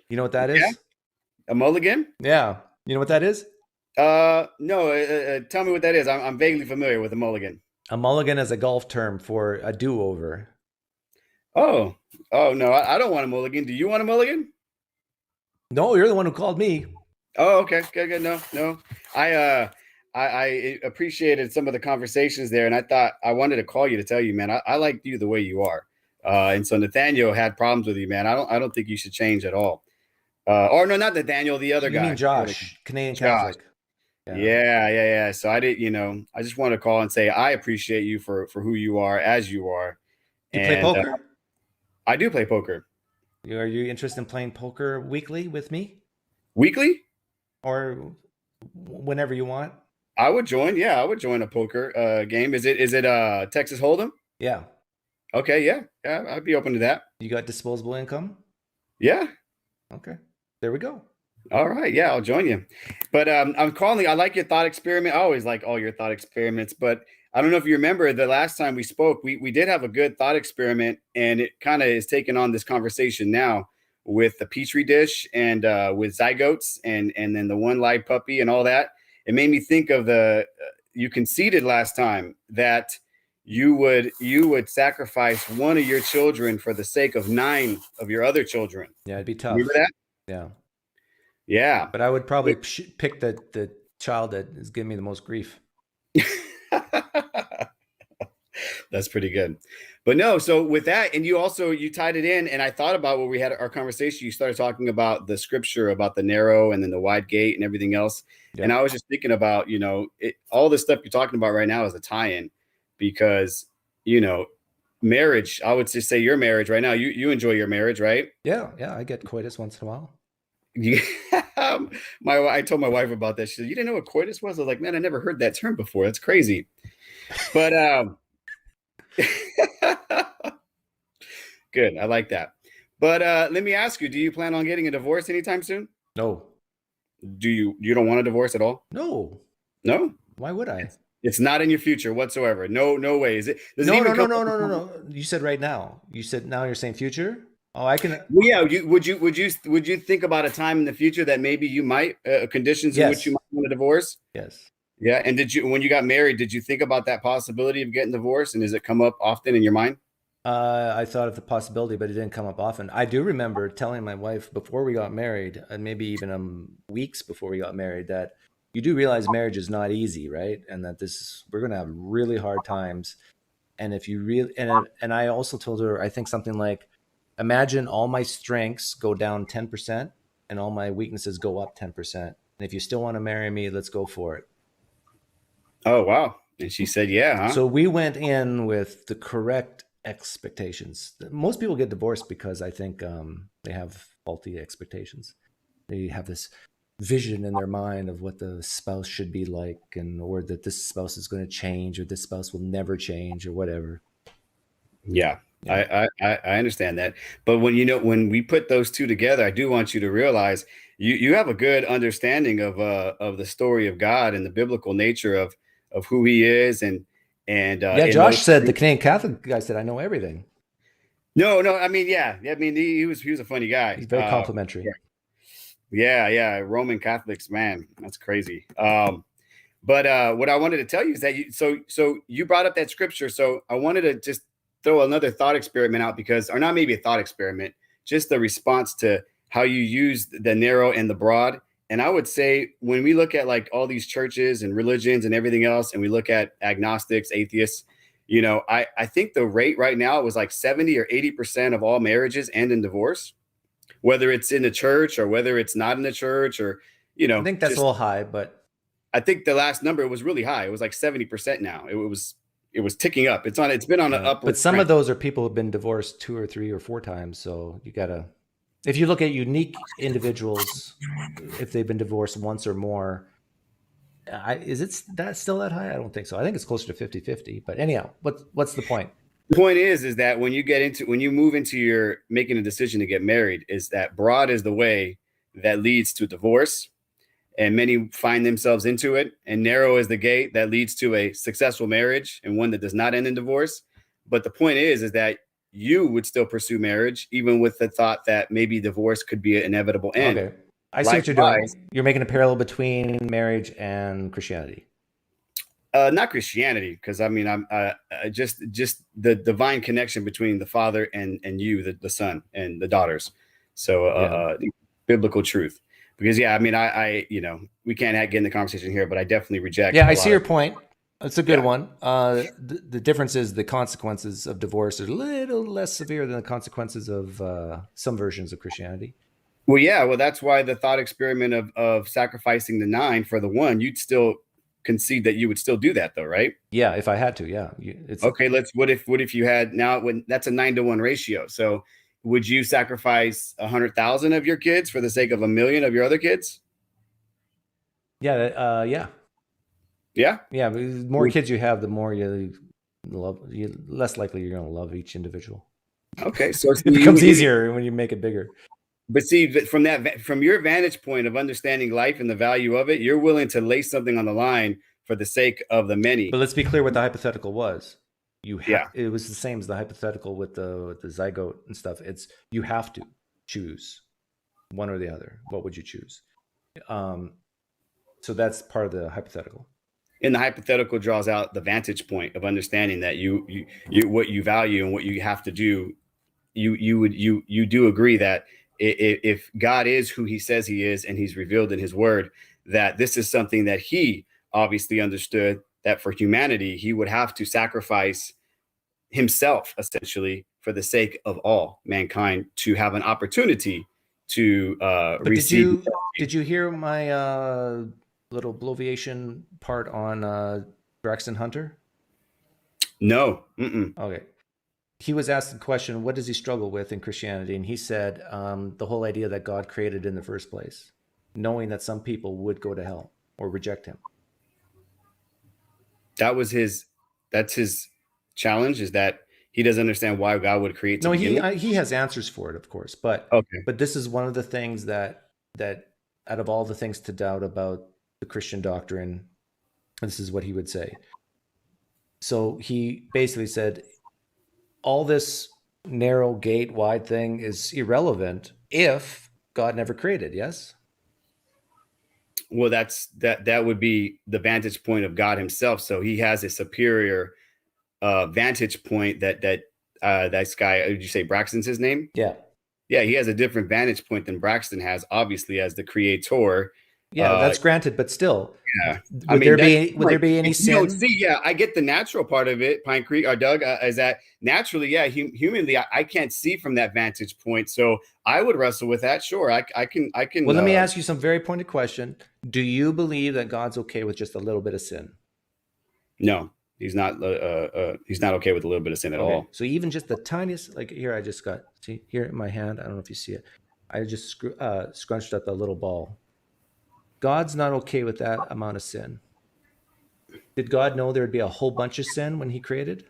Speaker 1: You know what that is?
Speaker 10: Yeah? A mulligan?
Speaker 1: Yeah. You know what that is?
Speaker 10: No. Tell me what that is. I'm vaguely familiar with a mulligan.
Speaker 1: A mulligan is a golf term for a do-over.
Speaker 10: Oh no, I don't want a mulligan. Do you want a mulligan?
Speaker 1: No, you're the one who called me.
Speaker 10: Oh, okay. Good. No. I appreciated some of the conversations there, and I thought I wanted to call you to tell you, man, I like you the way you are. And so Nathaniel had problems with you, man. I don't think you should change at all. Or no, not Nathaniel, the other guy.
Speaker 1: You mean Josh, Canadian Catholic.
Speaker 10: Yeah. So I just want to call and say I appreciate you for who you are as you are.
Speaker 1: You play poker?
Speaker 10: I do play poker.
Speaker 1: Are you interested in playing poker weekly with me?
Speaker 10: Weekly?
Speaker 1: Or whenever you want?
Speaker 10: I would join. Yeah, I would join a poker game. Is it Texas Hold'em?
Speaker 1: Yeah.
Speaker 10: Okay, yeah, I'd be open to that.
Speaker 1: You got disposable income?
Speaker 10: Yeah.
Speaker 1: Okay. There we go.
Speaker 10: All right. Yeah, I'll join you. But I'm calling. I like your thought experiment. I always like all your thought experiments. But I don't know if you remember the last time we spoke, we did have a good thought experiment, and it kind of is taking on this conversation now with the petri dish and with zygotes and then the one live puppy and all that. It made me think of you conceded last time that you would sacrifice one of your children for the sake of 9 of your other children.
Speaker 1: Yeah, it'd be tough.
Speaker 10: Remember that?
Speaker 1: Yeah.
Speaker 10: Yeah.
Speaker 1: But I would probably pick the child that is giving me the most grief.
Speaker 10: That's pretty good. But no, so with that, and you tied it in, and I thought about when we had our conversation, you started talking about the scripture, about the narrow and then the wide gate and everything else. Yeah. And I was just thinking about, all the stuff you're talking about right now is a tie-in because, marriage, I would just say your marriage right now, you enjoy your marriage, right?
Speaker 1: Yeah. I get coitus once in a while.
Speaker 10: I told my wife about that. She said, "You didn't know what coitus was?" I was like, "Man, I never heard that term before. That's crazy." But good. I like that. But let me ask you, do you plan on getting a divorce anytime soon?
Speaker 1: No.
Speaker 10: Do you don't want a divorce at all?
Speaker 1: No.
Speaker 10: No?
Speaker 1: Why would I?
Speaker 10: It's not in your future whatsoever. No way. Is it?
Speaker 1: No. You said right now. You said now you're saying future? Oh, I can.
Speaker 10: Well, yeah. Would you think about a time in the future that maybe you might conditions in which you might want a divorce?
Speaker 1: Yes.
Speaker 10: Yeah. And when you got married, did you think about that possibility of getting divorced? And does it come up often in your mind?
Speaker 1: I thought of the possibility, but it didn't come up often. I do remember telling my wife before we got married, and maybe even weeks before we got married, that you do realize marriage is not easy, right? And that we're going to have really hard times. And if you really, and I also told her, I think something like, imagine all my strengths go down 10% and all my weaknesses go up 10%. And if you still want to marry me, let's go for it.
Speaker 10: Oh, wow. And she said, yeah, huh?
Speaker 1: So we went in with the correct expectations. Most people get divorced because I think they have faulty expectations. They have this vision in their mind of what the spouse should be like, and or that this spouse is going to change, or this spouse will never change, or whatever.
Speaker 10: Yeah. I understand that. But when we put those two together, I do want you to realize you have a good understanding of the story of God and the biblical nature of who he is. And
Speaker 1: Josh said, the Canadian Catholic guy said, I know everything.
Speaker 10: No, I mean, yeah. I mean, he was a funny guy.
Speaker 1: He's very complimentary.
Speaker 10: Yeah. Roman Catholics, man, that's crazy. But what I wanted to tell you is that you brought up that scripture. So I wanted to just throw another thought experiment out or not maybe a thought experiment, just the response to how you use the narrow and the broad. And I would say when we look at like all these churches and religions and everything else, and we look at agnostics, atheists, I think the rate right now was like 70 or 80% of all marriages end in divorce, whether it's in the church or whether it's not in the church, or,
Speaker 1: I think that's a little high, but
Speaker 10: I think the last number was really high. It was like 70% now. It was ticking up. It's been on an upward
Speaker 1: But some
Speaker 10: trend.
Speaker 1: of those are people who've been divorced 2 or 3 or 4 times. So you gotta, if you look at unique individuals, if they've been divorced once or more, is it that still that high? I don't think so. I think it's closer to 50-50. But anyhow, what's the point?
Speaker 10: The point is that when you move into your making a decision to get married, is that broad is the way that leads to divorce, and many find themselves into it, and narrow is the gate that leads to a successful marriage and one that does not end in divorce. But the point is that you would still pursue marriage, even with the thought that maybe divorce could be an inevitable end.
Speaker 1: Okay. I see what you're doing. You're making a parallel between marriage and Christianity.
Speaker 10: Not Christianity, because I mean, I'm just the divine connection between the Father and you, the Son, and the daughters. So biblical truth. Because I mean, I we can't get in the conversation here, but I definitely reject.
Speaker 1: Yeah, I see your point. That's a good one. The difference is the consequences of divorce are a little less severe than the consequences of some versions of Christianity.
Speaker 10: Well, that's why the thought experiment of sacrificing the 9 for the 1, you'd still concede that you would still do that, though, right?
Speaker 1: Yeah, if I had to. Yeah.
Speaker 10: Okay. What if you had that's a 9-to-1 ratio? So would you sacrifice 100,000 of your kids for the sake of 1 million of your other kids?
Speaker 1: Yeah. Yeah. The more kids you have, the more less likely you're going to love each individual.
Speaker 10: Okay, so
Speaker 1: it becomes easier when you make it bigger.
Speaker 10: But see, from your vantage point of understanding life and the value of it, you're willing to lay something on the line for the sake of the many.
Speaker 1: But let's be clear what the hypothetical was. It was the same as the hypothetical with the zygote and stuff. It's you have to choose one or the other. What would you choose? So that's part of the hypothetical.
Speaker 10: And the hypothetical draws out the vantage point of understanding that you what you value and what you have to do. You do agree that if God is who he says he is, and he's revealed in his word, that this is something that he obviously understood, that for humanity, he would have to sacrifice himself essentially for the sake of all mankind to have an opportunity to receive.
Speaker 1: Did you hear my little bloviation part on Braxton Hunter?
Speaker 10: No.
Speaker 1: Okay. He was asked the question, what does he struggle with in Christianity? And he said, the whole idea that God created in the first place, knowing that some people would go to hell or reject him.
Speaker 10: That's his challenge, is that he doesn't understand why God would create.
Speaker 1: No, he has answers for it, of course. But this is one of the things that out of all the things to doubt about the Christian doctrine, this is what he would say. So he basically said, all this narrow gate wide thing is irrelevant if God never created. Yes.
Speaker 10: Well, that would be the vantage point of God himself. So he has a superior vantage point that this guy, did you say Braxton's his name?
Speaker 1: Yeah.
Speaker 10: Yeah. He has a different vantage point than Braxton has, obviously, as the creator.
Speaker 1: Yeah, that's granted, but still.
Speaker 10: Yeah.
Speaker 1: Would there be any sin?
Speaker 10: I get the natural part of it, PineCreek or Doug, is that naturally, humanly, I can't see from that vantage point. So I would wrestle with that. Sure, I can.
Speaker 1: Well, let me ask you some very pointed question. Do you believe that God's okay with just a little bit of sin?
Speaker 10: No, he's not okay with a little bit of sin at all.
Speaker 1: So even just the tiniest, like here, I just got, see here in my hand, I don't know if you see it. I just scrunched up a little ball. God's not okay with that amount of sin. Did God know there'd be a whole bunch of sin when he created?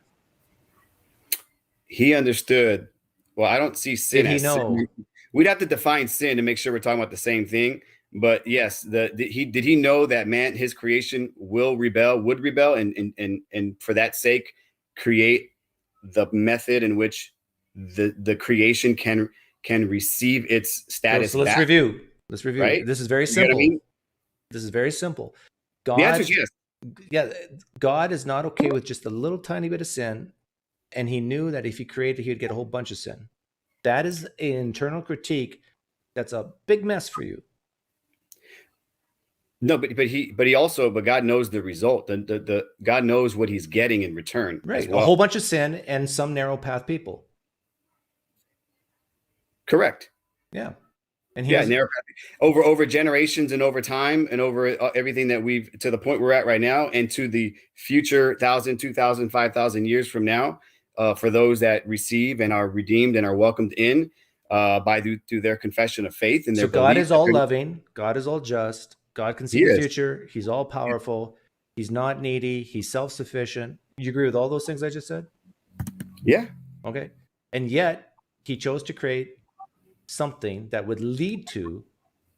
Speaker 10: He understood. Well, I don't see sin
Speaker 1: Did he
Speaker 10: as
Speaker 1: know?
Speaker 10: sin. We'd have to define sin to make sure we're talking about the same thing. But yes, did he know that his creation would rebel, and for that sake create the method in which the creation can receive its status.
Speaker 1: So let's review. Right? This is very simple.
Speaker 10: You know what I mean?
Speaker 1: This is very simple. God,
Speaker 10: the answer is yes.
Speaker 1: Yeah, God is not okay with just a little tiny bit of sin, and he knew that if he created, he would get a whole bunch of sin. That is an internal critique. That's a big mess for you.
Speaker 10: No, but God knows the result. The God knows what he's getting in return.
Speaker 1: Right,
Speaker 10: well.
Speaker 1: A whole bunch of sin and some narrow path people.
Speaker 10: Correct.
Speaker 1: Yeah.
Speaker 10: And narrow over generations and over time and over everything that we've to the point we're at right now and to the future 1,000, 2,000, 5,000 years from now, for those that receive and are redeemed and are welcomed in through their confession of faith and their
Speaker 1: God is all loving. God is all just. God can see the future. He's all powerful. He's not needy. He's self-sufficient. You agree with all those things I just said?
Speaker 10: Yeah.
Speaker 1: Okay. And yet he chose to create something that would lead to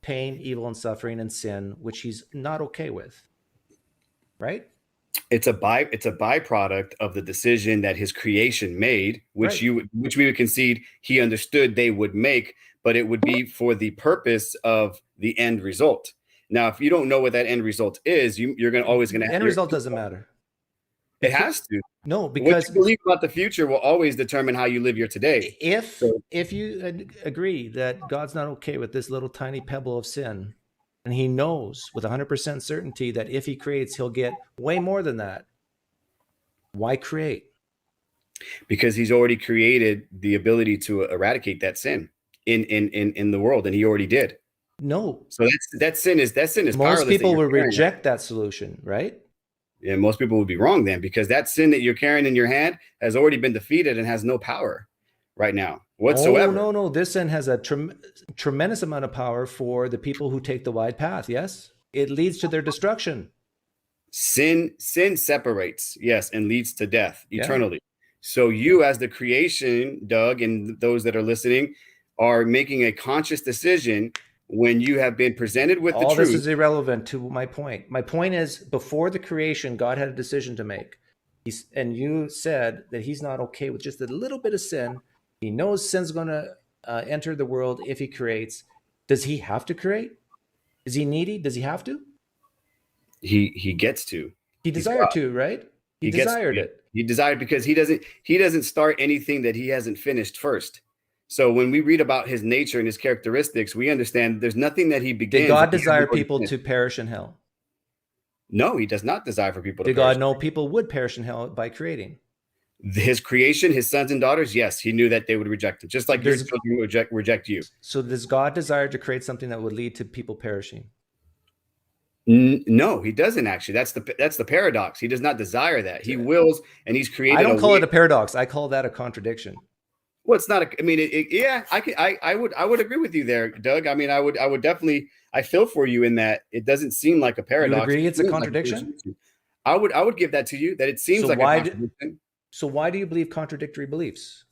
Speaker 1: pain, evil, and suffering and sin, which he's not okay with. Right?
Speaker 10: It's a byproduct of the decision that his creation made, which we would concede he understood they would make, but it would be for the purpose of the end result. Now, if you don't know what that end result is, you're always going to.
Speaker 1: End result doesn't matter.
Speaker 10: It has to.
Speaker 1: No, because
Speaker 10: what you believe about the future will always determine how you live your today.
Speaker 1: If you agree that God's not okay with this little tiny pebble of sin, and he knows with 100% certainty that if he creates, he'll get way more than that, why create?
Speaker 10: Because he's already created the ability to eradicate that sin in the world, and he already did.
Speaker 1: No.
Speaker 10: So that sin is
Speaker 1: most
Speaker 10: powerless.
Speaker 1: People would reject that solution, right?
Speaker 10: Yeah, most people would be wrong then, because that sin that you're carrying in your hand has already been defeated and has no power right now whatsoever.
Speaker 1: Oh, no. This sin has a tremendous amount of power for the people who take the wide path. Yes, it leads to their destruction.
Speaker 10: Sin separates, yes, and leads to death eternally. So you, as the creation, Doug, and those that are listening, are making a conscious decision. When you have been presented with the truth.
Speaker 1: All this is irrelevant to my point. My point is, before the creation, God had a decision to make. And you said that he's not okay with just a little bit of sin. He knows sin's going to enter the world if he creates. Does he have to create? Is he needy? Does he have to?
Speaker 10: He gets to.
Speaker 1: He desired to, right? He desired it.
Speaker 10: He desired because he doesn't start anything that he hasn't finished first. So when we read about his nature and his characteristics, we understand there's nothing that he begins.
Speaker 1: Did God desire people to perish in hell?
Speaker 10: No, he does not desire for people to perish.
Speaker 1: Did God know people would perish in hell by creating?
Speaker 10: His creation, his sons and daughters, yes, he knew that they would reject him, just like your children would reject you.
Speaker 1: So does God desire to create something that would lead to people perishing?
Speaker 10: No, he doesn't actually. That's the paradox. He does not desire that. He wills, and he's created.
Speaker 1: I don't call it a paradox. I call that a contradiction.
Speaker 10: Well, it's not. I would agree with you there, Doug. I mean, I would definitely. I feel for you in that it doesn't seem like a paradox.
Speaker 1: You agree it's a contradiction?
Speaker 10: I would give that to you. That it seems like a contradiction.
Speaker 1: So why do you believe contradictory beliefs?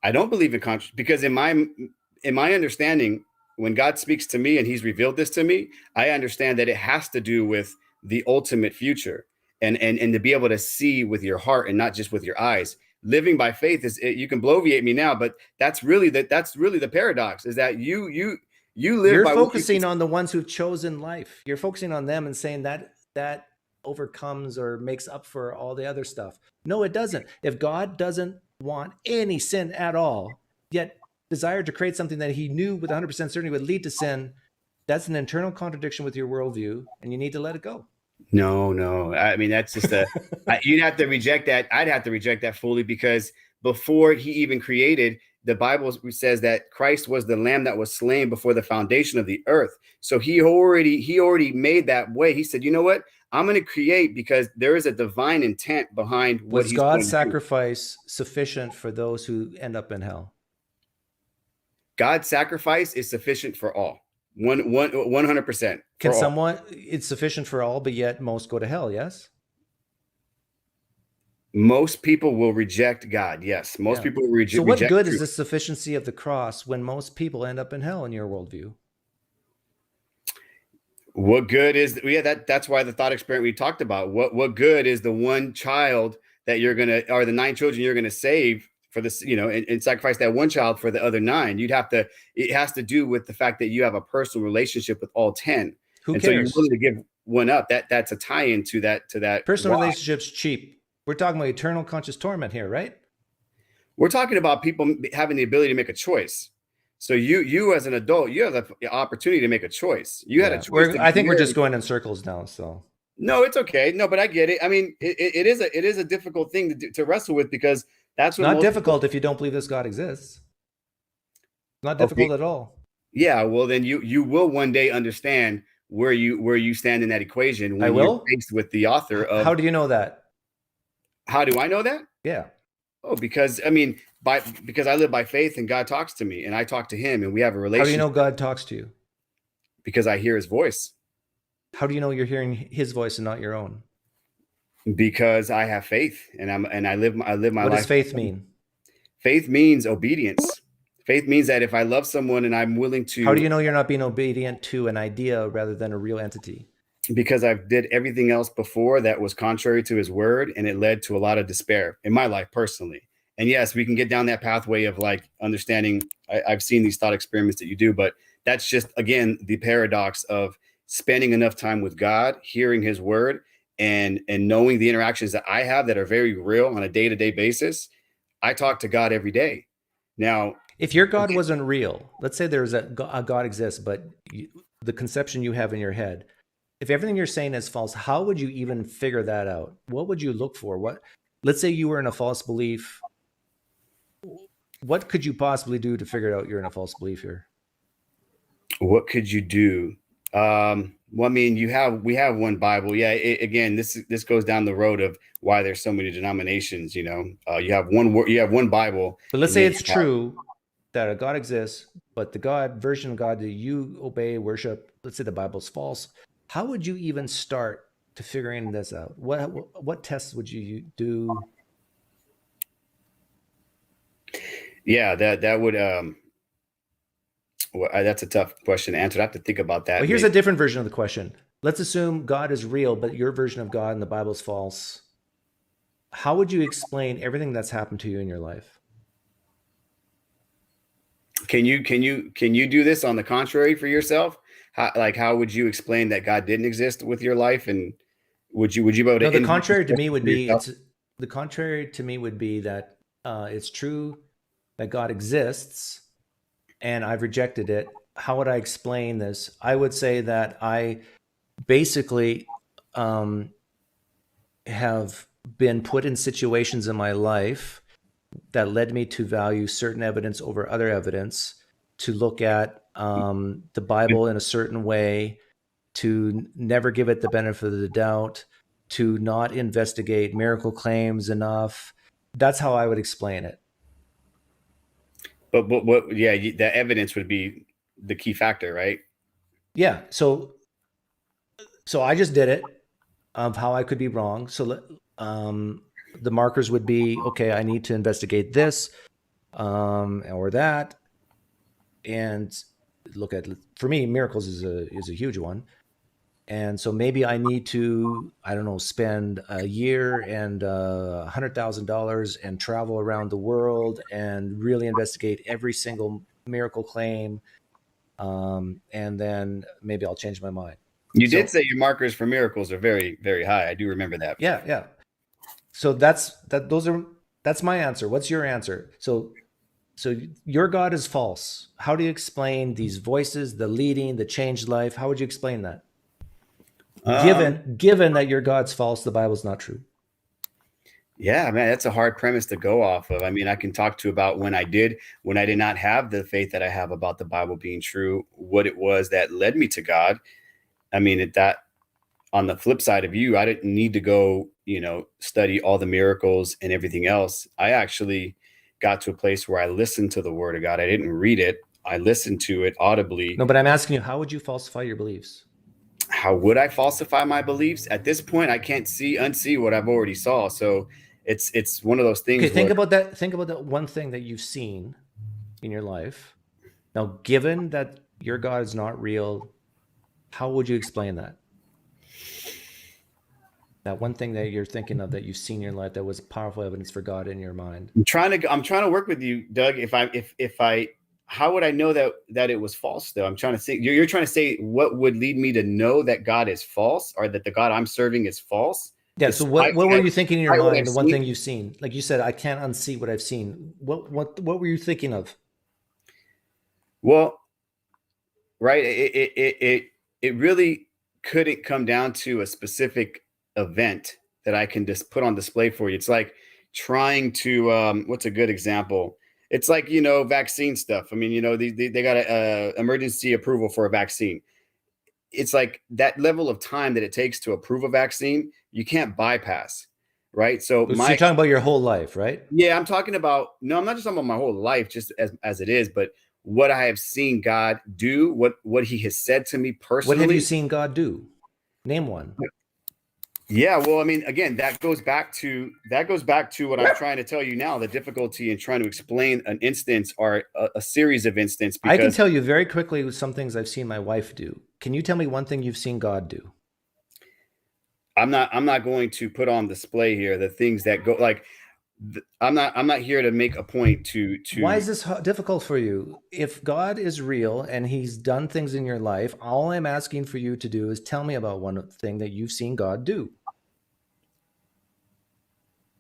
Speaker 10: I don't believe in because in my understanding, when God speaks to me and he's revealed this to me, I understand that it has to do with the ultimate future and to be able to see with your heart and not just with your eyes. Living by faith you can bloviate me now, but that's really the paradox, is that you live.
Speaker 1: You're focusing on the ones who've chosen life. You're focusing on them and saying that overcomes or makes up for all the other stuff. No, it doesn't. If God doesn't want any sin at all, yet desired to create something that he knew with 100% certainty would lead to sin, that's an internal contradiction with your worldview, and you need to let it go.
Speaker 10: No. I mean, that's just you'd have to reject that. I'd have to reject that fully, because before he even created, the Bible says that Christ was the lamb that was slain before the foundation of the earth. So he already made that way. He said, you know what? I'm going to create because there is a divine intent behind what
Speaker 1: Was
Speaker 10: he's going
Speaker 1: God's
Speaker 10: to do.
Speaker 1: sacrifice sufficient for those who end up in hell?
Speaker 10: God's sacrifice is sufficient for all. 100%.
Speaker 1: Can someone, it's sufficient for all, but yet most go to hell, yes?
Speaker 10: Most people will reject God. Yes. Most people will reject.
Speaker 1: So what
Speaker 10: reject
Speaker 1: good
Speaker 10: truth.
Speaker 1: is the sufficiency of the cross when most people end up in hell in your worldview?
Speaker 10: What good is, that's why the thought experiment we talked about. What good is the one child that you're going to, or the 9 children you're going to save for this, you know, and sacrifice that one child for the other 9? It has to do with the fact that you have a personal relationship with all 10.
Speaker 1: Who
Speaker 10: and
Speaker 1: cares?
Speaker 10: So you're willing to give one up. That's a tie-in to that.
Speaker 1: Personal
Speaker 10: why.
Speaker 1: relationships cheap. We're talking about eternal conscious torment here, right?
Speaker 10: We're talking about people having the ability to make a choice. So you as an adult, you have the opportunity to make a choice. You had a choice.
Speaker 1: I think we're just going in circles now. So
Speaker 10: no, it's okay. No, but I get it. I mean, it is a difficult thing to wrestle with, because that's what
Speaker 1: not difficult if you don't believe this God exists. Not difficult at all.
Speaker 10: Yeah, well then you will one day understand where you stand in that equation when you're faced with the author of.
Speaker 1: How do you know that?
Speaker 10: How do I know that?
Speaker 1: Yeah.
Speaker 10: Oh, because I mean, because I live by faith and God talks to me and I talk to him and we have a relationship.
Speaker 1: How do you know God talks to you?
Speaker 10: Because I hear his voice.
Speaker 1: How do you know you're hearing his voice and not your own?
Speaker 10: Because I have faith and I live my life.
Speaker 1: What does faith mean?
Speaker 10: Faith means obedience. Faith means that if I love someone and I'm willing to.
Speaker 1: How do you know you're not being obedient to an idea rather than a real entity?
Speaker 10: Because I did everything else before that was contrary to his word, and it led to a lot of despair in my life personally. And yes, we can get down that pathway of like understanding. I've seen these thought experiments that you do, but that's just, again, the paradox of spending enough time with God, hearing his word, and knowing the interactions that I have that are very real on a day-to-day basis. I talk to God every day. Now,
Speaker 1: if your God wasn't real, let's say there's a God exists, but the conception you have in your head, if everything you're saying is false, how would you even figure that out? What would you look for? Let's say you were in a false belief. What could you possibly do to figure out you're in a false belief here?
Speaker 10: What could you do? Well, I mean, we have one Bible. Yeah. Again, this goes down the road of why there's so many denominations. You know, you have one Bible.
Speaker 1: But let's say it's true that a God exists, but the version of God that you obey, worship, let's say the Bible's false. How would you even start to figuring this out? What tests would you do?
Speaker 10: Yeah, that would well, that's a tough question to answer. I have to think about that.
Speaker 1: Well, here's a different version of the question. Let's assume God is real, but your version of God in the Bible is false. How would you explain everything that's happened to you in your life?
Speaker 10: Can you do this on the contrary for yourself? How would you explain that God didn't exist with your life, and would you be able to?
Speaker 1: No, the contrary to me would be that it's true that God exists, and I've rejected it. How would I explain this? I would say that I basically have been put in situations in my life that led me to value certain evidence over other evidence, to look at the Bible in a certain way, to never give it the benefit of the doubt, to not investigate miracle claims enough. That's how I would explain it.
Speaker 10: But what? Yeah, the evidence would be the key factor, right?
Speaker 1: Yeah. So I just did it of how I could be wrong. So the markers would be, okay, I need to investigate this or that, and look at, for me, miracles is a huge one. And so maybe I need to, I don't know, spend a year and $100,000 and travel around the world and really investigate every single miracle claim. And then maybe I'll change my mind.
Speaker 10: You did say your markers for miracles are very, very high. I do remember that.
Speaker 1: Yeah. So that's my answer. What's your answer? So your God is false. How do you explain these voices, the leading, the changed life? How would you explain that? Given that your God's false, the Bible's not true.
Speaker 10: Yeah, man, that's a hard premise to go off of. I mean, I can talk to about when I did not have the faith that I have about the Bible being true, what it was that led me to God. I mean, that on the flip side of you, I didn't need to go, study all the miracles and everything else. I actually got to a place where I listened to the word of God. I didn't read it. I listened to it audibly.
Speaker 1: No, but I'm asking you, how would you falsify your beliefs?
Speaker 10: How would I falsify my beliefs? At this point, I can't unsee what I've already saw. So it's one of those things.
Speaker 1: Okay, think about that. Think about that one thing that you've seen in your life. Now, given that your God is not real, how would you explain that? That one thing that you're thinking of that you've seen in your life that was powerful evidence for God in your mind.
Speaker 10: I'm trying to work with you, Doug. How would I know that it was false though? I'm trying to think. You're trying to say what would lead me to know that God is false, or that the God I'm serving is false?
Speaker 1: Yeah. So what were you thinking in your mind? The one thing you've seen, like you said, I can't unsee what I've seen. What were you thinking of?
Speaker 10: Well, right. It really couldn't come down to a specific event that I can just put on display for you. It's like trying to what's a good example? It's like, vaccine stuff. I mean, they got a emergency approval for a vaccine. It's like that level of time that it takes to approve a vaccine, you can't bypass, right? So
Speaker 1: you're talking about your whole life, right?
Speaker 10: Yeah, I'm talking about, no, I'm not just talking about my whole life, just as it is, but what I have seen God do, what he has said to me personally.
Speaker 1: What have you seen God do? Name one.
Speaker 10: Yeah, well, I mean, again, that goes back to what I'm trying to tell you now, the difficulty in trying to explain an instance or a series of instances.
Speaker 1: I can tell you very quickly some things I've seen my wife do. Can you tell me one thing you've seen God do?
Speaker 10: I'm not going to put on display here the things that go, like, I'm not here to make a point to.
Speaker 1: Why is this difficult for you? If God is real and he's done things in your life, all I'm asking for you to do is tell me about one thing that you've seen God do.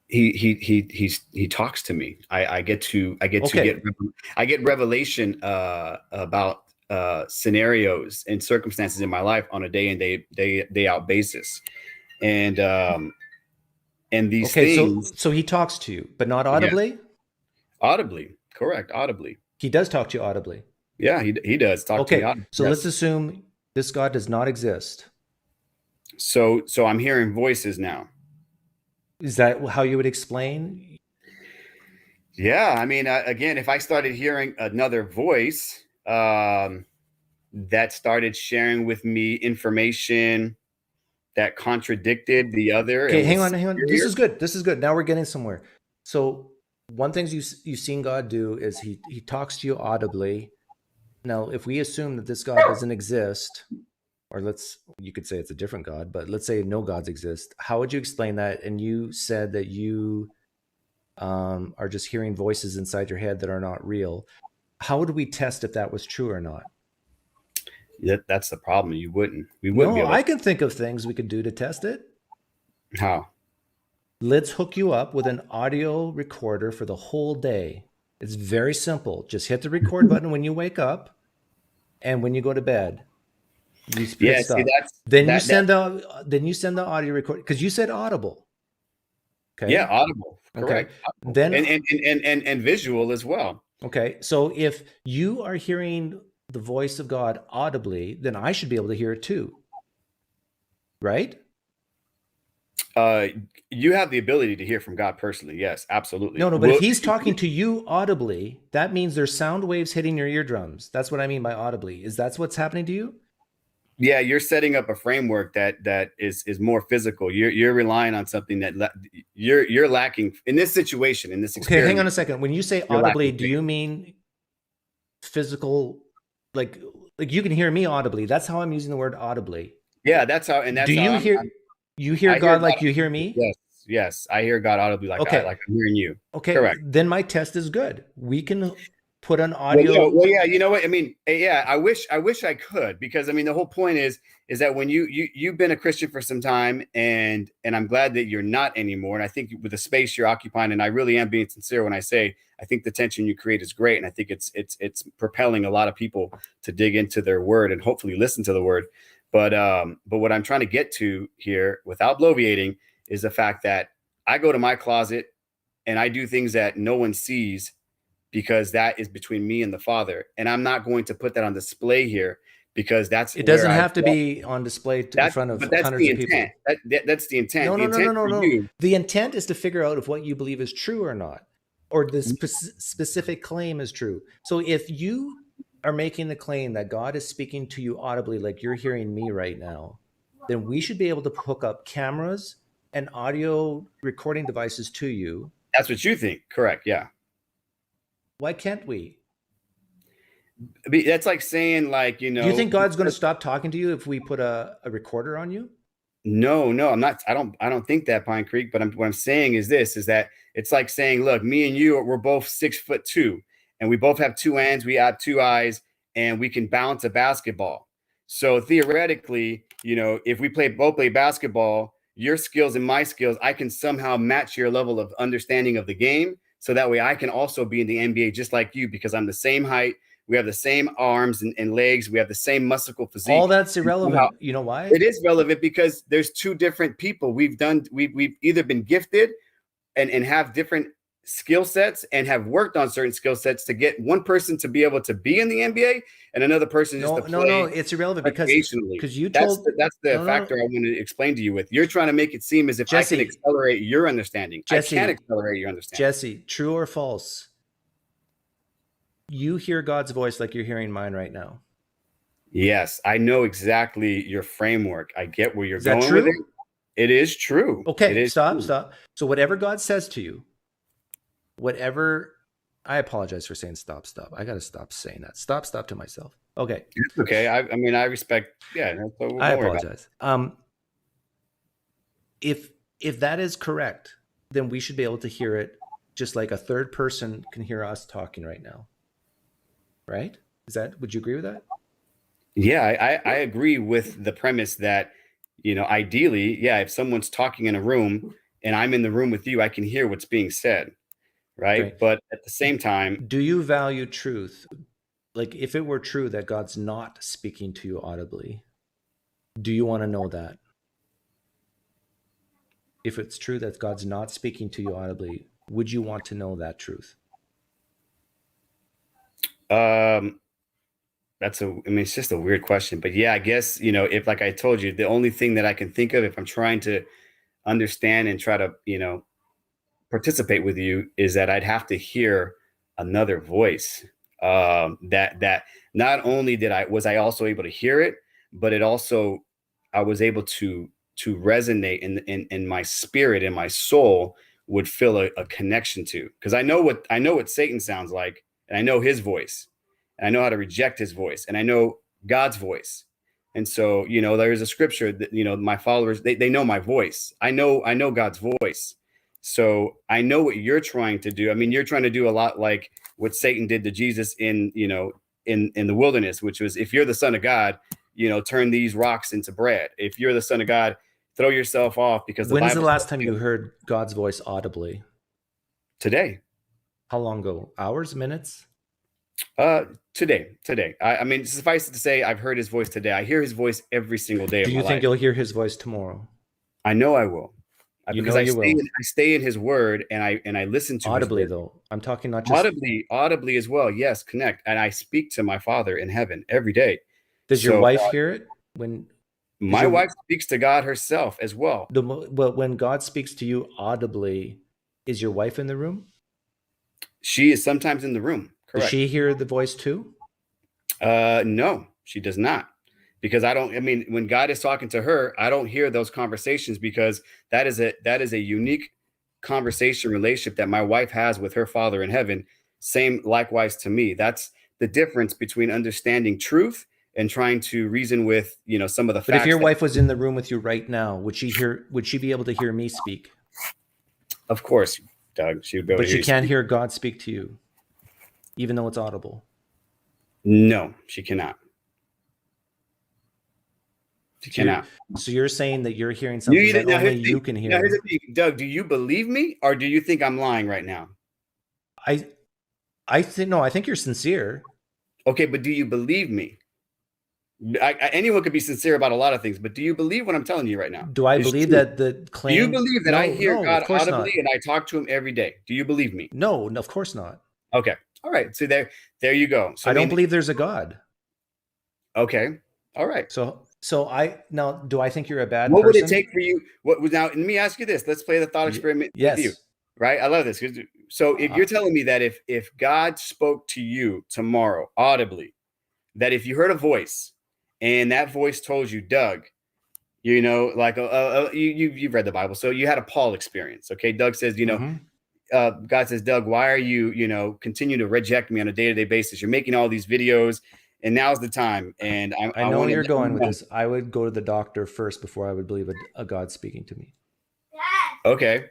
Speaker 10: He talks to me. I get revelation about scenarios and circumstances in my life on a day in day out basis, and these things.
Speaker 1: So he talks to you, but not audibly?
Speaker 10: Yeah. Audibly, correct. Audibly.
Speaker 1: He does talk to you audibly.
Speaker 10: Yeah, he does talk to me audibly.
Speaker 1: So let's assume this God does not exist.
Speaker 10: So I'm hearing voices now.
Speaker 1: Is that how you would explain?
Speaker 10: Yeah, I mean, again, if I started hearing another voice that started sharing with me information that contradicted the other.
Speaker 1: Okay, hang on. This is good. Now we're getting somewhere. So one thing you've seen God do is he talks to you audibly. Now, if we assume that this God doesn't exist, or you could say it's a different God, but let's say no gods exist. How would you explain that? And you said that you are just hearing voices inside your head that are not real. How would we test if that was true or not?
Speaker 10: That's the problem. We wouldn't be
Speaker 1: No,
Speaker 10: able to.
Speaker 1: I can think of things we could do to test it.
Speaker 10: How?
Speaker 1: Let's hook you up with an audio recorder for the whole day. It's very simple. Just hit the record button when you wake up and when you go to bed. You you send the audio record, because you said audible. Okay.
Speaker 10: Yeah, audible. Correct.
Speaker 1: Okay. Then
Speaker 10: and visual as well.
Speaker 1: Okay. So if you are hearing the voice of God audibly, then I should be able to hear it too. Right?
Speaker 10: You have the ability to hear from God personally. Yes, absolutely.
Speaker 1: No, but if he's talking to you audibly, that means there's sound waves hitting your eardrums. That's what I mean by audibly. That's what's happening to you?
Speaker 10: Yeah, you're setting up a framework that is more physical. You're relying on something that you're lacking in this situation, in this experience.
Speaker 1: Okay, hang on a second. When you say audibly, do you mean physical? Like you can hear me audibly. That's how I'm using the word audibly.
Speaker 10: Yeah, that's how. And that's
Speaker 1: do you
Speaker 10: how
Speaker 1: hear? You hear God like you hear me?
Speaker 10: Yes, I hear God audibly like I'm hearing you.
Speaker 1: Okay,
Speaker 10: correct.
Speaker 1: Then my test is good. We can put an audio.
Speaker 10: Well, yeah, you know what I mean. Yeah, I wish I could, because I mean the whole point is that when you've been a Christian for some time, and I'm glad that you're not anymore. And I think with the space you're occupying, and I really am being sincere when I say I think the tension you create is great, and I think it's propelling a lot of people to dig into their word and hopefully listen to the word. But what I'm trying to get to here, without bloviating, is the fact that I go to my closet and I do things that no one sees, because that is between me and the Father. And I'm not going to put that on display here, because that's
Speaker 1: It doesn't
Speaker 10: where
Speaker 1: have to be on display in front of
Speaker 10: but that's
Speaker 1: hundreds
Speaker 10: the
Speaker 1: of people.
Speaker 10: intent. That's the intent.
Speaker 1: No,
Speaker 10: The
Speaker 1: no, no,
Speaker 10: intent
Speaker 1: no, no,
Speaker 10: for
Speaker 1: no.
Speaker 10: you-
Speaker 1: The intent is to figure out if what you believe is true or not, or the specific claim is true. So if you are making the claim that God is speaking to you audibly, like you're hearing me right now, then we should be able to hook up cameras and audio recording devices to you.
Speaker 10: That's what you think. Correct. Yeah.
Speaker 1: Why can't we?
Speaker 10: That's like saying, like, you know,
Speaker 1: Do you think God's going to stop talking to you if we put a recorder on you?
Speaker 10: No, I'm not. I don't think that, PineCreek. But what I'm saying is this: is that it's like saying, look, me and you, we're both 6'2", and we both have two hands, we have two eyes, and we can bounce a basketball. So theoretically, you know, if we both play basketball, your skills and my skills, I can somehow match your level of understanding of the game. So that way I can also be in the NBA just like you, because I'm the same height. We have the same arms and legs. We have the same muscular physique.
Speaker 1: All that's irrelevant. You know why?
Speaker 10: It is relevant because there's two different people. We've either been gifted and have different skill sets and have worked on certain skill sets to get one person to be able to be in the NBA and another person just to play.
Speaker 1: No, it's irrelevant because you
Speaker 10: that's
Speaker 1: told
Speaker 10: the factor I want to explain to you with. You're trying to make it seem as if Jesse, I can accelerate your understanding.
Speaker 1: Jesse,
Speaker 10: I can't accelerate your understanding.
Speaker 1: Jesse, true or false? You hear God's voice like you're hearing mine right now.
Speaker 10: Yes, I know exactly your framework. I get where you're
Speaker 1: going
Speaker 10: with it. It is true.
Speaker 1: Okay, stop. So whatever God says to you, I apologize for saying stop. I got to stop saying that. Stop to myself. Okay.
Speaker 10: It's okay. I mean, I respect. Yeah.
Speaker 1: I apologize. If that is correct, then we should be able to hear it just like a third person can hear us talking right now. Right? Would you agree with that?
Speaker 10: Yeah, I agree with the premise that, you know, ideally, yeah, if someone's talking in a room and I'm in the room with you, I can hear what's being said. Right. But at the same time,
Speaker 1: do you value truth? Like, if it were true that God's not speaking to you audibly, do you want to know that? If it's true that God's not speaking to you audibly, would you want to know that truth?
Speaker 10: It's just a weird question, but yeah, I guess, you know, if, like I told you, the only thing that I can think of if I'm trying to understand and try to, you know, participate with you is that I'd have to hear another voice. That not only was I also able to hear it, but it also, I was able to resonate in my spirit and my soul would feel a connection to, because I know what Satan sounds like, and I know his voice, and I know how to reject his voice, and I know God's voice. And so, you know, there is a scripture that, you know, my followers, they know my voice. I know God's voice. So I know what you're trying to do. I mean, you're trying to do a lot like what Satan did to Jesus in the wilderness, which was, if you're the Son of God, you know, turn these rocks into bread. If you're the Son of God, throw yourself off, because
Speaker 1: when's the last time you heard God's voice audibly?
Speaker 10: Today.
Speaker 1: How long ago? Hours, minutes?
Speaker 10: Today. I mean, suffice it to say, I've heard his voice today. I hear his voice every single day.
Speaker 1: Do you think you'll hear his voice tomorrow?
Speaker 10: I know I will. Because I stay in his word, and I listen to
Speaker 1: audibly
Speaker 10: his word.
Speaker 1: Though. I'm talking not just
Speaker 10: audibly as well. Yes, connect. And I speak to my Father in heaven every day.
Speaker 1: Does your wife hear it? When
Speaker 10: my wife speaks to God herself as well.
Speaker 1: But when God speaks to you audibly, is your wife in the room?
Speaker 10: She is sometimes in the room. Correct.
Speaker 1: Does she hear the voice too?
Speaker 10: No, she does not. Because when God is talking to her, I don't hear those conversations, because that is a unique conversation relationship that my wife has with her Father in heaven. Same likewise to me. That's the difference between understanding truth and trying to reason with, you know, some of the facts.
Speaker 1: But if your wife was in the room with you right now, would she be able to hear me speak?
Speaker 10: Of course, Doug. She would be able to hear you.
Speaker 1: But she can't hear God speak to you, even though it's audible.
Speaker 10: No, she cannot. She cannot.
Speaker 1: So you're saying that you're hearing something that only you can hear.
Speaker 10: Now here's the thing, Doug, do you believe me, or do you think I'm lying right now?
Speaker 1: I think you're sincere.
Speaker 10: Okay, but do you believe me? Anyone could be sincere about a lot of things, but do you believe what I'm telling you right now?
Speaker 1: Do I believe that the claim?
Speaker 10: Do you believe that I hear God audibly and I talk to him every day? Do you believe me?
Speaker 1: No, of course not.
Speaker 10: Okay. All right. So there you go. So
Speaker 1: I don't believe there's a God.
Speaker 10: Okay. All right.
Speaker 1: So I now, do I think you're a bad
Speaker 10: What
Speaker 1: person?
Speaker 10: would it take for you? Now, let me ask you this. Let's play the thought experiment
Speaker 1: Yes.
Speaker 10: with you. Right? I love this. So if you're telling me that if God spoke to you tomorrow audibly, that if you heard a voice and that voice told you, Doug, you know, like you've read the Bible, so you had a Paul experience. Okay, Doug says, you know, God says, Doug, why are you, you know, continue to reject me on a day-to-day basis? You're making all these videos, and now's the time. And
Speaker 1: I know where you're going with this. I would go to the doctor first before I would believe a God speaking to me.
Speaker 10: Okay.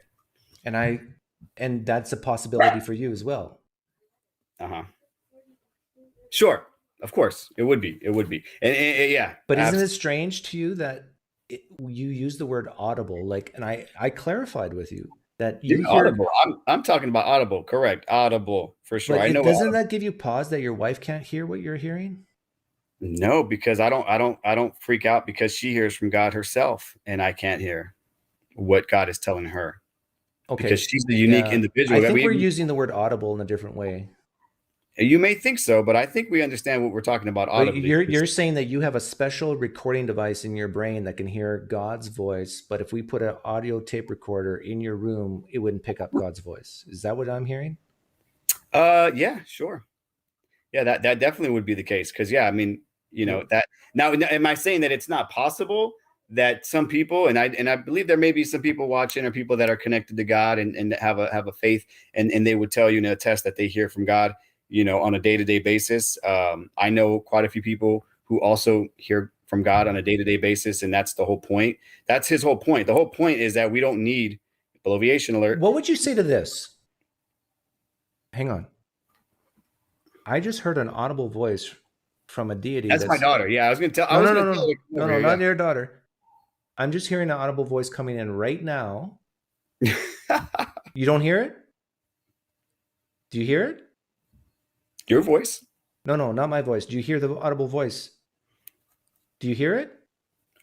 Speaker 1: And that's a possibility for you as well.
Speaker 10: Sure. Of course, it would be. And yeah.
Speaker 1: But isn't it strange to you that you use the word audible? Like, and I clarified with you that you hear
Speaker 10: audible. I'm talking about audible. Correct. Audible for sure. I know.
Speaker 1: Doesn't that give you pause that your wife can't hear what you're hearing?
Speaker 10: No, because I don't freak out because she hears from God herself, and I can't hear what God is telling her. Okay. Because she's the unique individual.
Speaker 1: I think we're using the word audible in a different way.
Speaker 10: You may think so, but I think we understand what we're talking about audibly.
Speaker 1: You're saying that you have a special recording device in your brain that can hear God's voice, but if we put an audio tape recorder in your room, it wouldn't pick up God's voice. Is that what I'm hearing?
Speaker 10: Yeah, sure. Yeah, that definitely would be the case. Because I mean, you know, that now, am I saying that it's not possible that some people, and I believe there may be some people watching or people that are connected to God and have a faith, and they would tell you in a test that they hear from God, you know, on a day-to-day basis. I know quite a few people who also hear from God on a day-to-day basis, and that's the whole point. That's his whole point. The whole point is that we don't need bloviation alert.
Speaker 1: What would you say to this? Hang on. I just heard an audible voice from a deity.
Speaker 10: That's my daughter. Yeah, I was going to tell.
Speaker 1: No, not your daughter. I'm just hearing an audible voice coming in right now. You don't hear it? Do you hear it?
Speaker 10: Your voice?
Speaker 1: No, not my voice. Do you hear the audible voice? Do you hear it?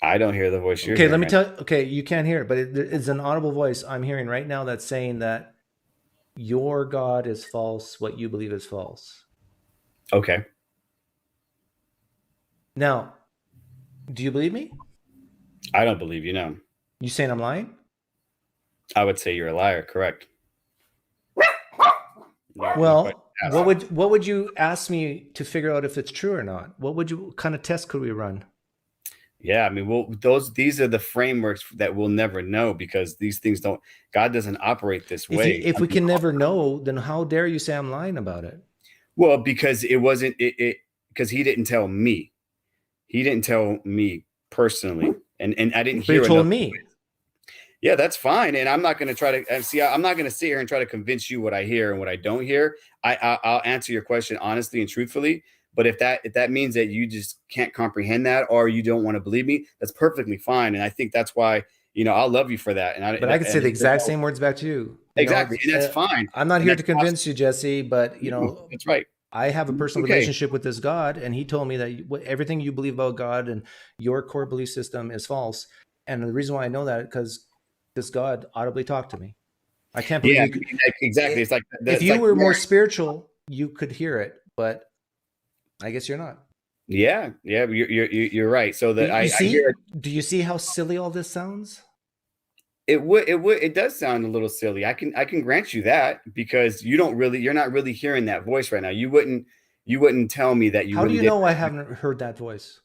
Speaker 10: I don't hear the voice.
Speaker 1: Okay, let me tell you. Okay, you can't hear it, but it's an audible voice I'm hearing right now that's saying that your God is false, what you believe is false.
Speaker 10: Okay.
Speaker 1: Now, do you believe me?
Speaker 10: I don't believe you, no.
Speaker 1: You saying I'm lying?
Speaker 10: I would say you're a liar, correct.
Speaker 1: Well, what would you ask me to figure out if it's true or not? What kind of test could we run?
Speaker 10: Yeah, I mean, these are the frameworks that we'll never know because these things God doesn't operate this way.
Speaker 1: If we can never know, then how dare you say I'm lying about it?
Speaker 10: Well, because it wasn't because he didn't tell me. He didn't tell me personally. And I didn't hear.
Speaker 1: He told me.
Speaker 10: Yeah, that's fine. And I'm not going to try to see. I'm not going to sit here and try to convince you what I hear and what I don't hear. I'll answer your question honestly and truthfully. But if that means that you just can't comprehend that or you don't want to believe me, that's perfectly fine. And I think that's why, you know, I'll love you for that.
Speaker 1: But I could say the exact same words back to you.
Speaker 10: Exactly. And that's fine.
Speaker 1: I'm not here to convince you, Jesse, but you know,
Speaker 10: that's right.
Speaker 1: I have a personal relationship with this God, and he told me that everything you believe about God and your core belief system is false. And the reason why I know that because this God audibly talked to me. I can't believe
Speaker 10: exactly. It's like
Speaker 1: if you were more spiritual, you could hear it, but I guess you're not.
Speaker 10: Yeah, you're right. So that I
Speaker 1: hear. Do you see how silly all this sounds?
Speaker 10: It does sound a little silly. I can grant you that because you're not really hearing that voice right now. You wouldn't tell me that you.
Speaker 1: How do you know I haven't heard that voice?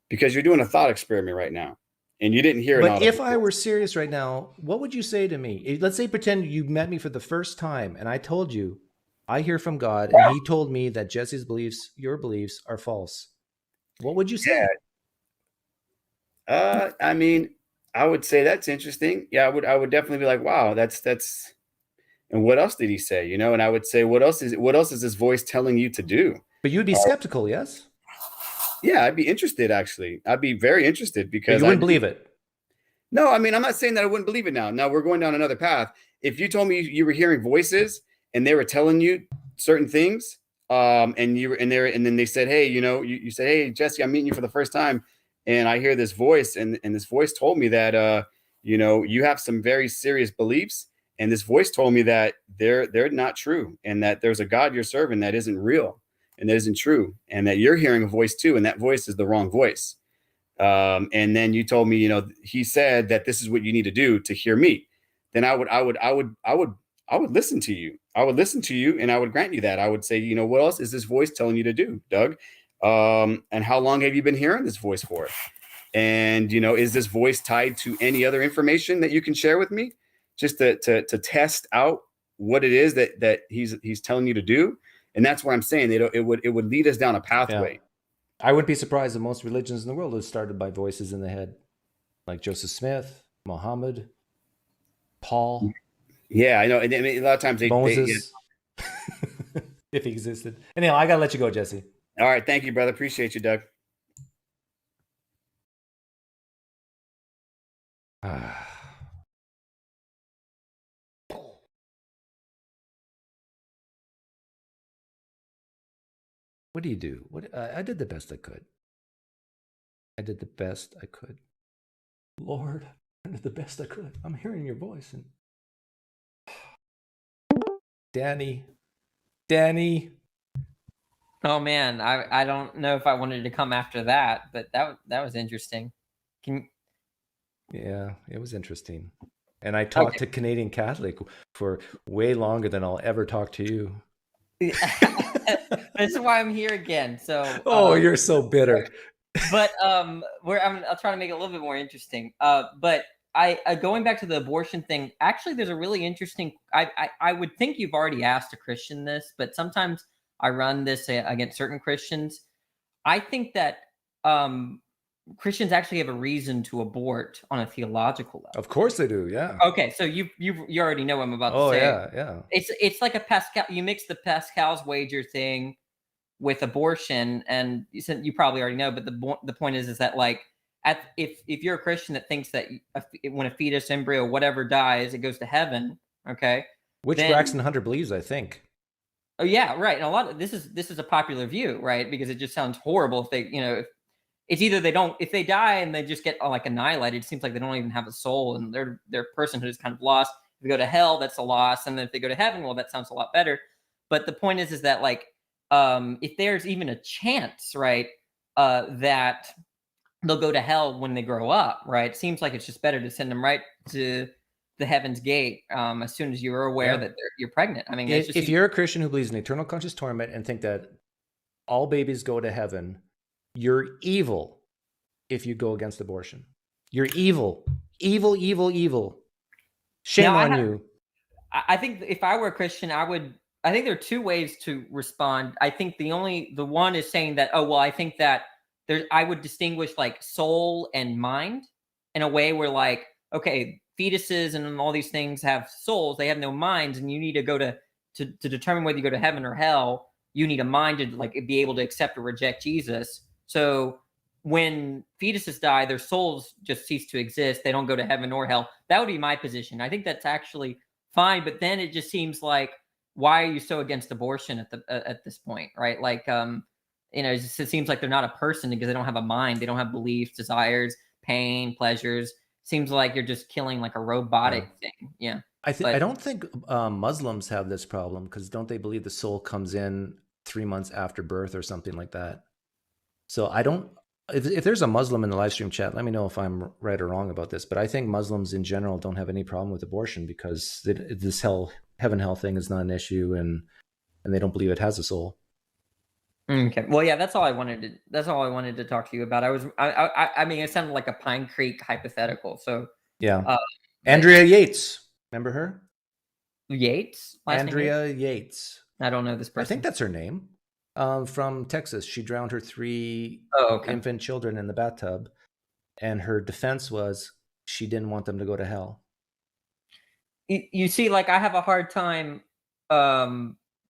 Speaker 10: Because you're doing a thought experiment right now, and you didn't hear it.
Speaker 1: But if I were serious right now, what would you say to me? Let's say pretend you met me for the first time, and I told you I hear from God, and He told me that Jesse's beliefs, your beliefs, are false. What would you say?
Speaker 10: Yeah. I mean, I would say that's interesting. Yeah, I would definitely be like, wow, that's. And what else did he say? You know, and I would say, what else is his voice telling you to do?
Speaker 1: But you'd be skeptical, yes?
Speaker 10: Yeah, I'd be interested. Actually, I'd be very interested because
Speaker 1: you wouldn't believe it.
Speaker 10: No, I mean, I'm not saying that I wouldn't believe it now. Now we're going down another path. If you told me you were hearing voices and they were telling you certain things, and then they said, hey, you know, you said, hey, Jesse, I'm meeting you for the first time. And I hear this voice and this voice told me that, you know, you have some very serious beliefs. And this voice told me that they're not true and that there's a God you're serving that isn't real and that isn't true and that you're hearing a voice too. And that voice is the wrong voice. and then you told me, you know, he said that this is what you need to do to hear me, then I would listen to you. I would listen to you, and I would grant you that. I would say, you know, what else is this voice telling you to do, Doug? And how long have you been hearing this voice for? And, you know, is this voice tied to any other information that you can share with me, just to test out what it is that he's telling you to do? And that's what I'm saying. It would lead us down a pathway.
Speaker 1: Yeah. I wouldn't be surprised that most religions in the world are started by voices in the head, like Joseph Smith, Muhammad, Paul.
Speaker 10: Yeah, I know. And I mean, a lot of times
Speaker 1: Moses, if he existed. Anyhow, I gotta let you go, Jesse.
Speaker 10: All right, thank you, brother. Appreciate you, Doug.
Speaker 1: What do you do? I did the best I could. I did the best I could. Lord, I did the best I could. I'm hearing your voice. And Danny.
Speaker 11: Oh man, I don't know if I wanted to come after that, but that was interesting.
Speaker 1: Yeah, it was interesting. And I talked to Canadian Catholic for way longer than I'll ever talk to you.
Speaker 11: This is why I'm here again. So
Speaker 1: you're so bitter.
Speaker 11: But I'll try to make it a little bit more interesting. But I going back to the abortion thing, actually there's a really interesting I would think you've already asked a Christian this, but sometimes I run this against certain Christians. I think that Christians actually have a reason to abort on a theological level.
Speaker 1: Of course they do, yeah.
Speaker 11: Okay, so you already know what I'm about to say.
Speaker 1: Oh yeah.
Speaker 11: It's like a Pascal. You mix the Pascal's wager thing with abortion, and you probably already know. But the point is that like if you're a Christian that thinks that when a fetus, embryo, whatever dies, it goes to heaven. Okay,
Speaker 1: which Braxton Hunter believes, I think.
Speaker 11: Oh yeah, right. And a lot of this is a popular view, right? Because it just sounds horrible if they, if it's either if they die and they just get like annihilated, it seems like they don't even have a soul and their personhood is kind of lost. If they go to hell, that's a loss. And then if they go to heaven, well, that sounds a lot better. But the point is that like, if there's even a chance, right, that they'll go to hell when they grow up, right? It seems like it's just better to send them right to the heaven's gate as soon as you're aware that you're pregnant. I mean,
Speaker 1: if you're a Christian who believes in eternal conscious torment and think that all babies go to heaven, you're evil if you go against abortion. You're evil. Evil. Shame on you.
Speaker 11: I think if I were a Christian, I think there are two ways to respond. I think the one is saying that, I think that I would distinguish like soul and mind in a way where like, okay, fetuses and all these things have souls, they have no minds, and you need to go to determine whether you go to heaven or hell, you need a mind to like be able to accept or reject Jesus. So when fetuses die, their souls just cease to exist. They don't go to heaven or hell. That would be my position. I think that's actually fine. But then it just seems like, why are you so against abortion at this point, right? Like, it seems like they're not a person because they don't have a mind. They don't have beliefs, desires, pain, pleasures. Seems like you're just killing like a robotic thing. Yeah.
Speaker 1: I don't think Muslims have this problem because don't they believe the soul comes in 3 months after birth or something like that? So I don't, if there's a Muslim in the live stream chat, let me know if I'm right or wrong about this, but I think Muslims in general don't have any problem with abortion because this heaven hell thing is not an issue and they don't believe it has a soul.
Speaker 11: Okay. Well, yeah, that's all I wanted to talk to you about. I mean, it sounded like a PineCreek hypothetical. So
Speaker 1: yeah. Andrea Yates. Remember her?
Speaker 11: Yates?
Speaker 1: Andrea Yates.
Speaker 11: I don't know this person.
Speaker 1: I think that's her name. From Texas. She drowned her 3 infant children in the bathtub. And her defense was she didn't want them to go to hell.
Speaker 11: You see, like, I have a hard time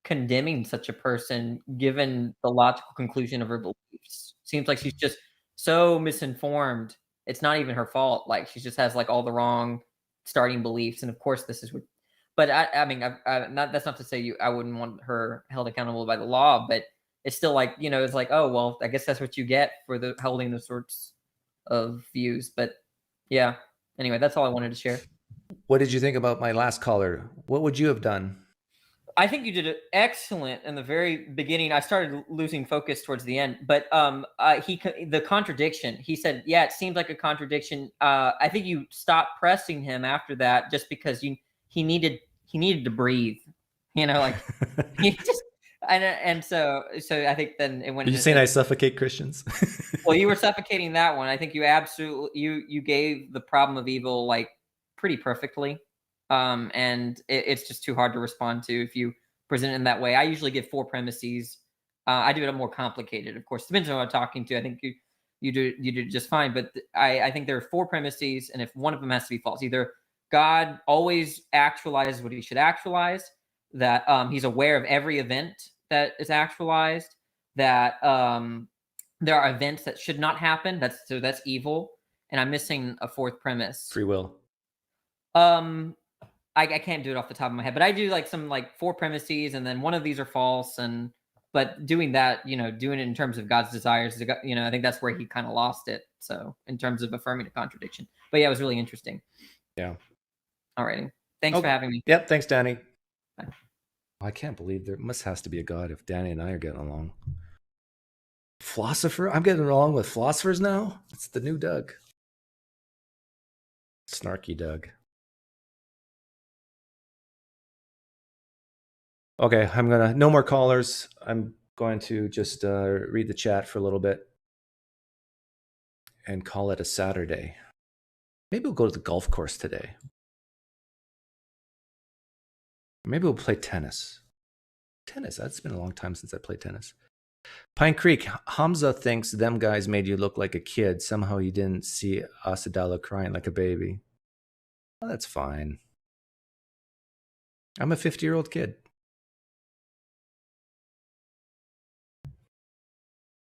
Speaker 11: condemning such a person given the logical conclusion of her beliefs. Seems like she's just so misinformed. It's not even her fault. Like, she just has like all the wrong starting beliefs. And of course this is what, but I mean, that's not to say I wouldn't want her held accountable by the law, but it's still like, it's like, oh, well, I guess that's what you get for holding those sorts of views. But yeah, anyway, that's all I wanted to share.
Speaker 1: What did you think about my last caller? What would you have done?
Speaker 11: I think you did it excellent in the very beginning. I started losing focus towards the end, but the contradiction. He said, "Yeah, it seems like a contradiction." I think you stopped pressing him after that, just because he needed to breathe. You know, like he just and so I think then it went.
Speaker 1: Did you say I suffocate Christians?
Speaker 11: Well, you were suffocating that one. I think you absolutely you gave the problem of evil like pretty perfectly. And it's just too hard to respond to if you present it in that way. I usually give 4 premises. I do it more complicated, of course. Depends on who I'm talking to. I think you do just fine. But I think there are 4 premises, and if one of them has to be false, either God always actualizes what he should actualize, that he's aware of every event that is actualized, that there are events that should not happen. That's evil. And I'm missing a 4th premise.
Speaker 1: Free will.
Speaker 11: I can't do it off the top of my head, but I do like some 4 premises, and then one of these are false. But doing that, doing it in terms of God's desires, I think that's where he kind of lost it. So in terms of affirming a contradiction, but yeah, it was really interesting.
Speaker 1: Yeah.
Speaker 11: All righty. Thanks for having me.
Speaker 1: Yep. Thanks, Danny.
Speaker 11: Bye.
Speaker 1: I can't believe there has to be a God if Danny and I are getting along. Philosopher? I'm getting along with philosophers now? It's the new Doug. Snarky Doug. Okay, no more callers. I'm going to just read the chat for a little bit and call it a Saturday. Maybe we'll go to the golf course today. Maybe we'll play tennis. That's been a long time since I played tennis. PineCreek, Hamza thinks them guys made you look like a kid. Somehow you didn't see Asadala crying like a baby. Well, that's fine. I'm a 50-year-old kid.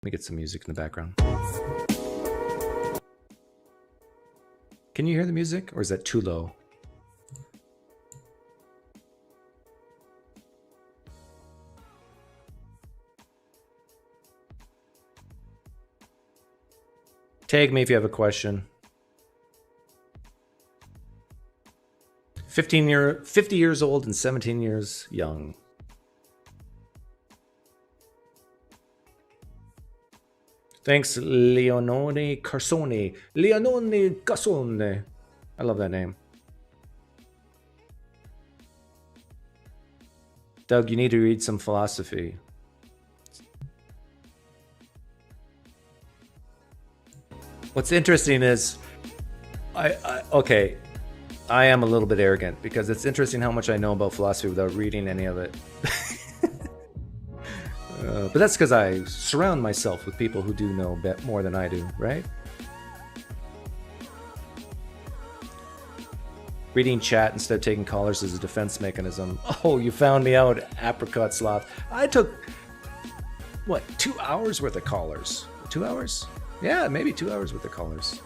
Speaker 1: Let me get some music in the background. Can you hear the music, or is that too low? Tag me if you have a question. 50 years old and 17 years young. Thanks, Leonone Carsone. Leonone Carsone. I love that name. Doug, you need to read some philosophy. What's interesting is, I am a little bit arrogant because it's interesting how much I know about philosophy without reading any of it. But that's because I surround myself with people who do know more than I do, right? Reading chat instead of taking callers is a defense mechanism. Oh, you found me out, apricot sloth. I took, 2 hours worth of callers? 2 hours? Yeah, maybe 2 hours worth of callers.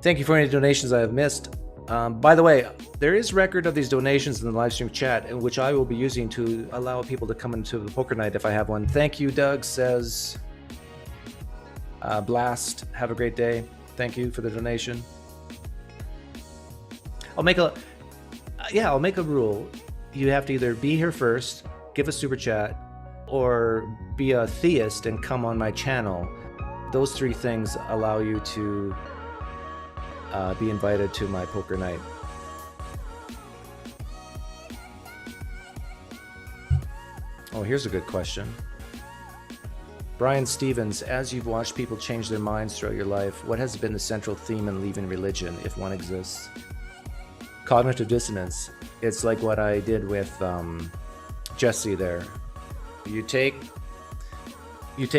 Speaker 1: Thank you for any donations I have missed. By the way, there is record of these donations in the live stream chat, which I will be using to allow people to come into the poker night if I have one. Thank you, Doug says. Blast, have a great day. Thank you for the donation. I'll make a rule. You have to either be here first, give a super chat, or be a theist and come on my channel. Those 3 things allow you to be invited to my poker night. Oh, here's a good question. Brian Stevens, as you've watched people change their minds throughout your life, what has been the central theme in leaving religion, if one exists? Cognitive dissonance. It's like what I did with Jesse there. You take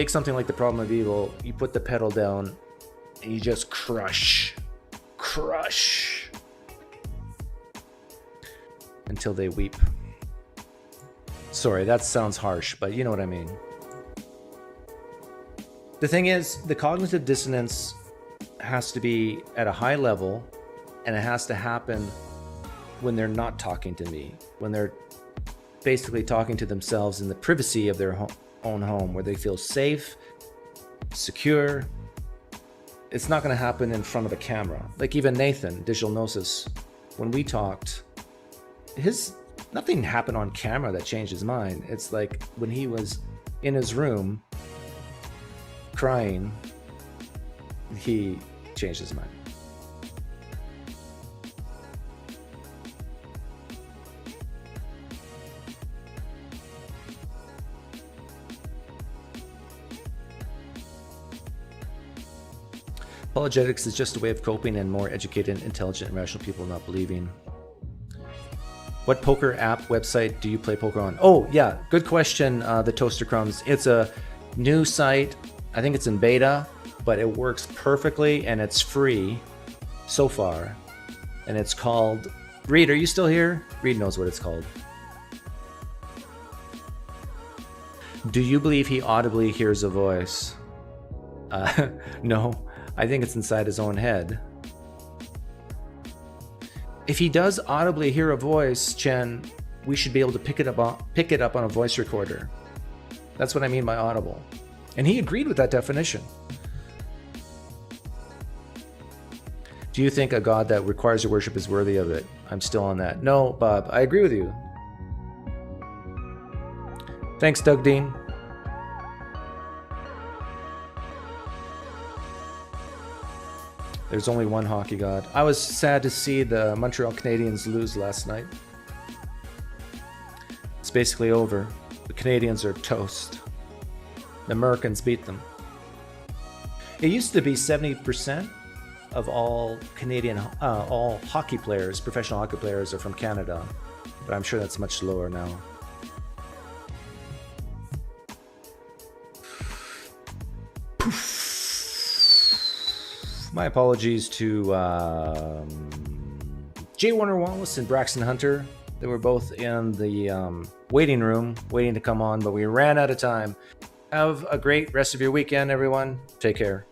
Speaker 1: something like the problem of evil, you put the pedal down, and you just crush until they weep. Sorry, that sounds harsh, but you know what I mean. The thing is, the cognitive dissonance has to be at a high level, and it has to happen when they're not talking to me, when they're basically talking to themselves in the privacy of their own home, where they feel safe, secure. It's not going to happen in front of a camera. Like even Nathan, Digital Gnosis, when we talked, nothing happened on camera that changed his mind. It's like when he was in his room crying, he changed his mind. Apologetics is just a way of coping, and more educated, intelligent, and rational people not believing. What poker app website do you play poker on? Oh, yeah, good question, the Toaster Crumbs. It's a new site. I think it's in beta, but it works perfectly, and it's free so far. And it's called... Reed, are you still here? Reed knows what it's called. Do you believe he audibly hears a voice? No. I think it's inside his own head. If he does audibly hear a voice, Chen, we should be able to pick it up on a voice recorder. That's what I mean by audible. And he agreed with that definition. Do you think a God that requires your worship is worthy of it? I'm still on that. No, Bob, I agree with you. Thanks, Doug Dean. There's only one hockey god. I was sad to see the Montreal Canadiens lose last night. It's basically over. The Canadians are toast. The Americans beat them. It used to be 70% of all Canadian, all hockey players, professional hockey players, are from Canada, but I'm sure that's much lower now. My apologies to J. Warner Wallace and Braxton Hunter. They were both in the waiting room, waiting to come on, but we ran out of time. Have a great rest of your weekend, everyone. Take care.